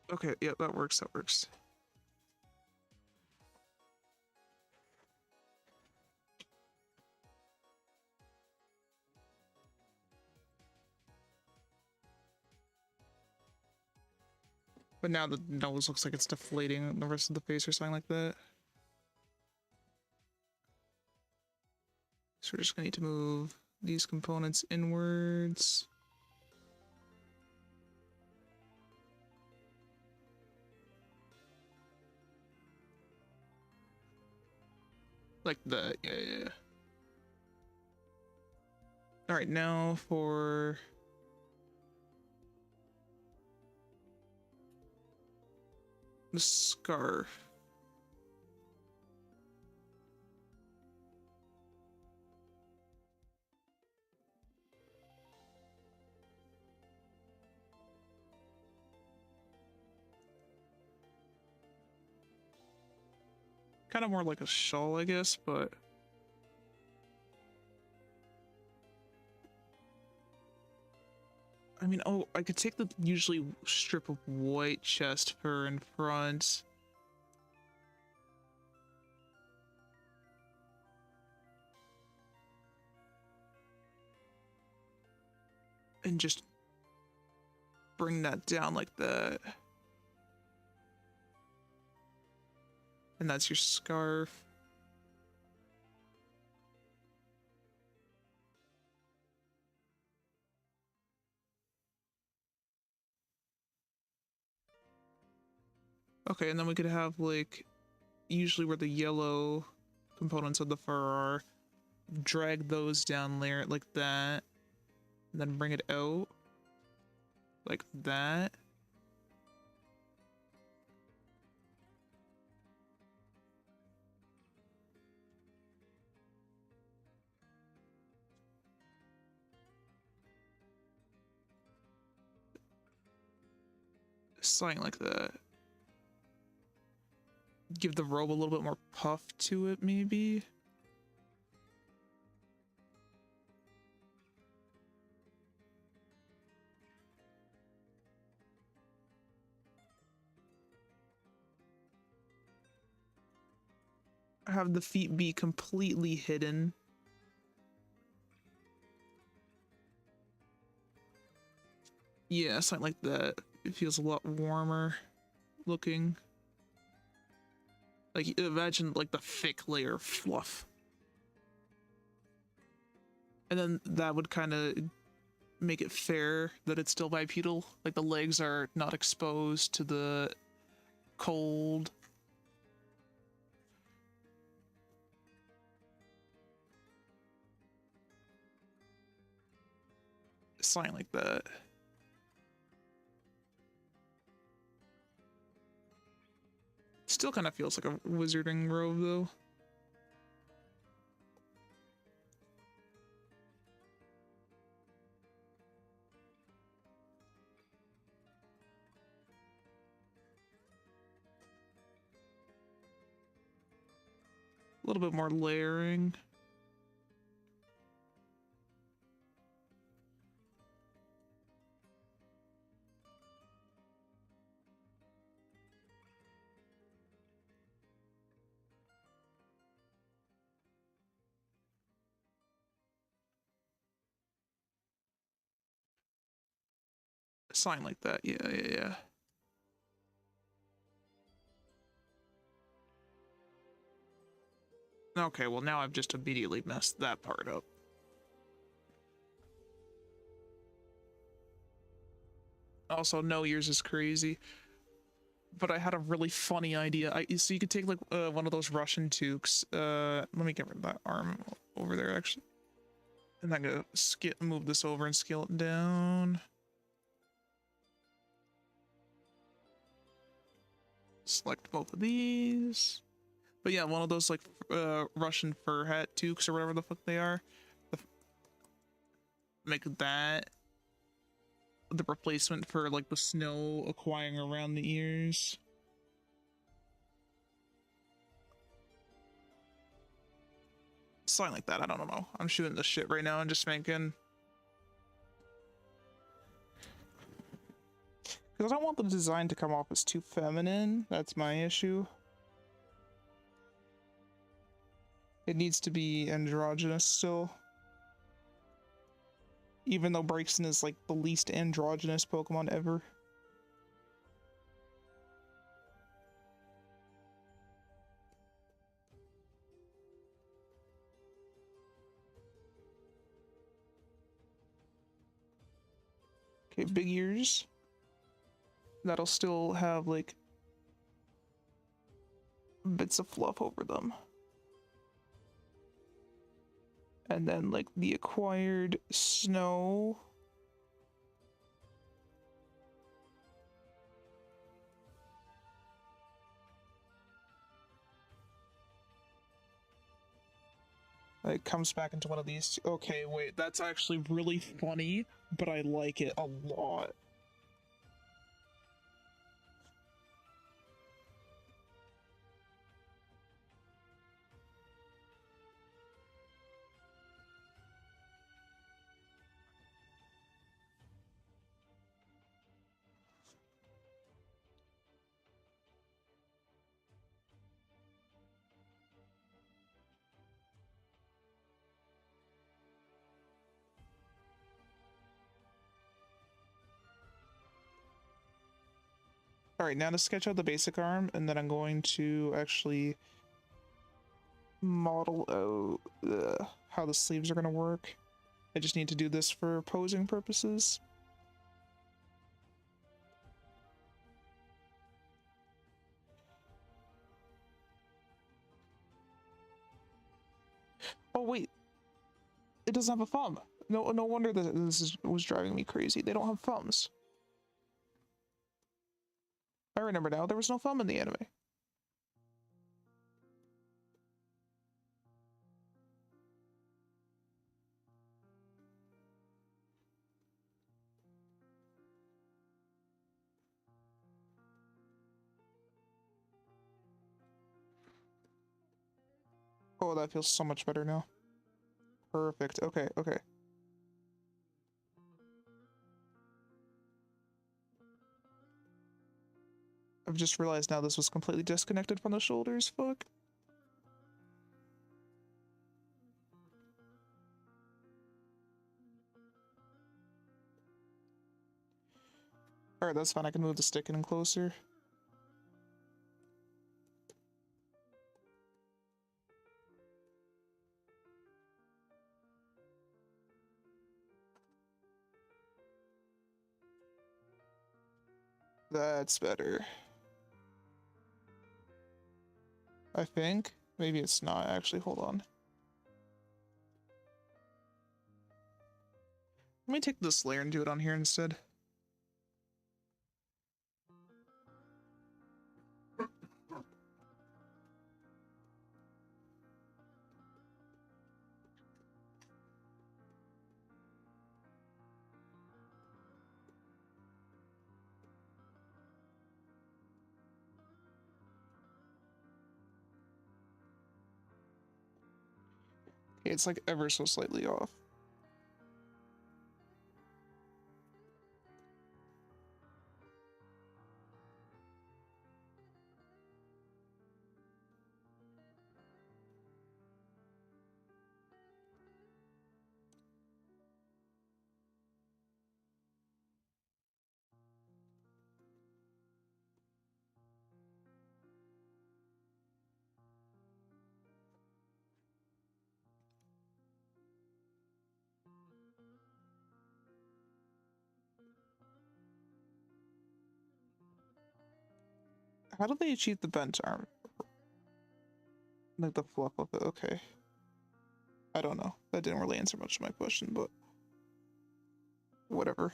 Okay, yeah, that works, that works. But now the nose looks like it's deflating the rest of the face or something like that. So we're just gonna need to move these components inwards. Like that, yeah, yeah. Alright, now for the scarf. Kind of more like a shawl, I guess, but I mean, oh, I could take the usually strip of white chest fur in front. And just bring that down like that. And that's your scarf. Okay, and then we could have like usually where the yellow components of the fur are, drag those down, layer it like that, and then bring it out like that. Something like that. Give the robe a little bit more puff to it, maybe. Have the feet be completely hidden. Yeah, something like that. It feels a lot warmer looking. Like, imagine like the thick layer of fluff. And then that would kind of make it fair that it's still bipedal. Like the legs are not exposed to the cold. Something like that. Still kind of feels like a wizarding robe though. little bit more layering. Sign like that. Yeah. Okay, well now I've just immediately messed that part up. Also, no, yours is crazy. But I had a really funny idea. So you could take like one of those Russian toques. Let me get rid of that arm over there actually. And then go move this over and scale it down. Select both of these. But yeah, one of those like Russian fur hat toques or whatever the fuck they are. Make that the replacement for like the snow acquiring around the ears. Something like that. I don't know. I'm shooting this shit right now and just making. Because I don't want the design to come off as too feminine. That's my issue. It needs to be androgynous still. Even though Braixen is like the least androgynous Pokemon ever. Okay, big ears. That'll still have like bits of fluff over them. And then like the acquired snow. It comes back into one of these. Okay, wait, that's actually really funny, but I like it a lot. Alright, now to sketch out the basic arm, and then I'm going to actually model out how the sleeves are going to work. I just need to do this for posing purposes. Oh wait, it doesn't have a thumb. No wonder that was driving me crazy. They don't have thumbs. I remember now, there was no thumb in the anime. Oh, that feels so much better now. Perfect. Okay. I've just realized now this was completely disconnected from the shoulders. Fuck. Alright, that's fine. I can move the stick in closer. That's better. I think. Maybe it's not, actually. Hold on. Let me take this layer and do it on here instead. It's like ever so slightly off. How do they achieve the bent arm? Like the fluff of it, okay. I don't know. That didn't really answer much of my question, but whatever.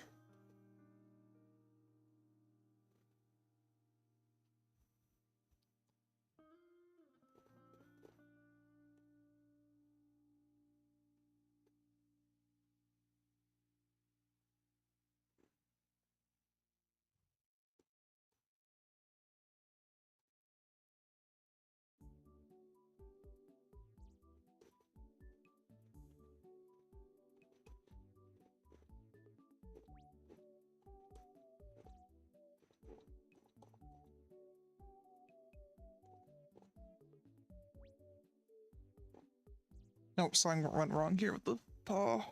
Nope, something went wrong here with the paw.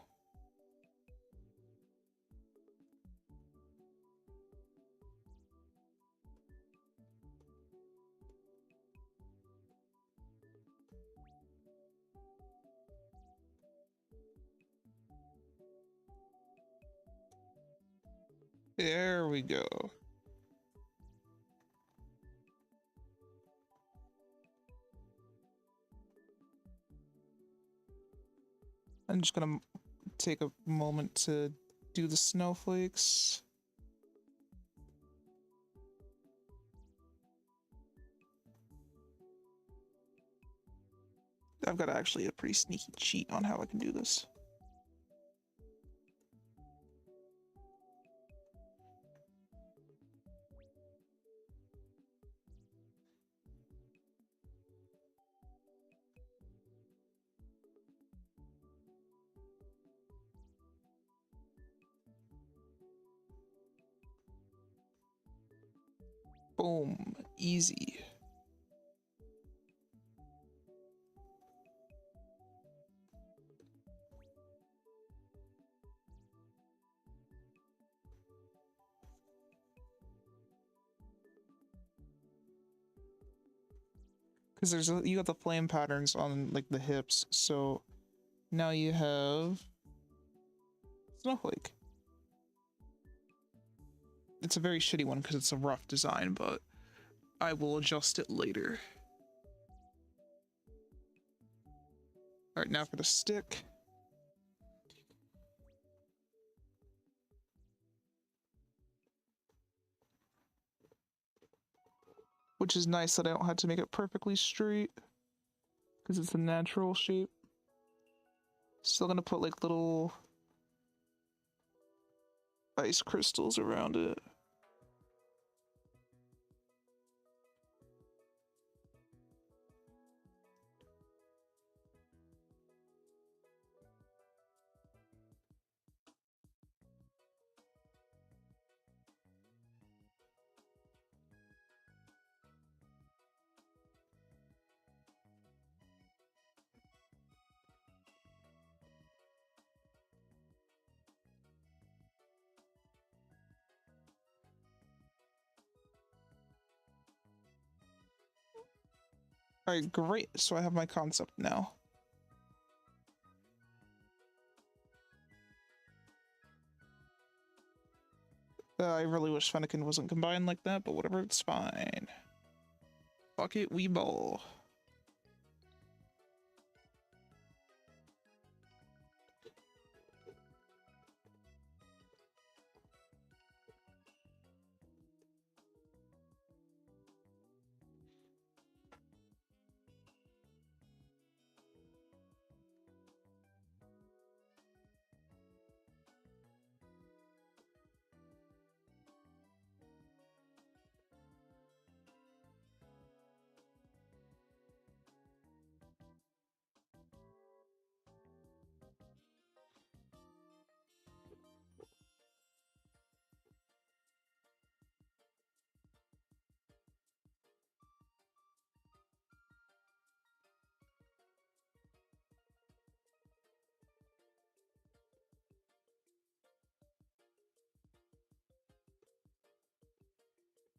There we go. I'm just gonna take a moment to do the snowflakes. I've got actually a pretty sneaky cheat on how I can do this. Boom, easy. Because you got the flame patterns on like the hips, so now you have snowflake. It's a very shitty one because it's a rough design, but I will adjust it later. All right, now for the stick. Which is nice that I don't have to make it perfectly straight because it's a natural shape. Still gonna put like little ice crystals around it. All right, great. So I have my concept now. I really wish Fennekin wasn't combined like that, but whatever, it's fine. Fuck it, we ball.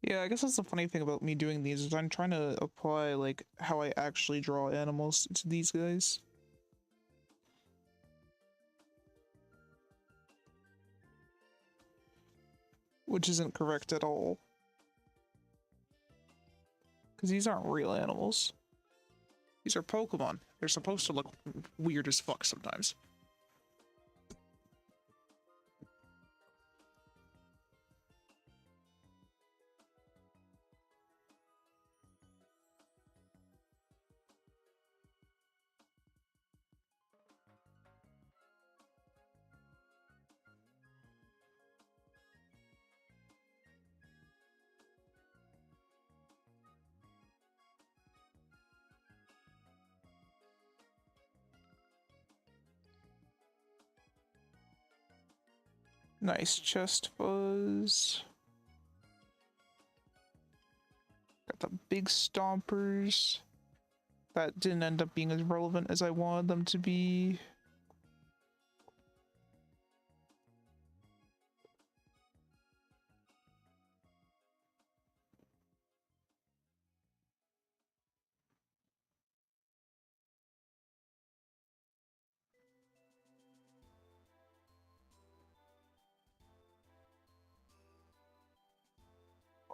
Yeah, I guess that's the funny thing about me doing these is I'm trying to apply like how I actually draw animals to these guys. Which isn't correct at all. Because these aren't real animals. These are Pokemon. They're supposed to look weird as fuck sometimes. Nice chest fuzz. Got the big stompers. That didn't end up being as relevant as I wanted them to be.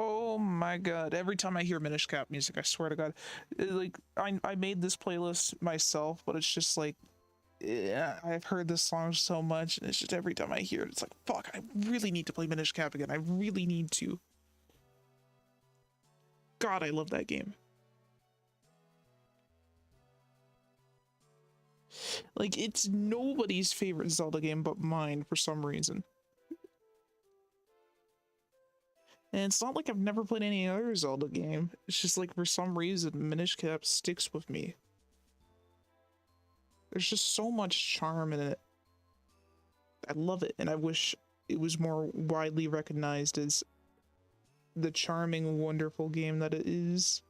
Oh my god, every time I hear Minish Cap music, I swear to god. Like, I made this playlist myself, but it's just like, yeah, I've heard this song so much, and it's just every time I hear it, it's like, fuck, I really need to play Minish Cap again. I really need to. God, I love that game. Like, it's nobody's favorite Zelda game but mine for some reason. And it's not like I've never played any other Zelda game. It's just like for some reason Minish Cap sticks with me. There's just so much charm in it. I love it, and I wish it was more widely recognized as the charming, wonderful game that it is.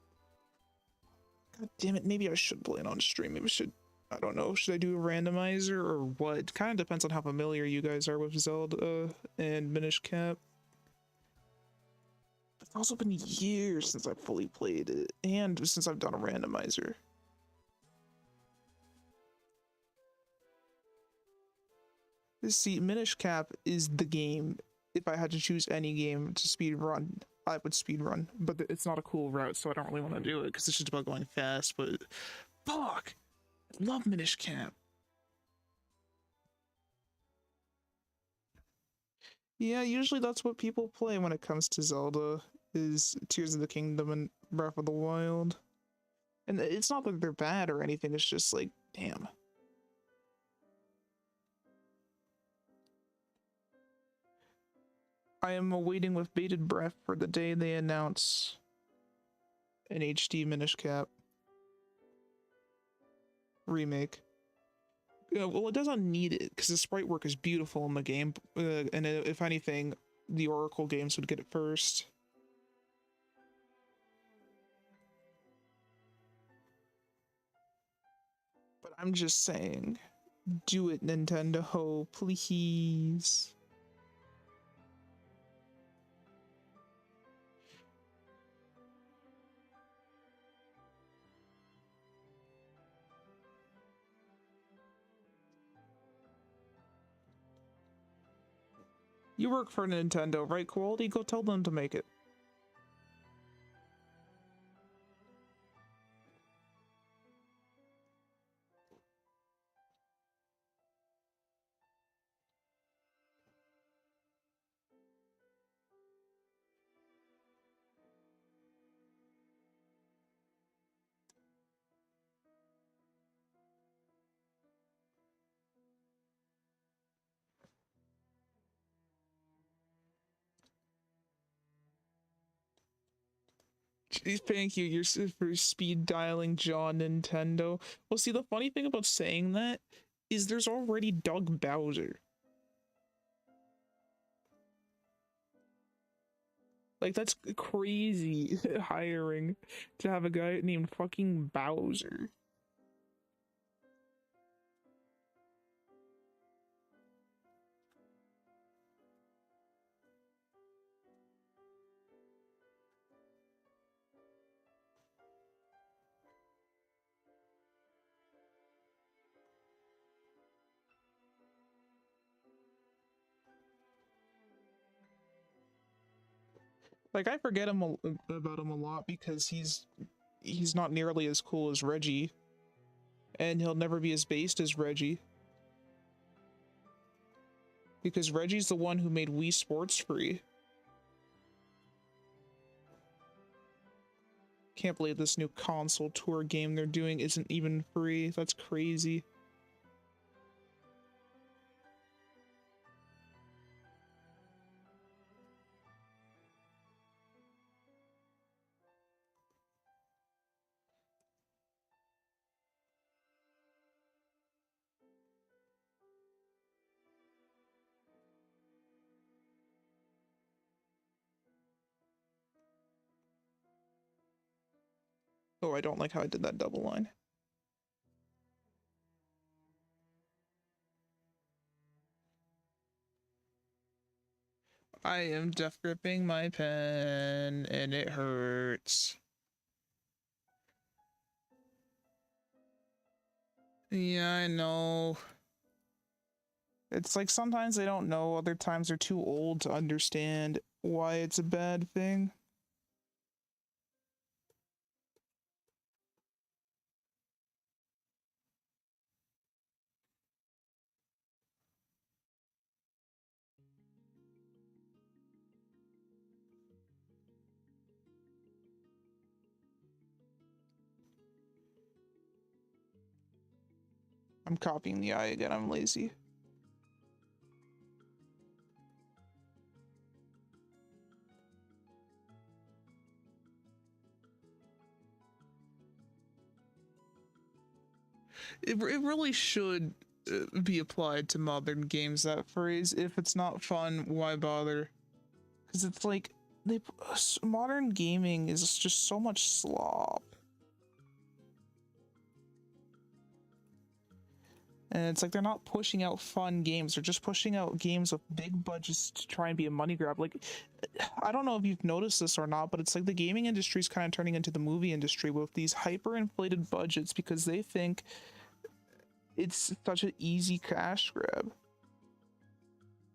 God damn it, maybe I should play it on stream. Maybe I should, I don't know, should I do a randomizer or what? Kind of depends on how familiar you guys are with Zelda and Minish Cap. It's also been years since I've fully played it, and since I've done a randomizer. See, Minish Cap is the game. If I had to choose any game to speed run, I would speed run. But it's not a cool route, so I don't really want to do it because it's just about going fast. But fuck, I love Minish Cap. Yeah, usually that's what people play when it comes to Zelda, is Tears of the Kingdom and Breath of the Wild. And it's not that they're bad or anything, it's just like, damn. I am awaiting with bated breath for the day they announce an HD Minish Cap remake. Yeah, well, it doesn't need it because the sprite work is beautiful in the game, and if anything, the Oracle games would get it first. But I'm just saying, do it, Nintendo, please. You work for Nintendo, right, Quality? Go tell them to make it. Jeez, thank you. You're for speed dialing John Nintendo. Well, see, the funny thing about saying that is there's already Doug Bowser. Like, that's crazy hiring to have a guy named fucking Bowser. Like, I forget about him a lot because he's not nearly as cool as Reggie, and he'll never be as based as Reggie. Because Reggie's the one who made Wii Sports free. Can't believe this new console tour game they're doing isn't even free. That's crazy. Oh, I don't like how I did that double line. I am death gripping my pen and it hurts. Yeah, I know. It's like sometimes they don't know, other times they're too old to understand why it's a bad thing. I'm copying the eye again, I'm lazy. It really should be applied to modern games, that phrase. If it's not fun, why bother? Because it's like, modern gaming is just so much slop. And it's like they're not pushing out fun games, they're just pushing out games with big budgets to try and be a money grab. Like, I don't know if you've noticed this or not, but it's like the gaming industry is kind of turning into the movie industry with these hyper-inflated budgets because they think it's such an easy cash grab.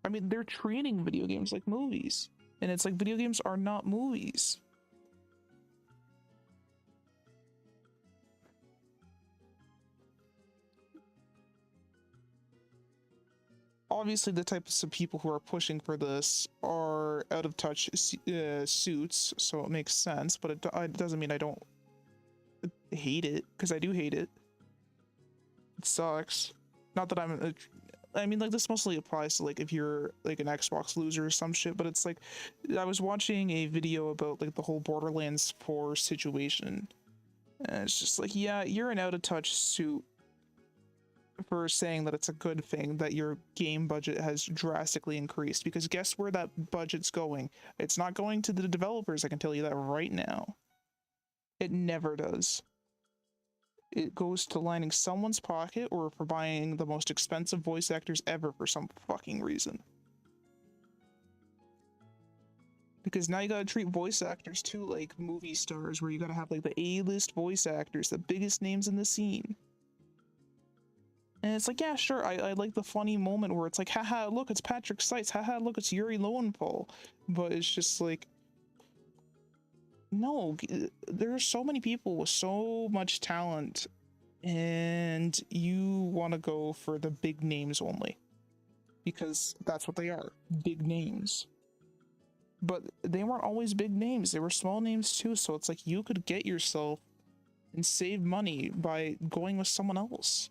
I mean, they're treating video games like movies, and it's like video games are not movies. Obviously, the types of people who are pushing for this are out of touch suits, so it makes sense, but it doesn't mean I don't hate it, because I do hate it. It sucks. Not that I mean, like, this mostly applies to, like, if you're, like, an Xbox loser or some shit, but it's like, I was watching a video about, like, the whole Borderlands 4 situation, and it's just like, yeah, you're an out-of-touch suit for saying that it's a good thing that your game budget has drastically increased, because guess where that budget's going? It's not going to the developers, I can tell you that right now. It never does. It goes to lining someone's pocket or for buying the most expensive voice actors ever for some fucking reason. Because now you gotta treat voice actors too like movie stars, where you gotta have like the A-list voice actors, the biggest names in the scene. And it's like, yeah, sure, I like the funny moment where it's like, haha, look, it's Patrick Seitz, haha, look, it's Yuri Lowenthal. But it's just like, no, there are so many people with so much talent, and you want to go for the big names only. Because that's what they are, big names. But they weren't always big names, they were small names too, so it's like you could get yourself and save money by going with someone else.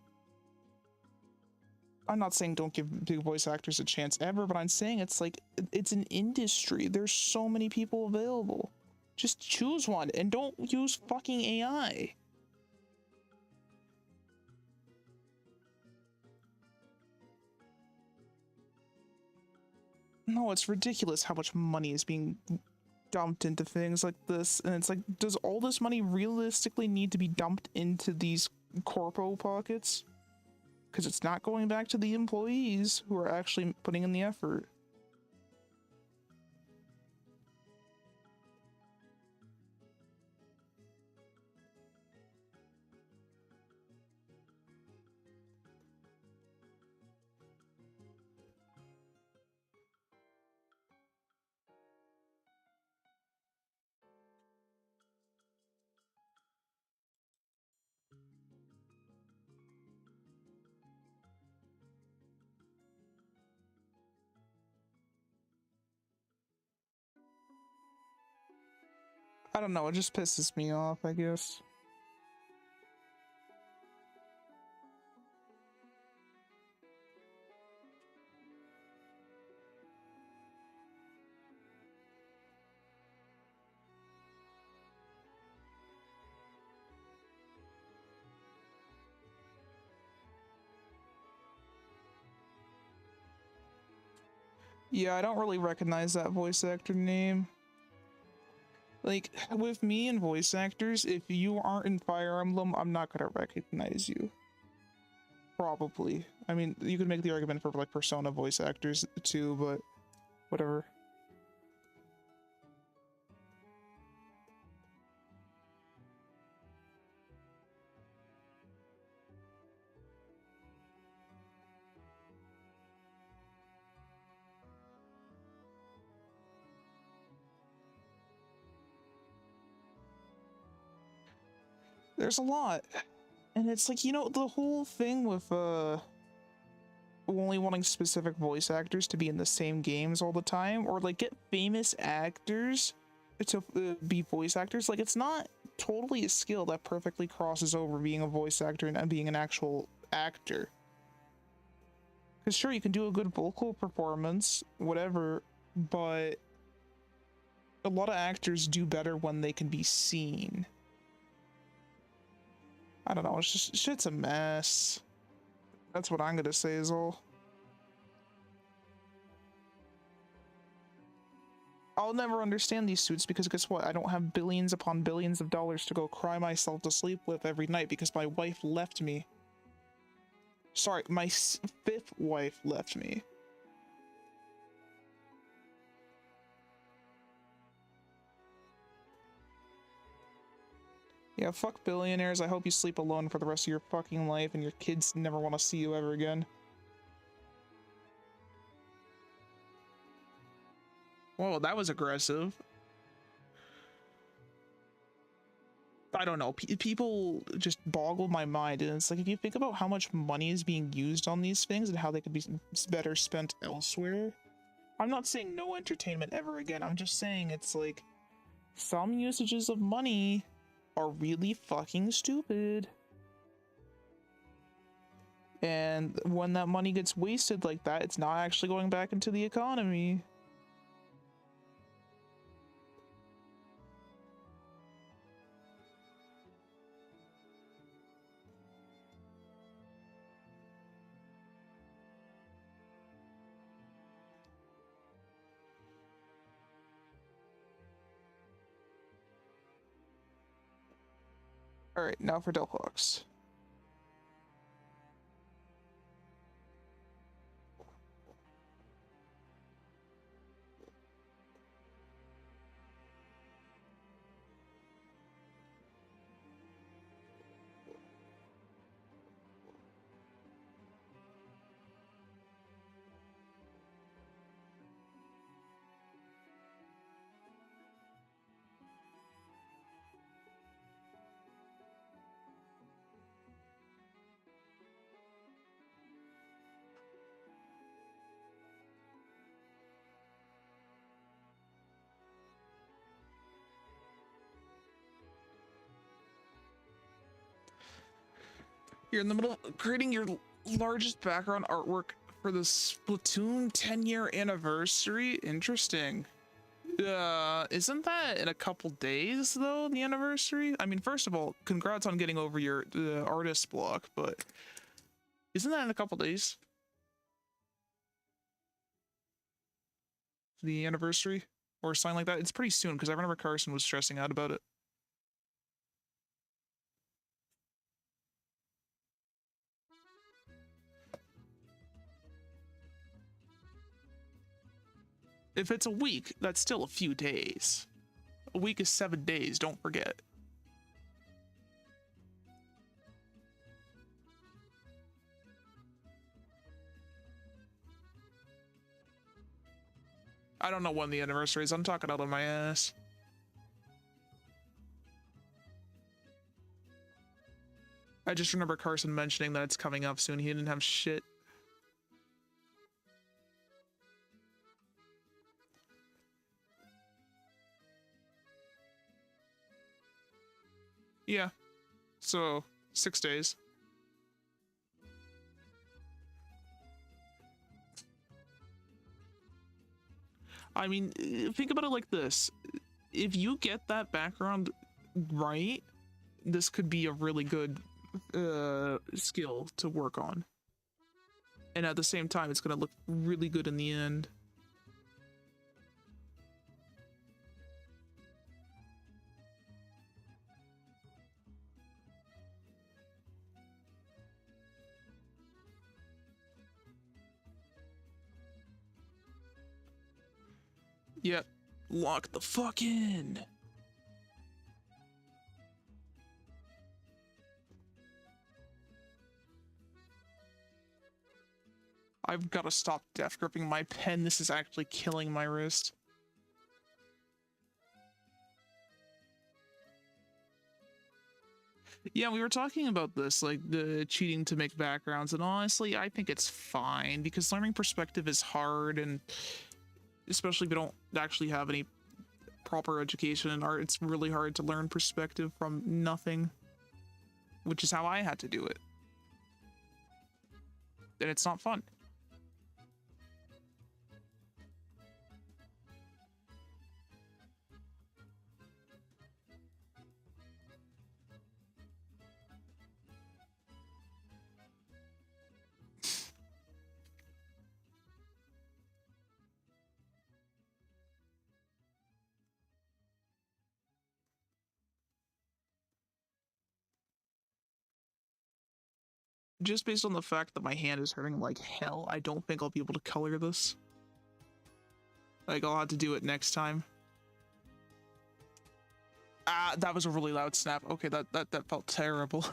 I'm not saying don't give big voice actors a chance ever, but I'm saying it's like, it's an industry. There's so many people available. Just choose one and don't use fucking AI. No, it's ridiculous how much money is being dumped into things like this. And it's like, does all this money realistically need to be dumped into these corpo pockets? Because it's not going back to the employees who are actually putting in the effort. I don't know, it just pisses me off, I guess. Yeah, I don't really recognize that voice actor name. Like, with me and voice actors, if you aren't in Fire Emblem, I'm not gonna recognize you. Probably. I mean, you could make the argument for, like, Persona voice actors, too, but whatever. There's a lot. And it's like, you know, the whole thing with, only wanting specific voice actors to be in the same games all the time, or like get famous actors to be voice actors. Like, it's not totally a skill that perfectly crosses over being a voice actor and being an actual actor. Because sure, you can do a good vocal performance, whatever, but a lot of actors do better when they can be seen. I don't know, it's just, shit's a mess. That's what I'm gonna say is all. I'll never understand these suits because guess what? I don't have billions upon billions of dollars to go cry myself to sleep with every night because my wife left me. Sorry, my fifth wife left me. Yeah, fuck billionaires. I hope you sleep alone for the rest of your fucking life and your kids never want to see you ever again. Whoa, that was aggressive. I don't know. People just boggle my mind, and it's like, if you think about how much money is being used on these things and how they could be better spent elsewhere. I'm not saying no entertainment ever again. I'm just saying it's like some usages of money are really fucking stupid. And when that money gets wasted like that, it's not actually going back into the economy. Alright, now for Delphox. You're in the middle of creating your largest background artwork for the Splatoon 10-year anniversary. Interesting. Isn't that in a couple days though, the anniversary? I mean, first of all, congrats on getting over your artist block, but isn't that in a couple days? The anniversary or something like that? It's pretty soon because I remember Carson was stressing out about it. If it's a week, that's still a few days. A week is 7 days, don't forget. I don't know when the anniversary is. I'm talking out of my ass. I just remember Carson mentioning that it's coming up soon. He didn't have shit. Yeah, so 6 days. I mean, think about it like this. If you get that background right, this could be a really good skill to work on. And at the same time, it's going to look really good in the end. Yep. Lock the fuck in. I've got to stop death gripping my pen. This is actually killing my wrist. Yeah, we were talking about this, like the cheating to make backgrounds, and honestly, I think it's fine because learning perspective is hard, and especially if we don't actually have any proper education in art, it's really hard to learn perspective from nothing, which is how I had to do it. And it's not fun. Just based on the fact that my hand is hurting like hell, I don't think I'll be able to color this. Like, I'll have to do it next time. Ah, that was a really loud snap. Okay, that felt terrible.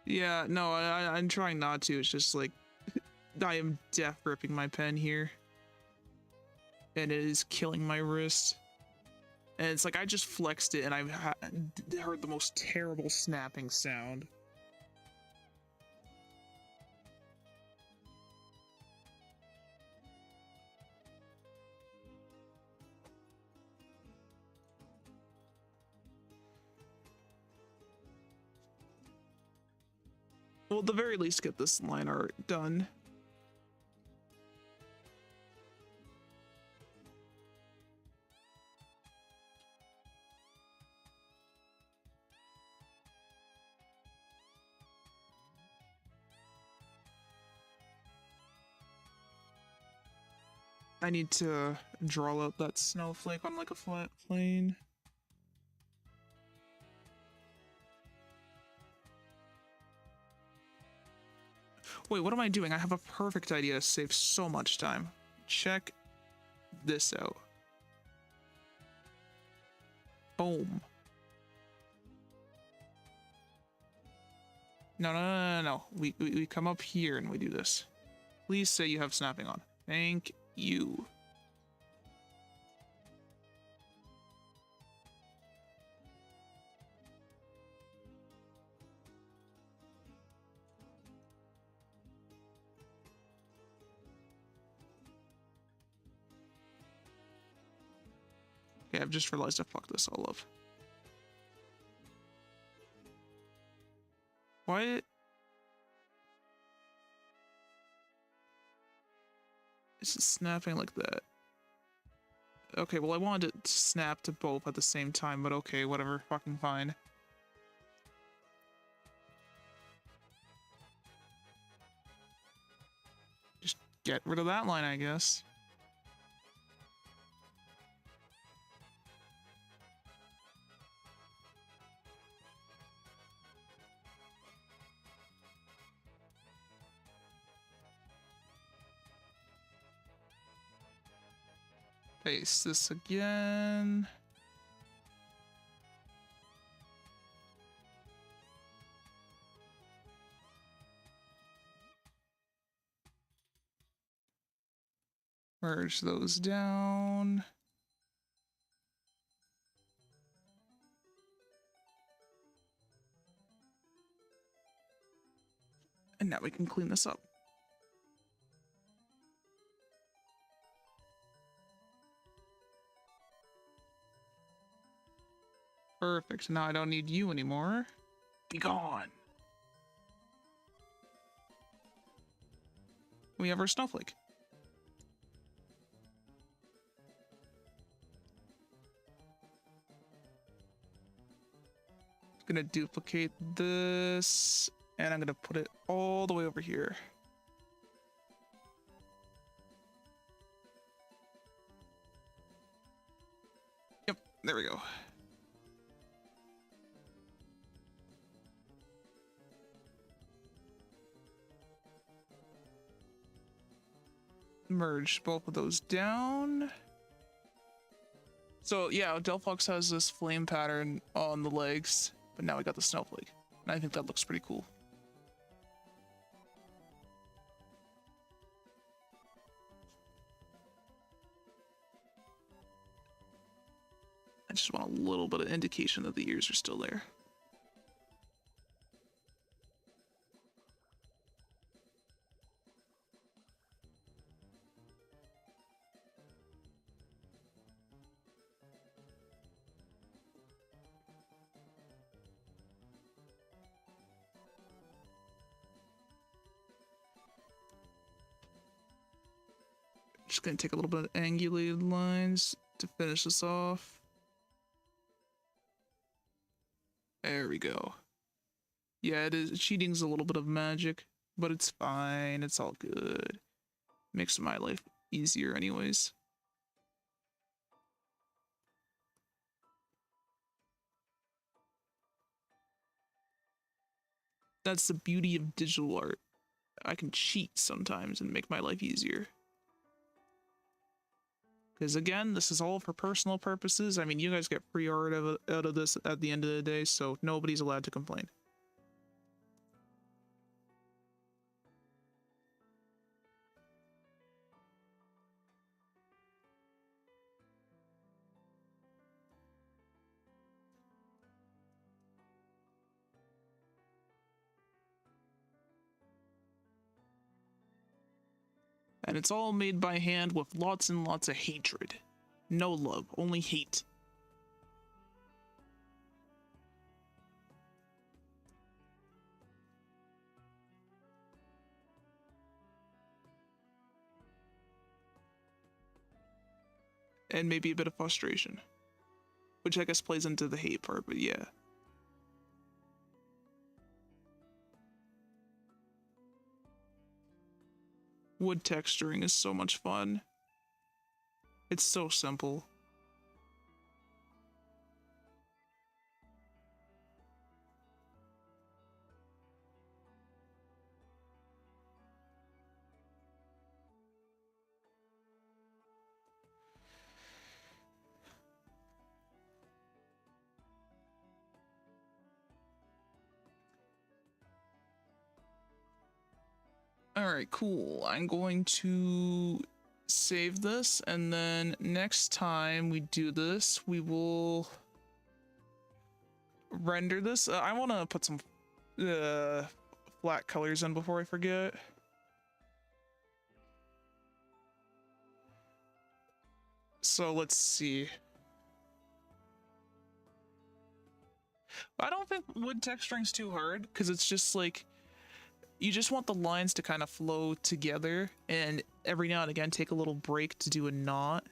Yeah, no, I'm trying not to. It's just like, I am death gripping my pen here. And it is killing my wrist. And it's like I just flexed it and I've heard the most terrible snapping sound. Well, at the very least, get this line art done. I need to draw out that snowflake on like a flat plane. Wait, what am I doing? I have a perfect idea to save so much time. Check this out. Boom. No. We come up here and we do this. Please say you have snapping on. Thank you. Okay, I've just realized I fucked this all up. Why? Is it snapping like that? Okay, well I wanted it to snap to both at the same time, but okay, whatever, fucking fine. Just get rid of that line, I guess. Paste this again. Merge those down. And now we can clean this up. Perfect. Now I don't need you anymore. Be gone. We have our snowflake. Gonna duplicate this, and I'm gonna put it all the way over here. Yep, there we go. Merge both of those down. So yeah, Delphox has this flame pattern on the legs, but now we got the snowflake. And I think that looks pretty cool. I just want a little bit of indication that the ears are still there. Just gonna take a little bit of angulated lines to finish this off. There we go. Yeah, it is. Cheating's a little bit of magic, but it's fine. It's all good. Makes my life easier anyways. That's the beauty of digital art. I can cheat sometimes and make my life easier. Because again, this is all for personal purposes. I mean, you guys get free art out of this at the end of the day, so nobody's allowed to complain. And it's all made by hand with lots and lots of hatred. No love, only hate. And maybe a bit of frustration. Which I guess plays into the hate part, but yeah. Wood texturing is so much fun. It's so simple. Alright, cool. I'm going to save this, and then next time we do this, we will render this. I want to put some flat colors in before I forget. So let's see. I don't think wood texturing's too hard, because it's just like, you just want the lines to kind of flow together, and every now and again take a little break to do a knot.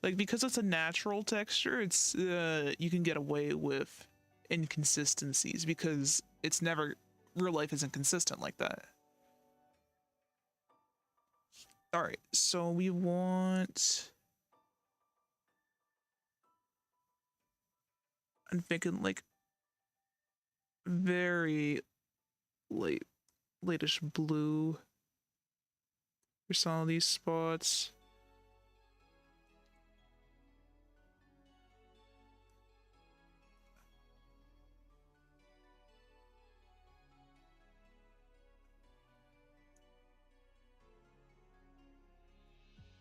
Like, because it's a natural texture, it's you can get away with inconsistencies, because it's never, real life isn't consistent like that. All right, so we want, I'm thinking like very latish blue for some of these spots.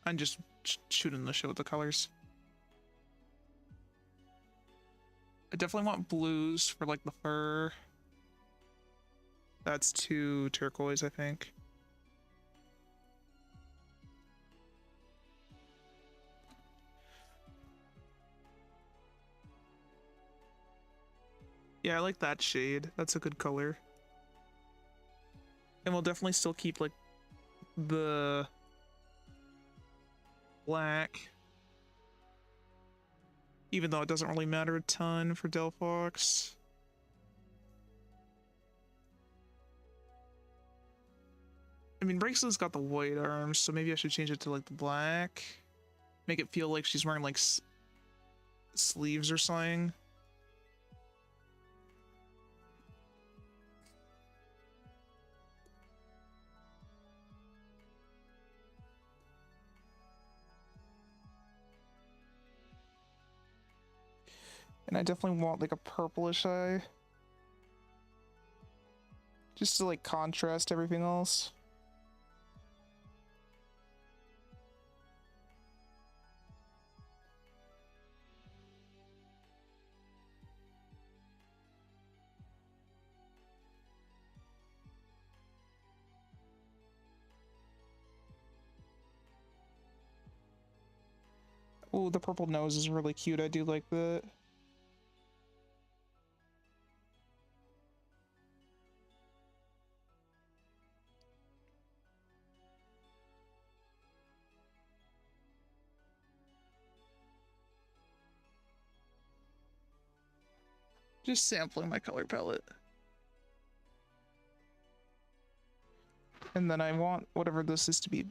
I'm just shooting the shit with the colors. I definitely want blues for like the fur. That's too turquoise, I think. Yeah, I like that shade. That's a good color. And we'll definitely still keep like the black, even though it doesn't really matter a ton for Delphox. I mean, Bracelet's got the white arms, so maybe I should change it to like the black. Make it feel like she's wearing like sleeves or something. And I definitely want like a purplish eye. Just to like contrast everything else. Oh, the purple nose is really cute. I do like that. Just sampling my color palette. And then I want whatever this is to be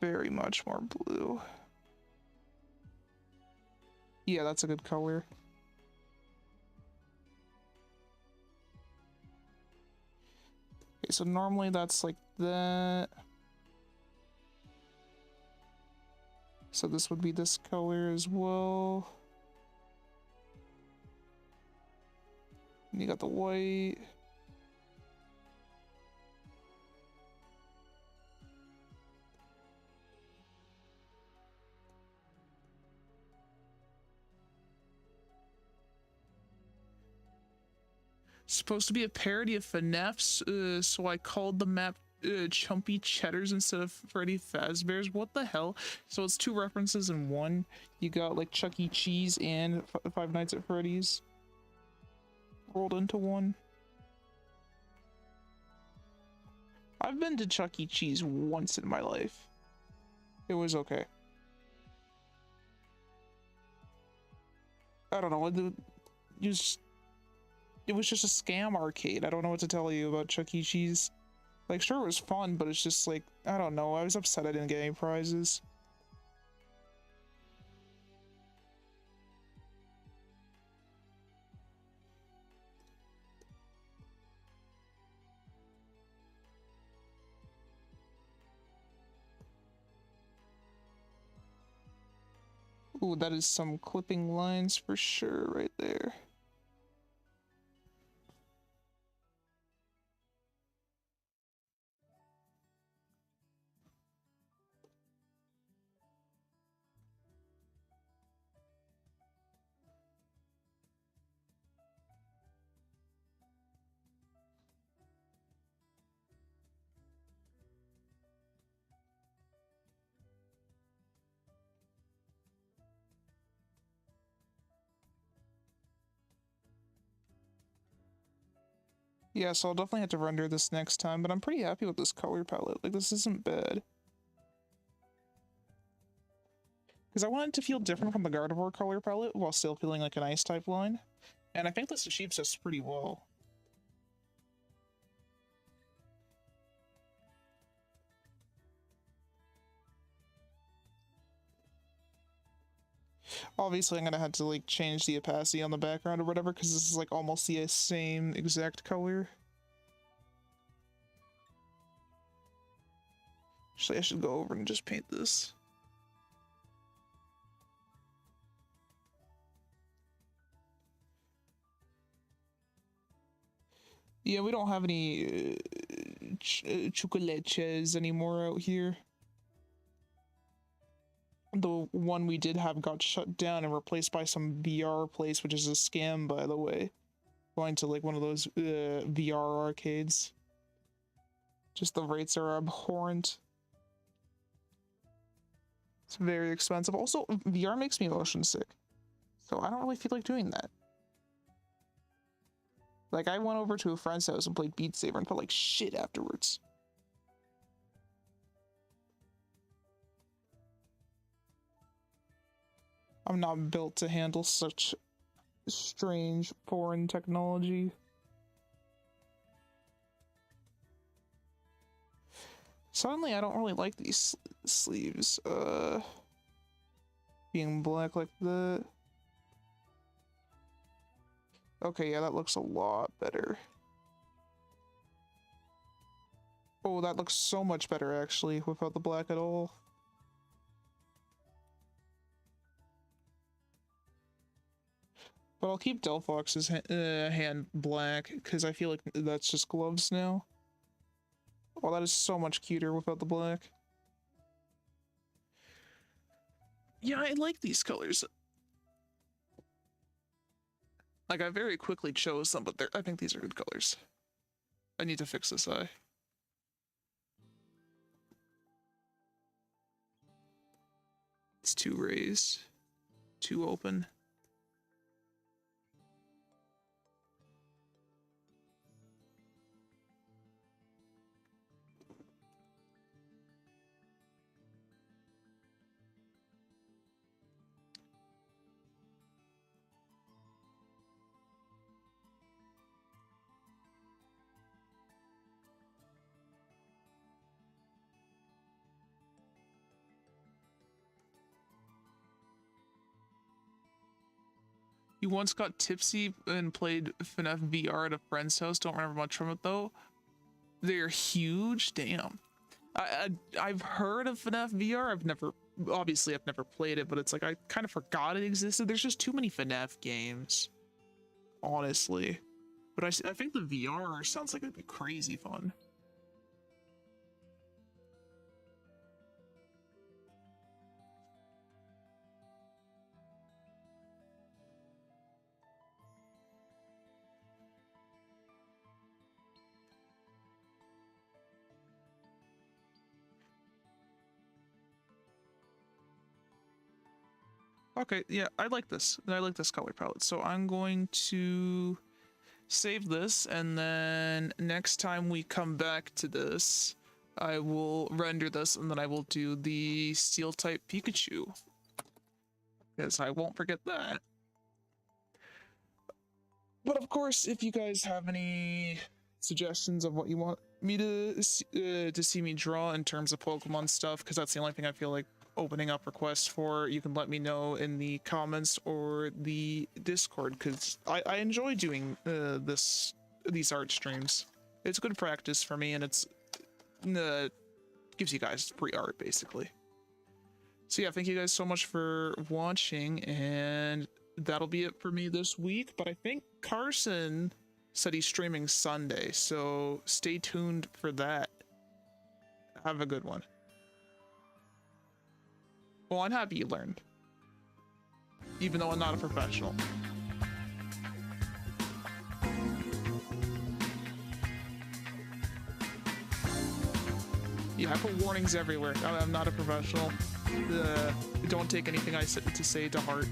very much more blue. Yeah, that's a good color. Okay, so normally that's like that. So this would be this color as well. And you got the white. Supposed to be a parody of FNAF's, so I called the map Chumpy Cheddars instead of Freddy Fazbear's. What the hell? So it's two references in one. You got like Chuck E. Cheese and Five Nights at Freddy's rolled into one. I've been to Chuck E. Cheese once in my life. It was okay. I don't know. It was just a scam arcade. I don't know what to tell you about Chuck E. Cheese. Like, sure, it was fun, but it's just like, I don't know. I was upset I didn't get any prizes. Ooh, that is some clipping lines for sure right there. Yeah, so I'll definitely have to render this next time, but I'm pretty happy with this color palette. Like, this isn't bad. Because I want it to feel different from the Gardevoir color palette while still feeling like an ice type line. And I think this achieves this pretty well. Obviously, I'm gonna have to like change the opacity on the background or whatever, because this is like almost the same exact color. Actually, I should go over and just paint this. Yeah, we don't have any chocolates anymore out here. The one we did have got shut down and replaced by some VR place, which is a scam, by the way. Going to like one of those VR arcades. Just the rates are abhorrent. It's very expensive. Also, VR makes me motion sick, so I don't really feel like doing that. Like, I went over to a friend's house and played Beat Saber and felt like shit afterwards. I'm not built to handle such strange foreign technology. Suddenly, I don't really like these sleeves, being black like that. Okay, yeah, that looks a lot better. Oh, that looks so much better, actually, without the black at all. But I'll keep Delphox's hand black, because I feel like that's just gloves now. Oh, that is so much cuter without the black. Yeah, I like these colors. Like, I very quickly chose them, but I think these are good colors. I need to fix this eye. It's too raised, too open. You once got tipsy and played FNAF VR at a friend's house. Don't remember much from it though. They're huge. Damn. I've heard of FNAF VR. I've never played it, but it's like I kind of forgot it existed. There's just too many FNAF games, honestly. But I think the VR sounds like it'd be crazy fun. Okay, yeah, I like this. I like this color palette. So I'm going to save this, and then next time we come back to this, I will render this, and then I will do the steel type Pikachu. Because I won't forget that. But of course, if you guys have any suggestions of what you want me to see me draw in terms of Pokemon stuff, because that's the only thing I feel like opening up requests for, you can let me know in the comments or the Discord, because I enjoy doing these art streams. It's good practice for me, and it's gives you guys free art basically. So yeah, thank you guys so much for watching, and that'll be it for me this week. But I think Carson said he's streaming Sunday, so stay tuned for that. Have a good one. Well, I'm happy you learned, even though I'm not a professional. Yeah, I put warnings everywhere. I'm not a professional. Don't take anything I say to heart.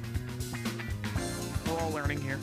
We're all learning here.